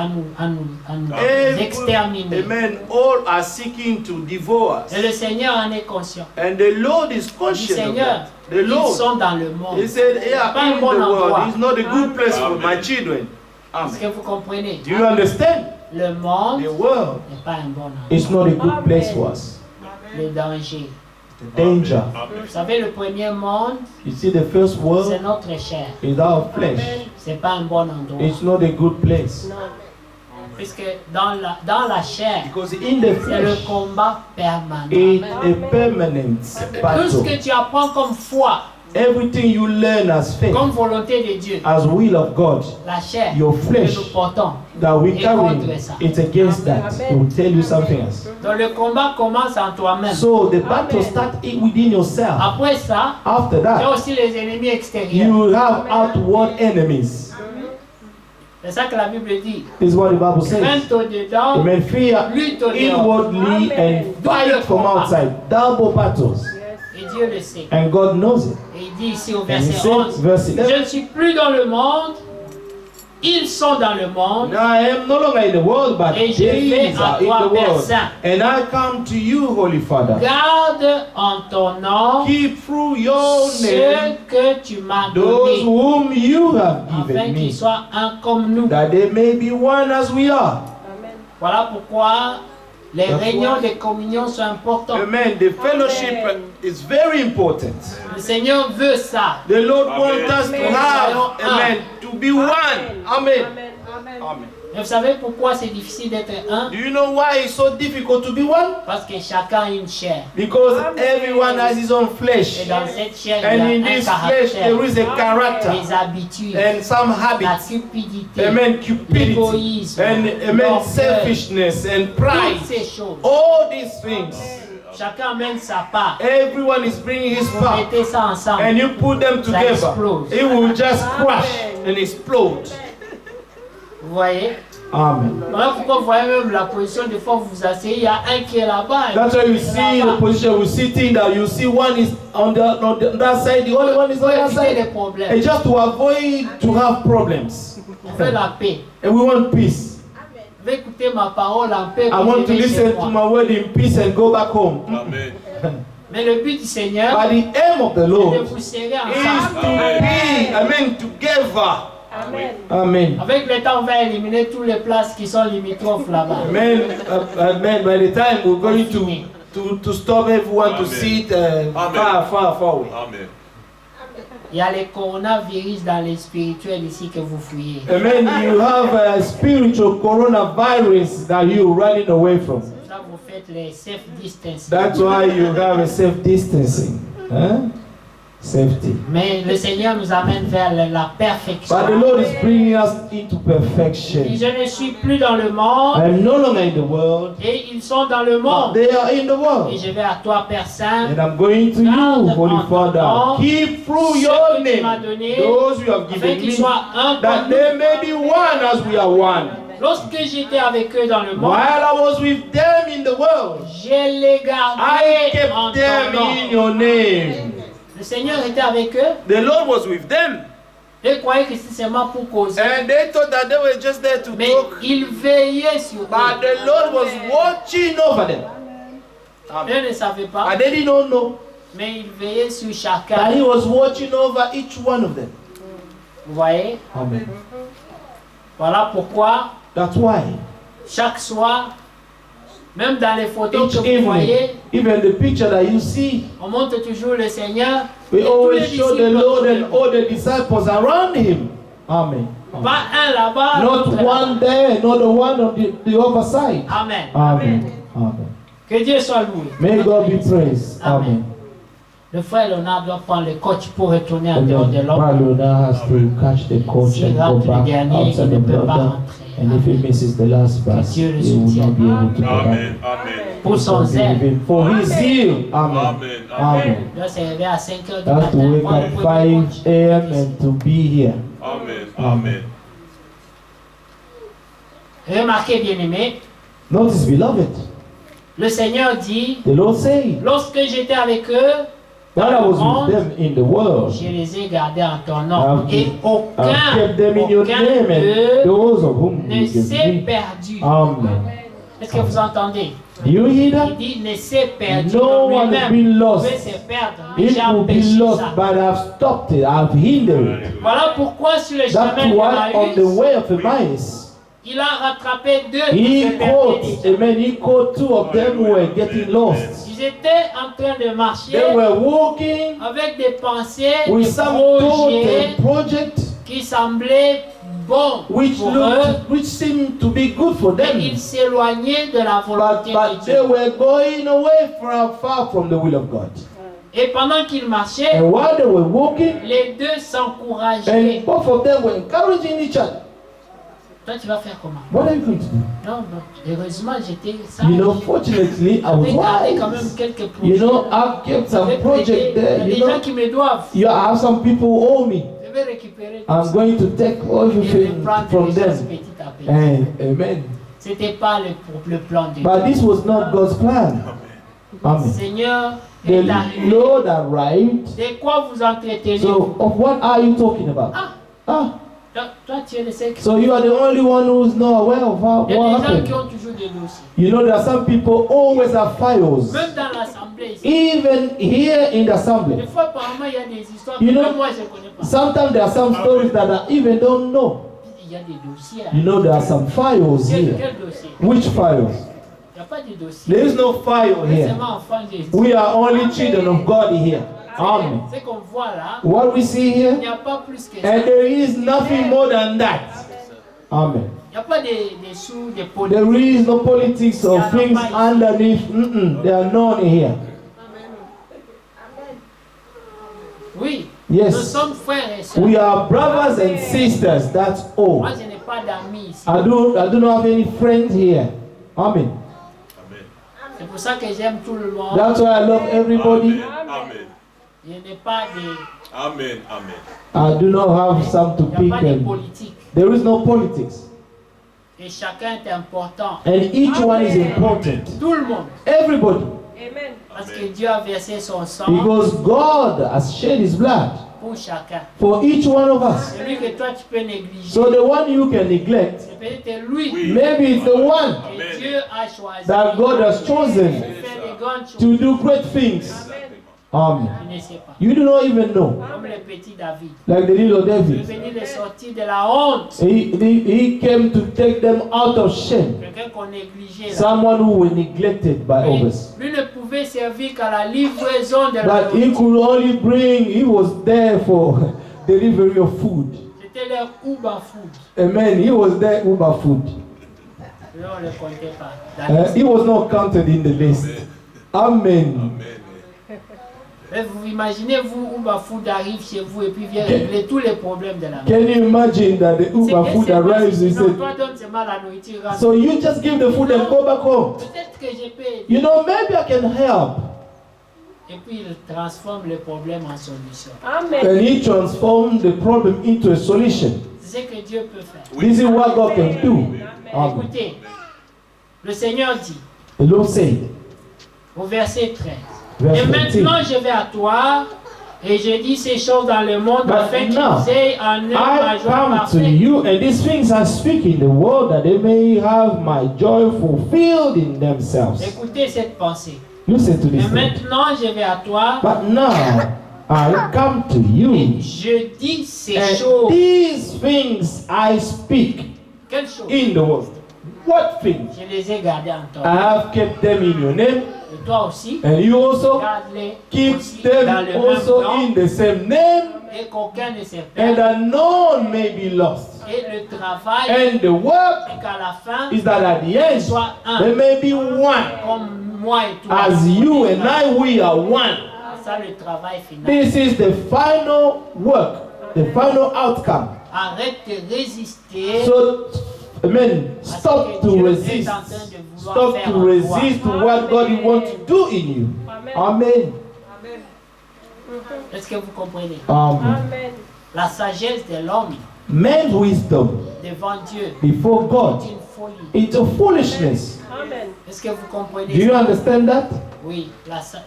Speaker 5: nous
Speaker 8: Every-
Speaker 5: exterminer.
Speaker 8: Amen. All are seeking to devour us.
Speaker 5: Et le Seigneur en est conscient.
Speaker 8: And the Lord is
Speaker 5: Du
Speaker 8: conscious of
Speaker 5: Seigneur,
Speaker 8: that. The
Speaker 5: ils
Speaker 8: Lord,
Speaker 5: sont dans le monde.
Speaker 8: He said, yeah,
Speaker 5: Pas un
Speaker 8: in
Speaker 5: bon
Speaker 8: the
Speaker 5: endroit.
Speaker 8: world, it's not a good place for my children.
Speaker 5: Est-ce que
Speaker 8: Amen.
Speaker 5: vous comprenez?
Speaker 8: Do you understand?
Speaker 5: Le monde
Speaker 8: The world
Speaker 5: n'est pas un bon endroit.
Speaker 6: It's not a good place for us.
Speaker 5: Le danger.
Speaker 6: The danger.
Speaker 5: Vous savez, le premier monde,
Speaker 6: You see, the first
Speaker 5: c'est
Speaker 6: world
Speaker 5: notre chair.
Speaker 6: is our flesh.
Speaker 5: C'est pas un bon endroit.
Speaker 6: It's not a good place.
Speaker 5: Puisque dans la chair,
Speaker 6: Because in the
Speaker 5: c'est le
Speaker 6: flesh,
Speaker 5: combat permanent.
Speaker 6: it's a permanent
Speaker 5: Tout ce
Speaker 6: battle.
Speaker 5: que tu apprends comme foi,
Speaker 6: Everything you learn as faith,
Speaker 5: comme volonté de Dieu,
Speaker 6: as will of God,
Speaker 5: la chair
Speaker 6: your
Speaker 5: que
Speaker 6: flesh
Speaker 5: nous portons.
Speaker 6: that we
Speaker 5: Et
Speaker 6: carry,
Speaker 5: contre ça.
Speaker 6: it's against that. It will tell you something else.
Speaker 5: Donc le combat commence en toi-même.
Speaker 6: So the battle starts within yourself.
Speaker 5: Après ça,
Speaker 6: After
Speaker 5: il y a
Speaker 6: that,
Speaker 5: aussi les ennemis extérieurs.
Speaker 6: you have outward enemies.
Speaker 5: C'est ça que la Bible dit.
Speaker 6: This is what the Bible says.
Speaker 5: Crainte au-dedans,
Speaker 6: Amen. Fear
Speaker 5: lutte au-dehors.
Speaker 6: inwardly and fight from outside. Double battles.
Speaker 5: Et Dieu le sait.
Speaker 6: And God knows it.
Speaker 5: Et il dit ici au
Speaker 6: And he
Speaker 5: verset
Speaker 6: said,
Speaker 5: 11,
Speaker 6: verse 11,
Speaker 5: je ne suis plus dans le monde, ils sont dans le monde,
Speaker 8: Now I am no longer in the world, but
Speaker 5: et je vais
Speaker 8: these
Speaker 5: à
Speaker 8: are in
Speaker 5: toi,
Speaker 8: the
Speaker 5: Père
Speaker 8: world.
Speaker 5: Saint.
Speaker 8: And I come to you, Holy Father.
Speaker 5: Garde en ton nom
Speaker 8: Keep through your
Speaker 5: ceux
Speaker 8: name
Speaker 5: que tu m'as
Speaker 8: those
Speaker 5: donnés,
Speaker 8: whom you have
Speaker 5: afin
Speaker 8: given
Speaker 5: qu'ils
Speaker 8: me,
Speaker 5: soient un comme nous.
Speaker 8: that they may be one as we are.
Speaker 5: Voilà pourquoi les réunions de communion sont importantes.
Speaker 8: Amen. The fellowship is very important.
Speaker 5: Le Seigneur veut ça.
Speaker 8: The Lord wants us to have,
Speaker 5: Amen.
Speaker 8: amen, to be one. Amen. Amen.
Speaker 5: Mais vous savez pourquoi c'est difficile d'être un?
Speaker 8: Do you know why it's so difficult to be one?
Speaker 5: Parce que chacun a une chair.
Speaker 8: Because everyone has his own flesh.
Speaker 5: Et dans cette chair,
Speaker 8: And in
Speaker 5: il y a un
Speaker 8: this flesh
Speaker 5: caractère,
Speaker 8: there is a character
Speaker 5: des habitudes,
Speaker 8: and some
Speaker 5: la
Speaker 8: habits.
Speaker 5: cupidité,
Speaker 8: Amen. Cupidity
Speaker 5: l'égoïsme,
Speaker 8: and amen.
Speaker 5: l'orgueil,
Speaker 8: Selfishness and pride.
Speaker 5: toutes ces choses.
Speaker 8: All these things.
Speaker 5: Chacun mène sa part.
Speaker 8: Everyone is bringing his
Speaker 5: Vous
Speaker 8: part.
Speaker 5: mettez ça ensemble.
Speaker 8: And you put them together.
Speaker 5: explose.
Speaker 8: It will just crash and explode.
Speaker 5: Vous voyez?
Speaker 6: Amen.
Speaker 5: Voilà pourquoi vous voyez même la position, des fois vous vous asseyez, il y a un qui est là-bas.
Speaker 8: That's why you see the position we're sitting that you see one is on that side, the other one is on that
Speaker 5: Pour éviter des
Speaker 8: side.
Speaker 5: problèmes.
Speaker 8: And just to avoid to have problems.
Speaker 5: On fait la paix.
Speaker 8: And we want peace.
Speaker 5: Je vais écouter ma parole en paix.
Speaker 8: I
Speaker 5: puis
Speaker 8: want
Speaker 5: je
Speaker 8: to
Speaker 5: vais chez
Speaker 8: listen to
Speaker 5: moi.
Speaker 8: my word in peace and go back home.
Speaker 5: Mais le but du Seigneur,
Speaker 8: But the aim of the
Speaker 5: c'est de
Speaker 8: Lord
Speaker 5: vous serrer
Speaker 8: is
Speaker 5: ensemble.
Speaker 8: to be, amen, together.
Speaker 7: Amen.
Speaker 8: Amen.
Speaker 5: Avec le temps, on va éliminer toutes les places qui sont limitrophes là-bas.
Speaker 8: Amen. Amen. By the time we're going to stop everyone to sit far away.
Speaker 5: Il y a les coronavirus dans les spirituels ici que vous fouillez.
Speaker 8: Amen. You have a spiritual coronavirus that you're running away from.
Speaker 5: Ça, vous faites les safe distance.
Speaker 8: That's why you have a safe distancing. Huh? Safety.
Speaker 5: Mais le Seigneur nous amène vers la perfection.
Speaker 8: But the Lord is bringing us into
Speaker 5: Et
Speaker 8: perfection.
Speaker 5: je ne suis plus dans le monde
Speaker 8: I'm no longer in the world.
Speaker 5: et ils sont dans le
Speaker 8: But
Speaker 5: monde.
Speaker 8: they are in the
Speaker 5: Et
Speaker 8: world.
Speaker 5: je vais à toi, Père Saint,
Speaker 8: And I'm going to you, Holy Father. Keep through your
Speaker 5: ceux que tu m'as
Speaker 8: name
Speaker 5: donné,
Speaker 8: those you have
Speaker 5: afin
Speaker 8: given
Speaker 5: qu'ils
Speaker 8: me,
Speaker 5: soient un
Speaker 8: that
Speaker 5: comme
Speaker 8: they
Speaker 5: nous.
Speaker 8: may be one as we are one.
Speaker 5: Lorsque j'étais avec eux dans le monde,
Speaker 8: While I was with them in the world,
Speaker 5: je les
Speaker 8: I
Speaker 5: gardais en
Speaker 8: kept them
Speaker 5: ton nom.
Speaker 8: in your name.
Speaker 5: Le Seigneur était avec eux.
Speaker 8: The Lord was with them.
Speaker 5: Ils croyaient que c'était seulement pour causer.
Speaker 8: And they thought that they were just there to
Speaker 5: Mais
Speaker 8: talk.
Speaker 5: il veillait sur eux.
Speaker 8: But the Lord was watching over them.
Speaker 5: Eux ne savaient pas,
Speaker 8: And they did not know
Speaker 5: mais il veillait sur
Speaker 8: that
Speaker 5: chacun.
Speaker 8: He was watching over each one of them.
Speaker 5: Vous voyez?
Speaker 8: Amen.
Speaker 5: Voilà pourquoi
Speaker 8: That's why
Speaker 5: chaque soir, même dans les photos
Speaker 8: each
Speaker 5: que vous voyez,
Speaker 8: evening, even the picture that you see,
Speaker 5: on montre toujours le Seigneur.
Speaker 8: we
Speaker 5: et tous
Speaker 8: always
Speaker 5: les
Speaker 8: show the
Speaker 5: disciples
Speaker 8: Lord
Speaker 5: autour de
Speaker 8: and
Speaker 5: nous.
Speaker 8: all the disciples around Him. Amen.
Speaker 5: Pas un là-bas,
Speaker 8: Not
Speaker 5: l'autre là-bas.
Speaker 8: one there, not the one on the other side.
Speaker 5: Amen.
Speaker 8: Amen. Amen.
Speaker 5: Que Dieu soit loué.
Speaker 8: May God be praised.
Speaker 5: Amen.
Speaker 8: Amen.
Speaker 5: Le frère Léonard doit prendre le coach pour retourner en dehors de
Speaker 6: Brother
Speaker 5: l'homme.
Speaker 6: Leonard has to catch the coach
Speaker 5: S'il
Speaker 6: and go
Speaker 5: rate le
Speaker 6: back
Speaker 5: dernier, il
Speaker 6: outside
Speaker 5: ne
Speaker 6: the
Speaker 5: peut pas
Speaker 6: brother.
Speaker 5: rentrer.
Speaker 6: And if he misses the last pass, he
Speaker 5: Dieu le
Speaker 6: will not be able to go back.
Speaker 9: Amen.
Speaker 5: Pour son zèle.
Speaker 6: For his zeal. Amen.
Speaker 9: Amen.
Speaker 6: Amen.
Speaker 5: Il doit se réveiller à 5 heures du
Speaker 6: He has to
Speaker 5: matin.
Speaker 6: wake
Speaker 5: pour le
Speaker 6: up
Speaker 5: premier
Speaker 6: 5
Speaker 5: coach.
Speaker 6: a.m. and to be here.
Speaker 9: Amen. Amen.
Speaker 5: Remarquez, bien-aimés,
Speaker 8: Notice, beloved,
Speaker 5: le Seigneur dit,
Speaker 8: the Lord said,
Speaker 5: lorsque j'étais avec eux,
Speaker 8: while I
Speaker 5: dans le
Speaker 8: was with
Speaker 5: monde,
Speaker 8: them in the world,
Speaker 5: je les ai gardés en ton nom.
Speaker 8: I've
Speaker 5: Et
Speaker 8: kept them in your
Speaker 5: aucun
Speaker 8: name and
Speaker 5: d'eux
Speaker 8: those of whom
Speaker 5: ne
Speaker 8: you give
Speaker 5: s'est
Speaker 8: me.
Speaker 5: perdu.
Speaker 8: Amen.
Speaker 5: Est-ce que vous entendez?
Speaker 8: Do you hear
Speaker 5: Il
Speaker 8: that?
Speaker 5: dit, ne s'est perdu.
Speaker 8: No
Speaker 5: Donc,
Speaker 8: one has
Speaker 5: lui-même
Speaker 8: been lost.
Speaker 5: pouvait se perdre, mais
Speaker 8: It
Speaker 5: j'ai
Speaker 8: will be
Speaker 5: empêché
Speaker 8: lost,
Speaker 5: ça.
Speaker 8: but I've stopped it. I've hindered it.
Speaker 5: Voilà pourquoi sur le
Speaker 8: That's
Speaker 5: chemin de
Speaker 8: why on the
Speaker 5: Emmaüs,
Speaker 8: way of Emmaus,
Speaker 5: il a rattrapé deux qui
Speaker 8: he
Speaker 5: se perdaient
Speaker 8: caught,
Speaker 5: déjà.
Speaker 8: amen, he caught two of them who were getting lost.
Speaker 5: Ils étaient en train de marcher
Speaker 8: They were walking
Speaker 5: avec des pensées,
Speaker 8: with
Speaker 5: des
Speaker 8: some thought
Speaker 5: projets
Speaker 8: and project
Speaker 5: qui semblaient bons
Speaker 8: which
Speaker 5: pour eux,
Speaker 8: looked, which seemed to be good for
Speaker 5: et
Speaker 8: them.
Speaker 5: ils s'éloignaient de la volonté
Speaker 8: But
Speaker 5: de
Speaker 8: they
Speaker 5: Dieu.
Speaker 8: were going away far from the will of God.
Speaker 5: Et pendant qu'ils marchaient,
Speaker 8: And while they were walking,
Speaker 5: les deux s'encourageaient.
Speaker 8: and both of them were encouraging each other.
Speaker 5: Toi, tu vas faire comment?
Speaker 8: What are you going to do?
Speaker 5: Non, non. Heureusement, j'étais sage.
Speaker 8: You know, fortunately, I was
Speaker 5: J'avais gardé quand même
Speaker 8: wise.
Speaker 5: quelques projets.
Speaker 8: You know, I've kept some
Speaker 5: J'avais
Speaker 8: project
Speaker 5: prêté.
Speaker 8: there.
Speaker 5: Il y a
Speaker 8: You
Speaker 5: des gens
Speaker 8: know,
Speaker 5: qui me doivent.
Speaker 8: you have some people who owe me.
Speaker 5: Je vais récupérer tout
Speaker 8: I'm
Speaker 5: ça.
Speaker 8: going to take
Speaker 5: Et je vais
Speaker 8: everything
Speaker 5: prendre
Speaker 8: from
Speaker 5: les choses
Speaker 8: them.
Speaker 5: petit à petit.
Speaker 8: And amen.
Speaker 5: C'était pas le plan de Dieu.
Speaker 8: But this was not God's plan.
Speaker 5: Le
Speaker 8: Amen.
Speaker 5: Seigneur
Speaker 8: The
Speaker 5: est arrivé.
Speaker 8: Lord arrived.
Speaker 5: De quoi vous entretenez-vous?
Speaker 8: So, of what are you talking about?
Speaker 5: Ah,
Speaker 8: Ah,
Speaker 5: toi, tu es le seul qui...
Speaker 8: so you are the only one who's not aware of
Speaker 5: Il y a
Speaker 8: what
Speaker 5: des gens qui
Speaker 8: happened.
Speaker 5: ont toujours des dossiers.
Speaker 8: You know, there are some people always have files.
Speaker 5: Même dans l'assemblée ici.
Speaker 8: Even here in the
Speaker 5: Des
Speaker 8: assembly.
Speaker 5: fois, apparemment, il y a des histoires que
Speaker 8: You know,
Speaker 5: même moi, je ne connais pas.
Speaker 8: Sometimes there are some stories that I even don't know.
Speaker 5: Il y a des dossiers.
Speaker 8: You know, there are some files here.
Speaker 5: Quel dossier?
Speaker 8: Which files?
Speaker 5: Il n'y a pas de dossier.
Speaker 8: There is no file
Speaker 5: C'est
Speaker 8: here.
Speaker 5: seulement enfant de Dieu.
Speaker 8: We are only children of God here. Amen.
Speaker 5: Ce qu'on voit là,
Speaker 8: What we see
Speaker 5: il
Speaker 8: here,
Speaker 5: n'y a pas plus que ça.
Speaker 8: and there is nothing more than that. Amen.
Speaker 5: Il n'y a pas des sous, des
Speaker 6: There
Speaker 5: politiques.
Speaker 6: is no politics or things underneath. They are none here.
Speaker 5: Oui. Nous
Speaker 6: Yes.
Speaker 5: sommes frères et sœurs.
Speaker 6: We are brothers and sisters. That's all.
Speaker 5: Moi, je n'ai pas d'amis ici.
Speaker 6: I do not have any friends here. Amen.
Speaker 5: C'est pour ça que j'aime tout le monde.
Speaker 6: That's why I love everybody.
Speaker 3: Amen.
Speaker 5: Je n'ai pas de,
Speaker 3: Amen. Amen.
Speaker 6: I do not have some to
Speaker 5: il n'y
Speaker 6: pick
Speaker 5: a pas de
Speaker 6: them.
Speaker 5: politique.
Speaker 6: There is no politics.
Speaker 5: Et chacun est important.
Speaker 6: And each one is important.
Speaker 5: Tout le monde.
Speaker 6: Everybody.
Speaker 7: Amen.
Speaker 5: Parce que Dieu a versé son sang
Speaker 6: Because God has shed his blood
Speaker 5: pour chacun.
Speaker 6: for each one of us.
Speaker 5: Celui que toi tu peux négliger,
Speaker 6: So the one you can neglect,
Speaker 5: c'est peut-être lui
Speaker 6: maybe it's the one
Speaker 5: que Dieu a choisi
Speaker 6: that God has chosen
Speaker 5: pour faire des grandes choses.
Speaker 6: to do great things. Amen.
Speaker 5: Tu ne sais pas.
Speaker 6: You do not even know.
Speaker 5: Comme le petit David.
Speaker 6: Like the little
Speaker 5: Il est
Speaker 6: David.
Speaker 5: venu les sortir de la honte.
Speaker 6: He came to take them out of shame.
Speaker 5: Quelqu'un qu'on négligeait là.
Speaker 6: Someone who was neglected by others.
Speaker 5: Lui ne pouvait servir qu'à la livraison de la
Speaker 6: But he
Speaker 5: nourriture.
Speaker 6: could only bring, he was there for delivery of food.
Speaker 5: C'était leur Uber food.
Speaker 6: Amen. He was there Uber food.
Speaker 5: Eux, on ne le comptait pas. Dans la liste.
Speaker 6: He was not counted in the list. Amen.
Speaker 5: Mais vous imaginez, vous, Uber food arrive chez vous et puis vient régler tous les problèmes de la maison.
Speaker 6: Can you imagine that the Uber food arrives and
Speaker 5: Non,
Speaker 6: said,
Speaker 5: toi donne seulement la nourriture. rentre.
Speaker 6: so you just give the food and go back home?
Speaker 5: Peut-être que je peux aider.
Speaker 6: You know, maybe I can help.
Speaker 5: Et puis il transforme le problème en solution.
Speaker 7: Amen.
Speaker 6: And he transformed the problem into a solution.
Speaker 5: C'est ce que Dieu peut faire.
Speaker 6: This is what God can do. Amen.
Speaker 5: Écoutez, le Seigneur dit
Speaker 6: The Lord said,
Speaker 5: au verset 13.
Speaker 6: verse
Speaker 5: Et
Speaker 6: 13,
Speaker 5: maintenant je vais à toi et je dis ces choses dans le monde
Speaker 6: But
Speaker 5: afin
Speaker 6: now,
Speaker 5: qu'ils aient en eux ma
Speaker 6: I
Speaker 5: joie
Speaker 6: come to
Speaker 5: parfaite.
Speaker 6: you, and these things I speak in the world, that they may have my joy fulfilled in themselves.
Speaker 5: Écoutez cette pensée.
Speaker 6: Listen to
Speaker 5: Et
Speaker 6: this thing.
Speaker 5: maintenant je vais à toi
Speaker 6: But now I come to
Speaker 5: et
Speaker 6: you,
Speaker 5: je dis ces
Speaker 6: and
Speaker 5: choses.
Speaker 6: these things I speak
Speaker 5: Quelles choses?
Speaker 6: in the world. What things?
Speaker 5: Je les ai gardées en toi.
Speaker 6: I have kept them in your name,
Speaker 5: Et toi aussi,
Speaker 6: and you also
Speaker 5: garde-les
Speaker 6: keep
Speaker 5: aussi dans
Speaker 6: them
Speaker 5: le même
Speaker 6: also
Speaker 5: nom
Speaker 6: in the same name,
Speaker 5: et qu'aucun ne se
Speaker 6: and
Speaker 5: perde.
Speaker 6: that none may be lost.
Speaker 5: Et le travail
Speaker 6: And the work
Speaker 5: et qu'à la fin,
Speaker 6: is that at the
Speaker 5: ils
Speaker 6: end
Speaker 5: soient un.
Speaker 6: there may be one.
Speaker 5: Comme moi et toi.
Speaker 6: As you and I, we are one.
Speaker 5: Ça, le travail final.
Speaker 6: This is the final work, the final outcome.
Speaker 5: Arrête de résister.
Speaker 6: So, amen. Stop to resist. Stop to resist what God wants to do in you. Amen.
Speaker 5: Est-ce que vous comprenez?
Speaker 6: Amen.
Speaker 7: Amen.
Speaker 5: La sagesse de l'homme
Speaker 6: Man's wisdom
Speaker 5: devant Dieu
Speaker 6: before God,
Speaker 5: est une folie.
Speaker 6: it's a foolishness.
Speaker 7: Amen.
Speaker 5: Est-ce que vous comprenez?
Speaker 6: Do you
Speaker 5: ça?
Speaker 6: understand that?
Speaker 5: Oui,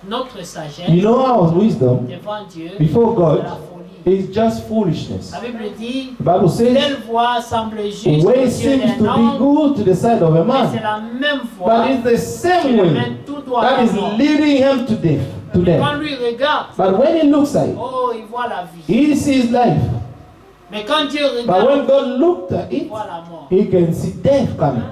Speaker 5: notre sagesse
Speaker 6: You know our wisdom
Speaker 5: devant Dieu
Speaker 6: before
Speaker 5: c'est
Speaker 6: God
Speaker 5: la folie.
Speaker 6: is just foolishness.
Speaker 5: La Bible dit,
Speaker 6: The Bible says,
Speaker 5: telle voie semble juste
Speaker 6: the
Speaker 5: aux
Speaker 6: way
Speaker 5: yeux
Speaker 6: seems to
Speaker 5: d'un
Speaker 6: be
Speaker 5: homme,
Speaker 6: good to the side of a
Speaker 5: mais c'est
Speaker 6: man,
Speaker 5: la même voie
Speaker 6: but it's the
Speaker 5: qui
Speaker 6: same
Speaker 5: le
Speaker 6: way
Speaker 5: mène tout droit
Speaker 6: that
Speaker 5: à
Speaker 6: is
Speaker 5: la mort.
Speaker 6: leading him to death. To
Speaker 5: Quand
Speaker 6: death.
Speaker 5: lui regarde,
Speaker 6: But when he looks at it,
Speaker 5: oh, il voit la vie.
Speaker 6: he sees life.
Speaker 5: Mais quand Dieu
Speaker 6: But
Speaker 5: regarde,
Speaker 6: when God looked at
Speaker 5: il
Speaker 6: it,
Speaker 5: voit la mort.
Speaker 6: he can see death coming.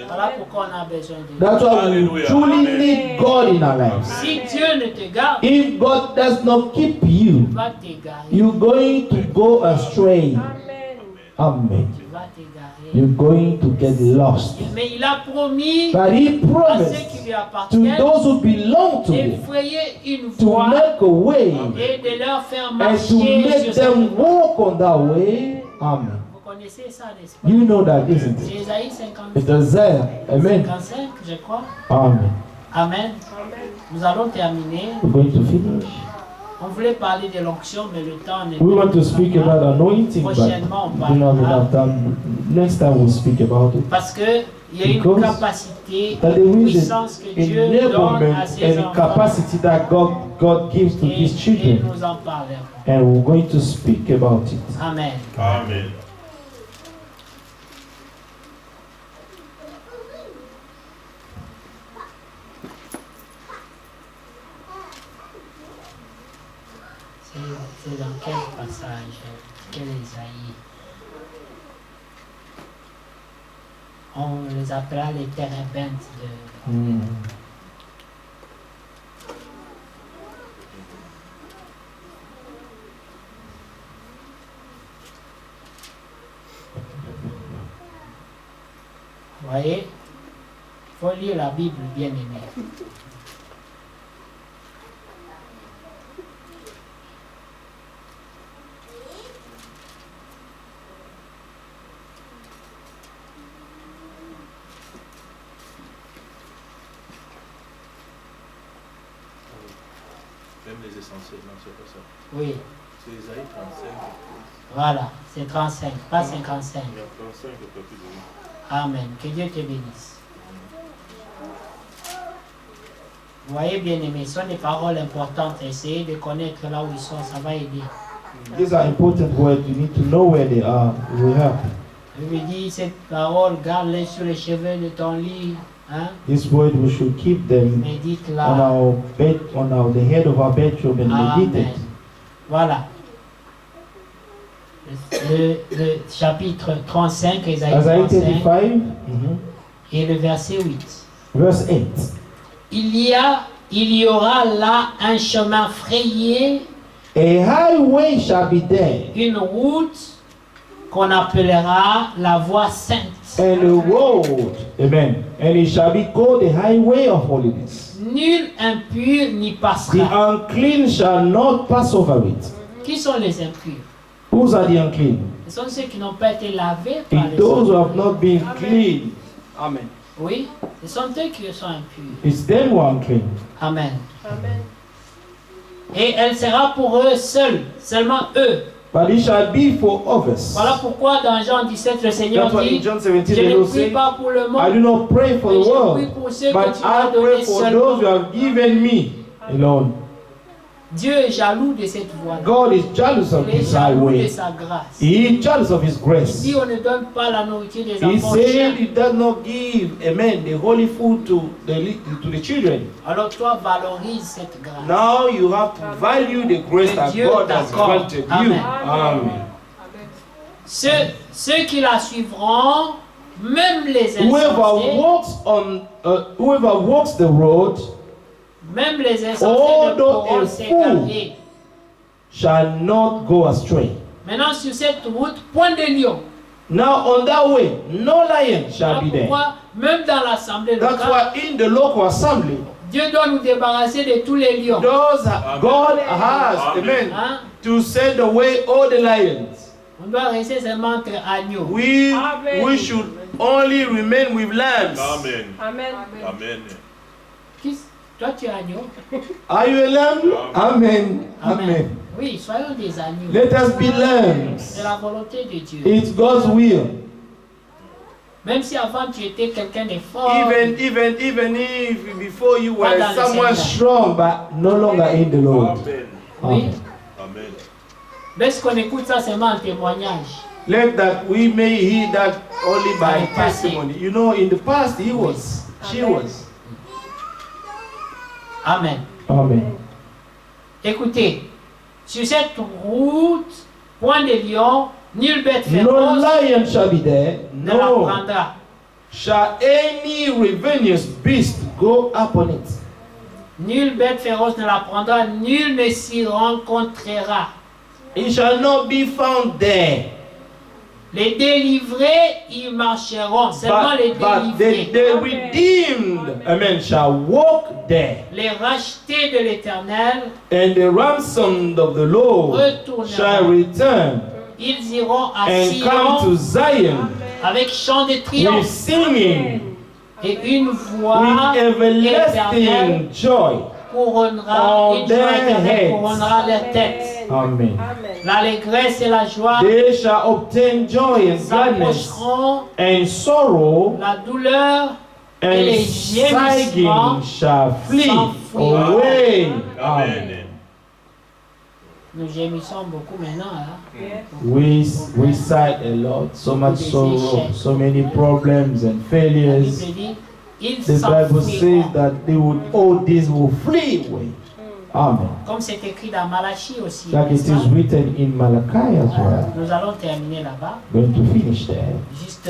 Speaker 5: Voilà pourquoi on a besoin de Dieu.
Speaker 6: That's why we
Speaker 3: Hallelujah.
Speaker 6: truly need God in our lives.
Speaker 5: Si Dieu ne te garde,
Speaker 6: If God does not keep you,
Speaker 5: tu vas t'égarer.
Speaker 6: you're going to go astray.
Speaker 7: Amen.
Speaker 6: Amen.
Speaker 5: Tu vas t'égarer.
Speaker 6: You're going to get lost.
Speaker 5: Mais il a promis
Speaker 6: But he
Speaker 5: à ceux
Speaker 6: promised
Speaker 5: qui lui
Speaker 6: to
Speaker 5: appartiennent
Speaker 6: those who belong to him
Speaker 5: d'effrayer une
Speaker 6: to
Speaker 5: voie
Speaker 6: make a way
Speaker 5: et de leur faire
Speaker 6: and to
Speaker 5: marcher
Speaker 6: make
Speaker 5: sur cette
Speaker 6: them
Speaker 5: voie.
Speaker 6: walk on that way. Amen.
Speaker 5: Vous connaissez ça, n'est-ce pas?
Speaker 6: You know that, isn't it?
Speaker 5: C'est Ésaïe 50,
Speaker 6: It's Isaiah. Amen.
Speaker 5: 55, je crois.
Speaker 6: Amen.
Speaker 5: Amen. Nous allons terminer.
Speaker 6: We're going to finish.
Speaker 5: On voulait parler de l'onction, mais le temps n'est
Speaker 6: We want to speak about anointing, but
Speaker 5: Prochainement, on
Speaker 6: we don't have
Speaker 5: parlera.
Speaker 6: enough time. Next time we'll speak about it.
Speaker 5: Parce qu'il y a une
Speaker 6: Because
Speaker 5: capacité,
Speaker 6: That there
Speaker 5: une
Speaker 6: is
Speaker 5: puissance que
Speaker 6: an
Speaker 5: Dieu donne à
Speaker 6: enablement
Speaker 5: ses
Speaker 6: and
Speaker 5: enfants.
Speaker 6: capacity that God gives to
Speaker 5: Et,
Speaker 6: His
Speaker 5: et
Speaker 6: children,
Speaker 5: nous en parlerons.
Speaker 6: and we're going to speak about it.
Speaker 5: Amen.
Speaker 3: Amen.
Speaker 5: C'est dans quel passage? Quel Isaïe? On les appela les térébintes de... Voyez, il faut lire la Bible, bien aimé.
Speaker 1: Même les essentiels, non, c'est pas ça.
Speaker 5: Oui,
Speaker 1: C'est Isaïe 35.
Speaker 5: voilà, c'est 35, pas 55.
Speaker 1: Il y a 35 de plus de lui.
Speaker 5: Amen. Que Dieu te bénisse. Vous voyez, bien aimé, ce sont des paroles importantes. Essayez de connaître là où ils sont, ça va aider.
Speaker 6: These are important words. You need to know where they are. It will help.
Speaker 5: Je lui dis, cette parole, garde-les sur les cheveux de ton lit. Hein?
Speaker 6: This word we should keep them on
Speaker 5: Médite-la.
Speaker 6: our bed, the head of our bedroom and meditate
Speaker 5: Amen.
Speaker 6: it.
Speaker 5: Voilà. Le chapitre 35, Isaïe
Speaker 6: Isaiah
Speaker 5: 35,
Speaker 6: 35,
Speaker 5: et le verset 8.
Speaker 6: verse 8.
Speaker 5: Il y aura là un chemin frayé,
Speaker 6: A highway shall be there,
Speaker 5: une route qu'on appellera la voie sainte.
Speaker 6: and a road, amen, and it shall be called the highway of holiness.
Speaker 5: Nul impur n'y
Speaker 6: The
Speaker 5: passera.
Speaker 6: unclean shall not pass over it.
Speaker 5: Qui sont les impurs?
Speaker 6: Whose are the unclean?
Speaker 5: Ce sont ceux qui n'ont pas été lavés par
Speaker 6: It's
Speaker 5: les
Speaker 6: those who
Speaker 5: eaux.
Speaker 6: have not been clean. Amen.
Speaker 5: Oui, ce sont eux qui sont impurs.
Speaker 6: It's them who are unclean.
Speaker 5: Amen.
Speaker 7: Amen.
Speaker 5: Et elle sera pour eux seuls, seulement eux.
Speaker 6: But it shall be for others.
Speaker 5: Voilà pourquoi dans Jean 17, le Seigneur
Speaker 6: That's why in
Speaker 5: dit,
Speaker 6: John 17
Speaker 5: je
Speaker 6: the
Speaker 5: ne
Speaker 6: Lord
Speaker 5: prie
Speaker 6: said,
Speaker 5: pas pour le
Speaker 6: I do
Speaker 5: monde,
Speaker 6: not pray for
Speaker 5: mais
Speaker 6: the
Speaker 5: je prie
Speaker 6: world,
Speaker 5: pour ceux
Speaker 6: but
Speaker 5: que tu m'as
Speaker 6: I pray
Speaker 5: donnés
Speaker 6: for those
Speaker 5: seulement.
Speaker 6: you have given me alone.
Speaker 5: Dieu est jaloux de cette voie-là.
Speaker 6: God is jealous of
Speaker 5: Il est
Speaker 6: this
Speaker 5: jaloux de
Speaker 6: highway.
Speaker 5: sa grâce.
Speaker 6: He is jealous of His
Speaker 5: Il
Speaker 6: grace.
Speaker 5: dit on ne donne pas la nourriture des
Speaker 6: He
Speaker 5: enfants
Speaker 6: said
Speaker 5: chiens.
Speaker 6: He does not give, amen, the holy food to the children.
Speaker 5: Alors toi valorise cette grâce.
Speaker 6: Now you have to value the grace that
Speaker 5: Dieu
Speaker 6: God has
Speaker 5: t'accorde.
Speaker 6: granted you.
Speaker 5: Amen.
Speaker 6: Amen.
Speaker 5: Ceux qui la suivront, même les
Speaker 6: Whoever
Speaker 5: insensés,
Speaker 6: walks the road
Speaker 5: même les insensés ne
Speaker 6: Although
Speaker 5: pourront
Speaker 6: a
Speaker 5: s'égarer.
Speaker 6: shall not go astray.
Speaker 5: Maintenant sur cette route, point de lion.
Speaker 6: Now on that way, no lion shall be there.
Speaker 5: Pourquoi même dans l'assemblée
Speaker 6: That's
Speaker 5: locale,
Speaker 6: why in the local assembly,
Speaker 5: Dieu doit nous débarrasser de tous les lions.
Speaker 6: God has, amen,
Speaker 5: Hein?
Speaker 6: to send away all the lions.
Speaker 5: On doit rester seulement entre agneaux.
Speaker 6: We should only remain with lambs.
Speaker 1: Amen.
Speaker 7: Amen.
Speaker 1: Amen.
Speaker 5: Toi tu es agneau.
Speaker 6: Are you a lamb? Amen. Amen.
Speaker 5: Oui, soyons des agneaux.
Speaker 6: Let us be lambs.
Speaker 5: C'est la volonté de Dieu.
Speaker 6: It's God's will.
Speaker 5: Même si avant tu étais quelqu'un de fort,
Speaker 6: Even if before you
Speaker 5: Pas
Speaker 6: were
Speaker 5: dans le
Speaker 6: someone
Speaker 5: Seigneur.
Speaker 6: strong, but no longer in the Lord.
Speaker 1: Amen.
Speaker 5: oui.
Speaker 1: Amen.
Speaker 5: Mais ce qu'on écoute ça seulement en témoignage.
Speaker 6: Let that we may hear that only by
Speaker 5: By passing.
Speaker 6: testimony. You know, in the past she was.
Speaker 5: Amen.
Speaker 6: Amen.
Speaker 5: Écoutez, sur cette route, point de lion, nulle bête
Speaker 6: No
Speaker 5: féroce
Speaker 6: lion shall be there,
Speaker 5: ne la
Speaker 6: no
Speaker 5: prendra.
Speaker 6: shall any ravenous beast go upon it.
Speaker 5: Nulle bête féroce ne la prendra, nul ne s'y rencontrera.
Speaker 6: It shall not be found there.
Speaker 5: Les délivrés y marcheront, seulement les
Speaker 6: But
Speaker 5: délivrés.
Speaker 6: the redeemed, amen, shall walk there.
Speaker 5: Les rachetés de l'Éternel,
Speaker 6: And the ransomed of the Lord shall return
Speaker 5: ils iront à
Speaker 6: and come to
Speaker 5: Sion
Speaker 6: Zion
Speaker 5: avec chant de
Speaker 6: with
Speaker 5: triomphe
Speaker 6: singing,
Speaker 5: et une voix
Speaker 6: with
Speaker 5: éternelle
Speaker 6: everlasting joy.
Speaker 5: couronnera,
Speaker 6: on
Speaker 5: une joie
Speaker 6: their
Speaker 5: éternelle
Speaker 6: heads.
Speaker 5: couronnera leur tête.
Speaker 6: Amen.
Speaker 5: L'allégresse et la joie
Speaker 6: They shall obtain joy and gladness
Speaker 5: s'approcheront,
Speaker 6: and sorrow,
Speaker 5: la douleur et
Speaker 6: and
Speaker 5: les gémissements
Speaker 6: sighing shall flee
Speaker 5: s'enfuiront.
Speaker 6: away. Amen.
Speaker 1: Amen.
Speaker 5: Nous gémissons beaucoup maintenant. Hein?
Speaker 6: We sigh a lot, so much sorrow, so many problems and
Speaker 5: La
Speaker 6: failures.
Speaker 5: Bible dit, ils
Speaker 6: The Bible says
Speaker 5: s'enfuiront.
Speaker 6: that all these will flee away. Amen.
Speaker 5: Comme c'est écrit dans Malachie aussi.
Speaker 6: Like it
Speaker 5: n'est-ce
Speaker 6: is
Speaker 5: pas?
Speaker 6: written in Malachi as well.
Speaker 5: Nous allons terminer là-bas.
Speaker 6: Going to finish there.
Speaker 5: Juste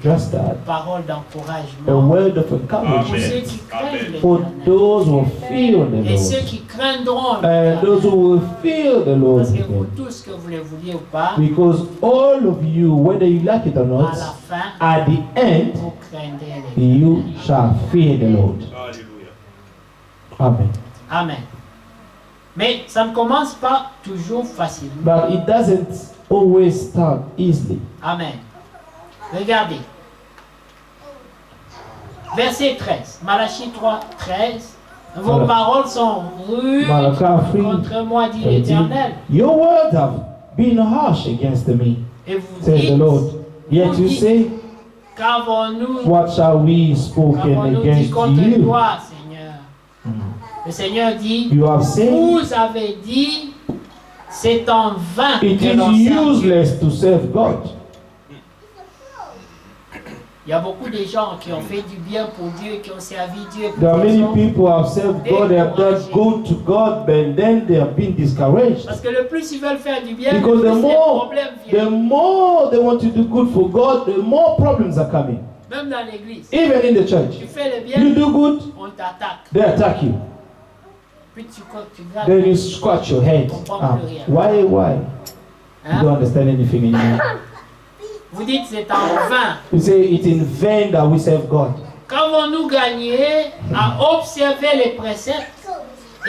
Speaker 6: Just that.
Speaker 5: Parole
Speaker 6: A
Speaker 5: d'encouragement
Speaker 6: word of
Speaker 5: pour
Speaker 6: encouragement
Speaker 5: ceux qui craignent
Speaker 6: for
Speaker 5: l'Éternel
Speaker 6: those who fear the
Speaker 5: et ceux
Speaker 6: Lord.
Speaker 5: qui craindront
Speaker 6: And those
Speaker 5: l'Éternel.
Speaker 6: who will fear the Lord.
Speaker 5: Parce que vous tous, que vous le vouliez ou pas,
Speaker 6: Because all of you, whether you like it or
Speaker 5: à
Speaker 6: not,
Speaker 5: la fin,
Speaker 6: at the end,
Speaker 5: vous craindrez l'Éternel.
Speaker 6: you shall fear the Lord. Amen.
Speaker 5: Amen. Mais ça ne commence pas toujours facilement.
Speaker 6: But it doesn't always start easily.
Speaker 5: Amen. Regardez. Verset 13. Malachie 3, 13. Vos
Speaker 6: Voilà.
Speaker 5: paroles sont rudes
Speaker 6: Malachi 3,
Speaker 5: contre moi, dit
Speaker 6: 13.
Speaker 5: l'Éternel.
Speaker 6: Your words have been harsh against me,
Speaker 5: Et vous
Speaker 6: says the
Speaker 5: dites,
Speaker 6: Lord. Yet you say,
Speaker 5: qu'avons-nous
Speaker 6: what shall we spoken
Speaker 5: dit
Speaker 6: against
Speaker 5: contre
Speaker 6: you?
Speaker 5: toi, Seigneur? Le Seigneur dit,
Speaker 6: You have said,
Speaker 5: vous avez dit, c'est en vain
Speaker 6: it
Speaker 5: que l'on
Speaker 6: is
Speaker 5: sert Dieu.
Speaker 6: useless to serve God.
Speaker 5: Il y a beaucoup de gens qui ont fait du bien pour Dieu, qui ont servi Dieu.
Speaker 6: There are
Speaker 5: Pour
Speaker 6: many
Speaker 5: raison.
Speaker 6: people who have served God, they have done good to God, but then they have been discouraged.
Speaker 5: Parce que le plus ils veulent faire du bien, le
Speaker 6: Because
Speaker 5: plus
Speaker 6: the
Speaker 5: les
Speaker 6: more,
Speaker 5: problèmes
Speaker 6: the
Speaker 5: viennent.
Speaker 6: more they want to do good for God, the more problems are coming.
Speaker 5: Même dans l'église.
Speaker 6: Even in the church.
Speaker 5: Tu fais le
Speaker 6: You
Speaker 5: bien,
Speaker 6: do good,
Speaker 5: on t'attaque.
Speaker 6: they attack you.
Speaker 5: Puis tu grattes.
Speaker 6: Then you scratch your head. Ah, why? You
Speaker 5: Hein?
Speaker 6: don't understand anything anymore.
Speaker 5: Vous dites c'est en vain.
Speaker 6: You say it's in vain that we serve God.
Speaker 5: Qu'avons-nous gagné à observer les préceptes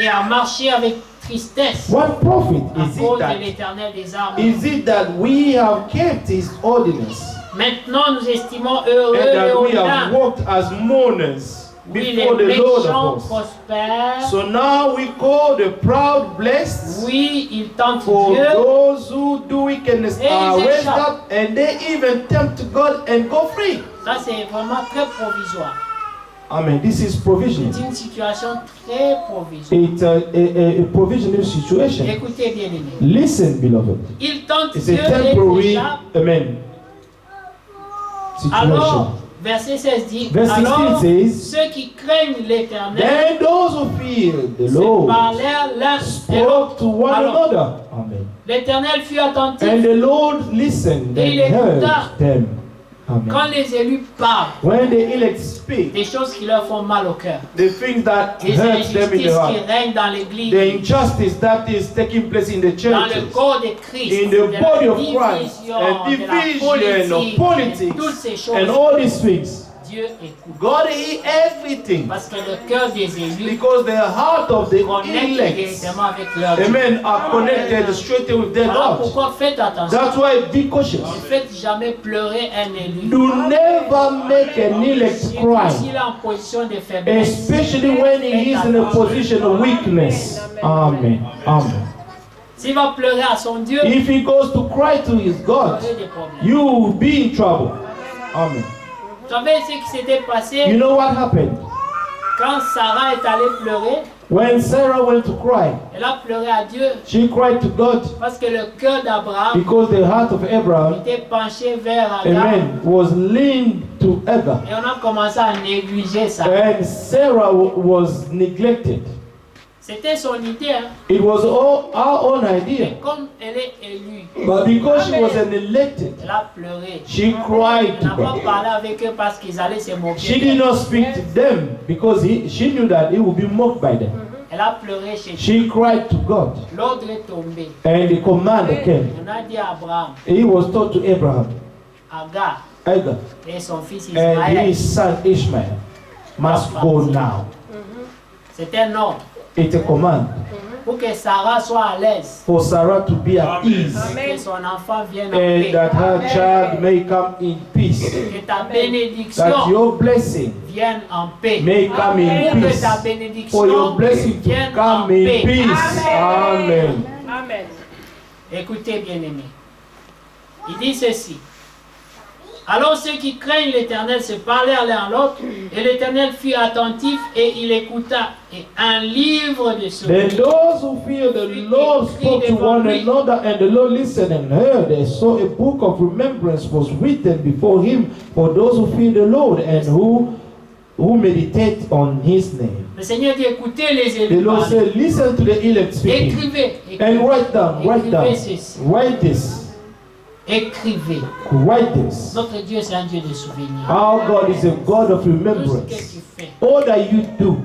Speaker 5: et à marcher avec tristesse
Speaker 6: What profit
Speaker 5: à
Speaker 6: is
Speaker 5: cause
Speaker 6: it
Speaker 5: de
Speaker 6: that?
Speaker 5: l'Éternel des armées?
Speaker 6: Is it that we have kept His ordinance
Speaker 5: Maintenant nous estimons heureux
Speaker 6: and
Speaker 5: les
Speaker 6: that we have
Speaker 5: honneurs.
Speaker 6: walked as mourners
Speaker 5: Oui, les
Speaker 6: before the Lord
Speaker 5: méchants
Speaker 6: of hosts?
Speaker 5: prospèrent.
Speaker 6: So now we call the proud blessed.
Speaker 5: Oui, ils tentent
Speaker 6: For
Speaker 5: Dieu.
Speaker 6: those who do wickedness
Speaker 5: Et
Speaker 6: are
Speaker 5: ils
Speaker 6: raised
Speaker 5: échappent.
Speaker 6: up and they even tempt God and go free.
Speaker 5: Ça c'est vraiment très provisoire.
Speaker 6: Amen. This is provision.
Speaker 5: C'est une situation très provisoire.
Speaker 6: It's a provisional situation.
Speaker 5: Écoutez bien aimés.
Speaker 6: Listen, beloved.
Speaker 5: Ils tentent
Speaker 6: It's
Speaker 5: Dieu
Speaker 6: a
Speaker 5: et ils
Speaker 6: temporary,
Speaker 5: échappent.
Speaker 6: amen, situation.
Speaker 5: Alors, verset 16 dit,
Speaker 6: Verse 16
Speaker 5: alors
Speaker 6: says,
Speaker 5: ceux qui craignent l'Éternel
Speaker 6: Then those who fear the
Speaker 5: se
Speaker 6: Lord
Speaker 5: parlèrent l'un et l'autre.
Speaker 6: spoke to one
Speaker 5: Alors,
Speaker 6: another. Amen.
Speaker 5: L'Éternel fut attentif
Speaker 6: And the Lord listened
Speaker 5: Et il
Speaker 6: and heard
Speaker 5: écouta.
Speaker 6: them. Amen.
Speaker 5: quand les élus parlent
Speaker 6: When the elect speak,
Speaker 5: des choses qui leur font mal au cœur,
Speaker 6: the things that
Speaker 5: des
Speaker 6: hurt them in
Speaker 5: injustices
Speaker 6: the
Speaker 5: qui
Speaker 6: heart,
Speaker 5: règnent dans l'Église,
Speaker 6: the injustice that is taking place in the
Speaker 5: dans le
Speaker 6: churches,
Speaker 5: corps de Christ,
Speaker 6: in
Speaker 5: de
Speaker 6: the
Speaker 5: la
Speaker 6: body of Christ,
Speaker 5: division,
Speaker 6: and
Speaker 5: de la
Speaker 6: division of
Speaker 5: politique, de toutes ces
Speaker 6: politics,
Speaker 5: choses,
Speaker 6: and all these things.
Speaker 5: Dieu écoute.
Speaker 6: God hears everything
Speaker 5: Parce que le cœur des élus
Speaker 6: because the heart of the
Speaker 5: connecte
Speaker 6: elect,
Speaker 5: directement avec leur Dieu.
Speaker 6: amen, are connected straight with their
Speaker 5: Voilà
Speaker 6: God.
Speaker 5: pourquoi faites attention.
Speaker 6: That's why be cautious.
Speaker 5: Ne faites jamais pleurer un élu.
Speaker 6: Do never make an elect
Speaker 5: S'il
Speaker 6: cry,
Speaker 5: est en position de faiblesse,
Speaker 6: especially when he is in a position of weakness. Amen. Amen.
Speaker 5: s'il va pleurer à son Dieu,
Speaker 6: If he goes to cry to his
Speaker 5: il y
Speaker 6: God,
Speaker 5: aura des problèmes.
Speaker 6: you will be in trouble. Amen.
Speaker 5: Vous savez ce qui s'était
Speaker 6: You
Speaker 5: passé
Speaker 6: know what happened?
Speaker 5: quand Sarah est allée pleurer?
Speaker 6: When Sarah went to cry,
Speaker 5: Elle a pleuré à Dieu
Speaker 6: she cried to God
Speaker 5: parce que le cœur d'Abraham
Speaker 6: because the heart of Abraham,
Speaker 5: était penché vers Agar
Speaker 6: amen, was leaned to Agar.
Speaker 5: et on a commencé à négliger ça.
Speaker 6: And Sarah was neglected.
Speaker 5: C'était son idée, hein.
Speaker 6: It was all our own idea.
Speaker 5: Mais comme elle est élue,
Speaker 6: But because she was an elected,
Speaker 5: elle a pleuré.
Speaker 6: she cried
Speaker 5: Elle
Speaker 6: to
Speaker 5: n'a pas
Speaker 6: God.
Speaker 5: parlé avec eux parce qu'ils allaient se moquer
Speaker 6: She
Speaker 5: d'elle.
Speaker 6: did not speak to them because she knew that he would be mocked by them.
Speaker 5: Elle a pleuré chez Dieu.
Speaker 6: She cried to God,
Speaker 5: L'ordre est tombé.
Speaker 6: and the command came.
Speaker 5: On a dit à Abraham,
Speaker 6: He was told to Abraham,
Speaker 5: Agar
Speaker 6: Agar,
Speaker 5: et son fils
Speaker 6: and
Speaker 5: Ismaël.
Speaker 6: his son Ishmael must go now.
Speaker 5: C'est un ordre
Speaker 6: It's a command
Speaker 5: pour que Sarah soit à l'aise,
Speaker 6: for Sarah to be at ease,
Speaker 5: que son enfant vienne en
Speaker 6: and
Speaker 5: paix,
Speaker 6: that her child may come in peace,
Speaker 5: que ta bénédiction
Speaker 6: that your blessing
Speaker 5: vienne en paix,
Speaker 6: may come in
Speaker 5: pour que
Speaker 6: peace,
Speaker 5: ta
Speaker 6: for your
Speaker 5: bénédiction
Speaker 6: blessing to
Speaker 5: vienne en
Speaker 6: come in
Speaker 5: paix.
Speaker 6: peace. Amen.
Speaker 7: Amen.
Speaker 5: Écoutez, bien-aimés. Il dit ceci. Alors ceux qui craignent l'Éternel se parlèrent l'un à l'autre, et l'Éternel fut attentif et il écouta. Et un livre de
Speaker 6: Then
Speaker 5: souvenirs
Speaker 6: those who fear the Lord spoke to one another, and the Lord listened and heard. And so a book of remembrance was written before him for those who fear the Lord and who meditate on his name.
Speaker 5: Le Seigneur dit, écoutez les
Speaker 6: The
Speaker 5: élus
Speaker 6: Lord
Speaker 5: parler.
Speaker 6: said, listen to the elect speaking.
Speaker 5: Écrivez,
Speaker 6: And write down,
Speaker 5: écrivez ceci.
Speaker 6: write this.
Speaker 5: Écrivez.
Speaker 6: Write this.
Speaker 5: Notre Dieu, c'est un Dieu de souvenirs.
Speaker 6: Our God is a God of
Speaker 5: Tout ce que
Speaker 6: remembrance.
Speaker 5: tu fais,
Speaker 6: All that you do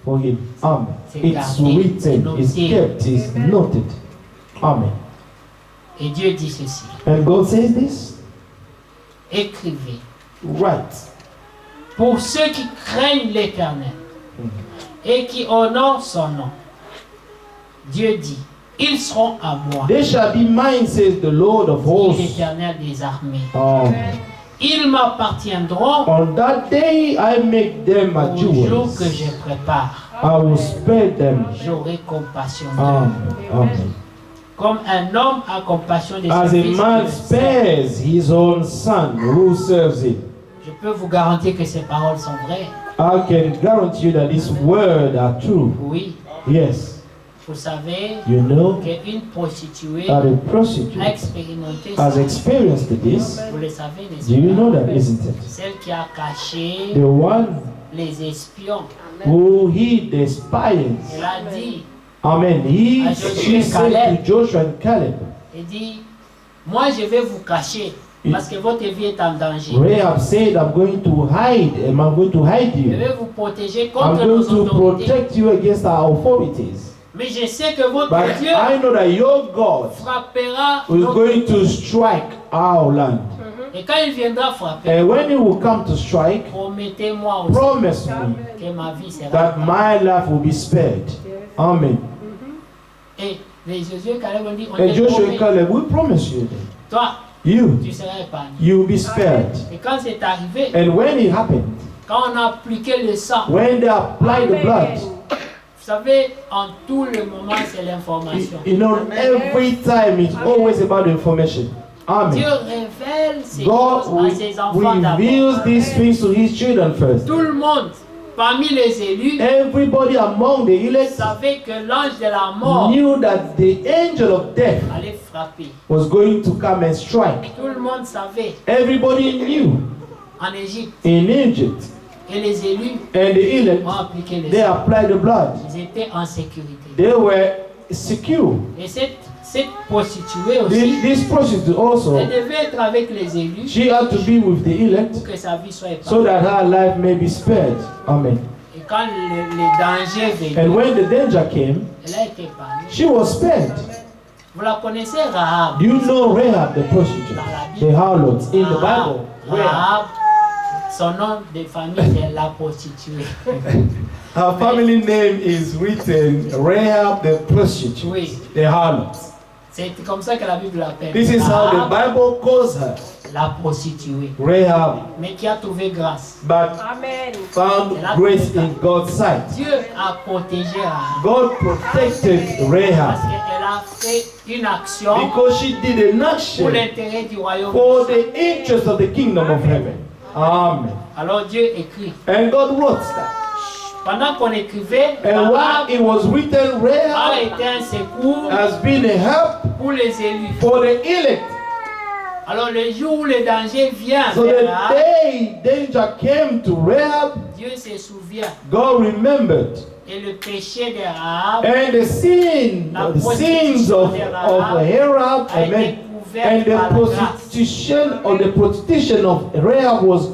Speaker 6: for Him, Amen.
Speaker 5: C'est
Speaker 6: It's
Speaker 5: gardé,
Speaker 6: written,
Speaker 5: c'est
Speaker 6: it's
Speaker 5: noté.
Speaker 6: kept, it's noted. Amen.
Speaker 5: et Dieu dit ceci.
Speaker 6: And God says this.
Speaker 5: Écrivez.
Speaker 6: Write.
Speaker 5: Pour ceux qui craignent l'Éternel et qui honorent son nom. Dieu dit, ils seront à moi.
Speaker 6: They shall be mine, says the Lord of
Speaker 5: Dit
Speaker 6: hosts.
Speaker 5: l'Éternel des armées.
Speaker 6: Amen.
Speaker 5: Ils m'appartiendront
Speaker 6: On that day I make them a
Speaker 5: au jour que
Speaker 6: jewels.
Speaker 5: je prépare.
Speaker 6: I will spare them.
Speaker 5: J'aurai compassion d'eux.
Speaker 6: Amen. Amen.
Speaker 5: Comme un homme a compassion de son
Speaker 6: As a
Speaker 5: fils.
Speaker 6: man
Speaker 5: qui le sert.
Speaker 6: spares his own son who serves him.
Speaker 5: Je peux vous garantir que ces paroles sont vraies.
Speaker 6: I can guarantee you that these words are true.
Speaker 5: Oui.
Speaker 6: Yes.
Speaker 5: Vous savez
Speaker 6: You know
Speaker 5: qu'une prostituée
Speaker 6: that a
Speaker 5: a
Speaker 6: prostitute
Speaker 5: expérimenté
Speaker 6: has
Speaker 5: ça.
Speaker 6: experienced this.
Speaker 5: Vous le savez,
Speaker 6: Do
Speaker 5: n'est-ce
Speaker 6: you
Speaker 5: pas?
Speaker 6: know that, isn't it?
Speaker 5: Celle qui a caché
Speaker 6: The one
Speaker 5: les espions.
Speaker 6: who hid the spies.
Speaker 5: Elle a dit,
Speaker 6: Amen. She said to Joshua and Caleb,
Speaker 5: elle dit, moi je vais vous cacher parce que votre vie est en danger.
Speaker 6: Rahab said, I'm going to hide, and I'm going to hide
Speaker 5: Je
Speaker 6: you.
Speaker 5: vais vous protéger
Speaker 6: I'm
Speaker 5: contre
Speaker 6: going
Speaker 5: nos
Speaker 6: to
Speaker 5: autorités.
Speaker 6: protect you against our authorities.
Speaker 5: Mais je sais que votre
Speaker 6: But
Speaker 5: Dieu
Speaker 6: I know that your God
Speaker 5: frappera
Speaker 6: is
Speaker 5: notre
Speaker 6: going to strike our land.
Speaker 5: Et quand il viendra frapper,
Speaker 6: And when he will come to strike,
Speaker 5: promettez-moi aussi
Speaker 6: promise me
Speaker 5: que ma vie sera.
Speaker 6: that my life will be spared. Amen.
Speaker 5: Et les Josué et Caleb ont dit, on
Speaker 6: And
Speaker 5: te
Speaker 6: Joshua
Speaker 5: promet,
Speaker 6: and Caleb, we promise you that
Speaker 5: toi,
Speaker 6: you,
Speaker 5: tu seras épargné.
Speaker 6: you will be spared.
Speaker 5: Et quand c'est arrivé,
Speaker 6: And when it happened,
Speaker 5: quand on a appliqué le sang, vous
Speaker 6: when they applied the blood,
Speaker 5: savez, en tout le moment, c'est l'information.
Speaker 6: you know, every time it's always about information.
Speaker 5: Dieu
Speaker 6: Amen.
Speaker 5: révèle ces
Speaker 6: God
Speaker 5: choses à ses enfants d'abord.
Speaker 6: reveals these things to his children first.
Speaker 5: Tout le monde, parmi les élus,
Speaker 6: Everybody among the elect
Speaker 5: savait que l'ange de la mort
Speaker 6: knew that the angel of death
Speaker 5: allait frapper.
Speaker 6: was going to come and strike.
Speaker 5: Tout le monde savait
Speaker 6: Everybody knew
Speaker 5: en Égypte.
Speaker 6: in Egypt,
Speaker 5: Et les élus
Speaker 6: and the elect,
Speaker 5: ont appliqué le
Speaker 6: they
Speaker 5: sang.
Speaker 6: applied the blood.
Speaker 5: Ils étaient en sécurité.
Speaker 6: They were secure.
Speaker 5: Et cette prostituée aussi,
Speaker 6: This prostitute also,
Speaker 5: elle devait être avec les élus
Speaker 6: she had to be with the
Speaker 5: pour
Speaker 6: elect
Speaker 5: que sa vie soit
Speaker 6: so
Speaker 5: épargnée.
Speaker 6: that her life may be spared. Amen.
Speaker 5: Et quand le danger
Speaker 6: And
Speaker 5: venait,
Speaker 6: when the danger came,
Speaker 5: elle a été épargnée.
Speaker 6: she was spared.
Speaker 5: Vous la connaissez, Rahab?
Speaker 6: Do you know Rahab, the prostitute, the harlot in the Bible? Rahab.
Speaker 5: Rahab, son nom de famille c'est la prostituée.
Speaker 6: Her family name is written Rahab the prostitute,
Speaker 5: Oui,
Speaker 6: the harlot.
Speaker 5: c'est comme ça que la Bible l'appelle.
Speaker 6: This is how the
Speaker 5: Rahab,
Speaker 6: Bible calls her,
Speaker 5: la prostituée,
Speaker 6: Rahab,
Speaker 5: mais qui a trouvé grâce.
Speaker 6: but
Speaker 7: Amen.
Speaker 6: found grace in God's sight.
Speaker 5: Dieu a protégé Rahab
Speaker 6: God protected
Speaker 5: parce
Speaker 6: Rahab
Speaker 5: qu'elle a fait une action
Speaker 6: because she did an
Speaker 5: pour
Speaker 6: action
Speaker 5: l'intérêt du royaume.
Speaker 6: for the interest of the kingdom of heaven. Amen.
Speaker 5: Alors Dieu écrit.
Speaker 6: And God wrote that.
Speaker 5: Pendant qu'on écrivait,
Speaker 6: And while
Speaker 5: Rahab
Speaker 6: it was written,
Speaker 5: a
Speaker 6: Rahab
Speaker 5: été un secours
Speaker 6: has been a help
Speaker 5: pour les élus.
Speaker 6: for the elect.
Speaker 5: Alors le jour où le danger vient
Speaker 6: So
Speaker 5: vers
Speaker 6: the
Speaker 5: Rahab,
Speaker 6: day danger came to Rahab,
Speaker 5: Dieu se souvient.
Speaker 6: God remembered.
Speaker 5: Et le péché de Rahab
Speaker 6: And the sin, the sins of Rahab,
Speaker 5: a été
Speaker 6: amen, and
Speaker 5: couvert
Speaker 6: the
Speaker 5: par la grâce.
Speaker 6: prostitution of Rahab was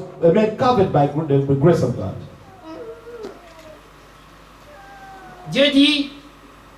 Speaker 6: covered by the grace of God.
Speaker 5: Dieu dit,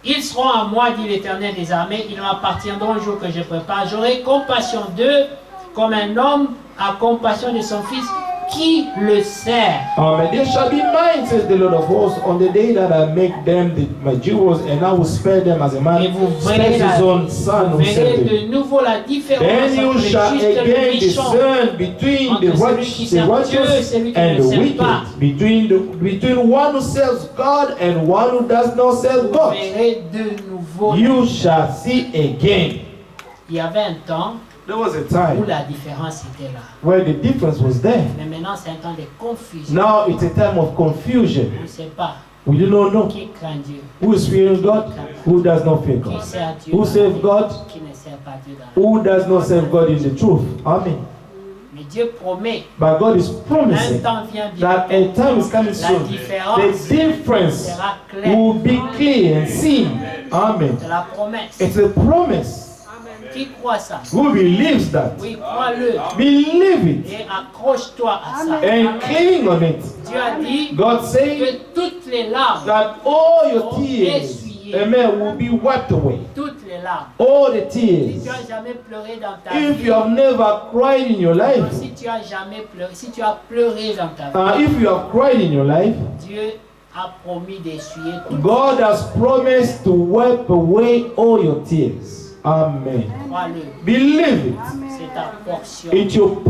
Speaker 5: ils seront à moi, dit l'Éternel des armées, ils m'appartiendront au jour que je prépare. J'aurai compassion d'eux comme un homme a compassion de son fils qui le sert.
Speaker 6: Amen. They shall be mine, says the Lord of hosts, on the day that I make them my jewels, and I will spare them as a
Speaker 5: Et
Speaker 6: man
Speaker 5: vous
Speaker 6: spares his own son
Speaker 5: vous
Speaker 6: who
Speaker 5: verrez
Speaker 6: served him.
Speaker 5: de nouveau la différence
Speaker 6: Then you
Speaker 5: entre le
Speaker 6: shall
Speaker 5: juste et le
Speaker 6: again
Speaker 5: méchant.
Speaker 6: discern between
Speaker 5: Entre
Speaker 6: the
Speaker 5: celui qui
Speaker 6: righteous,
Speaker 5: sert Dieu et celui qui
Speaker 6: and
Speaker 5: ne le
Speaker 6: the
Speaker 5: sert
Speaker 6: wicked,
Speaker 5: pas.
Speaker 6: between one who serves God and one who does not serve
Speaker 5: Vous
Speaker 6: God.
Speaker 5: verrez de nouveau.
Speaker 6: You shall see again.
Speaker 5: Il y avait un temps
Speaker 6: There was a
Speaker 5: où
Speaker 6: time
Speaker 5: la différence était là.
Speaker 6: where the difference was there.
Speaker 5: Mais maintenant, c'est un temps de confusion.
Speaker 6: Now it's a time of confusion.
Speaker 5: On ne sait pas
Speaker 6: We do not know
Speaker 5: qui craint Dieu,
Speaker 6: who is fearing God, who does not fear
Speaker 5: qui
Speaker 6: God,
Speaker 5: sert Dieu,
Speaker 6: who
Speaker 5: dans
Speaker 6: serve
Speaker 5: la
Speaker 6: God,
Speaker 5: vie, qui ne sert pas Dieu dans la vie.
Speaker 6: who does not serve God in the truth. Amen.
Speaker 5: Mais Dieu promet,
Speaker 6: But God is
Speaker 5: un
Speaker 6: promising
Speaker 5: temps vient
Speaker 6: that
Speaker 5: bientôt,
Speaker 6: a time is coming
Speaker 5: la
Speaker 6: soon.
Speaker 5: différence
Speaker 6: The difference
Speaker 5: sera claire.
Speaker 6: will be clear and seen. Amen.
Speaker 5: C'est la promesse.
Speaker 6: It's a promise.
Speaker 5: Qui croit ça?
Speaker 6: Who believes that?
Speaker 5: Oui, crois-le.
Speaker 6: Believe it
Speaker 5: Et accroche-toi à ça.
Speaker 6: and cling on it.
Speaker 5: Dieu a dit
Speaker 6: God said
Speaker 5: que toutes les larmes,
Speaker 6: that all your tears, amen, will be wiped away.
Speaker 5: toutes les larmes.
Speaker 6: All the
Speaker 5: Si
Speaker 6: tears.
Speaker 5: tu as jamais pleuré dans ta
Speaker 6: If
Speaker 5: vie,
Speaker 6: you have never cried in your life,
Speaker 5: si tu as jamais pleuré, si tu as pleuré dans ta vie,
Speaker 6: if you have cried in your life,
Speaker 5: Dieu a promis d'essuyer tout.
Speaker 6: God has promised to wipe away all your tears. Amen.
Speaker 5: Crois-le.
Speaker 6: Believe it.
Speaker 5: C'est ta portion.
Speaker 6: It's your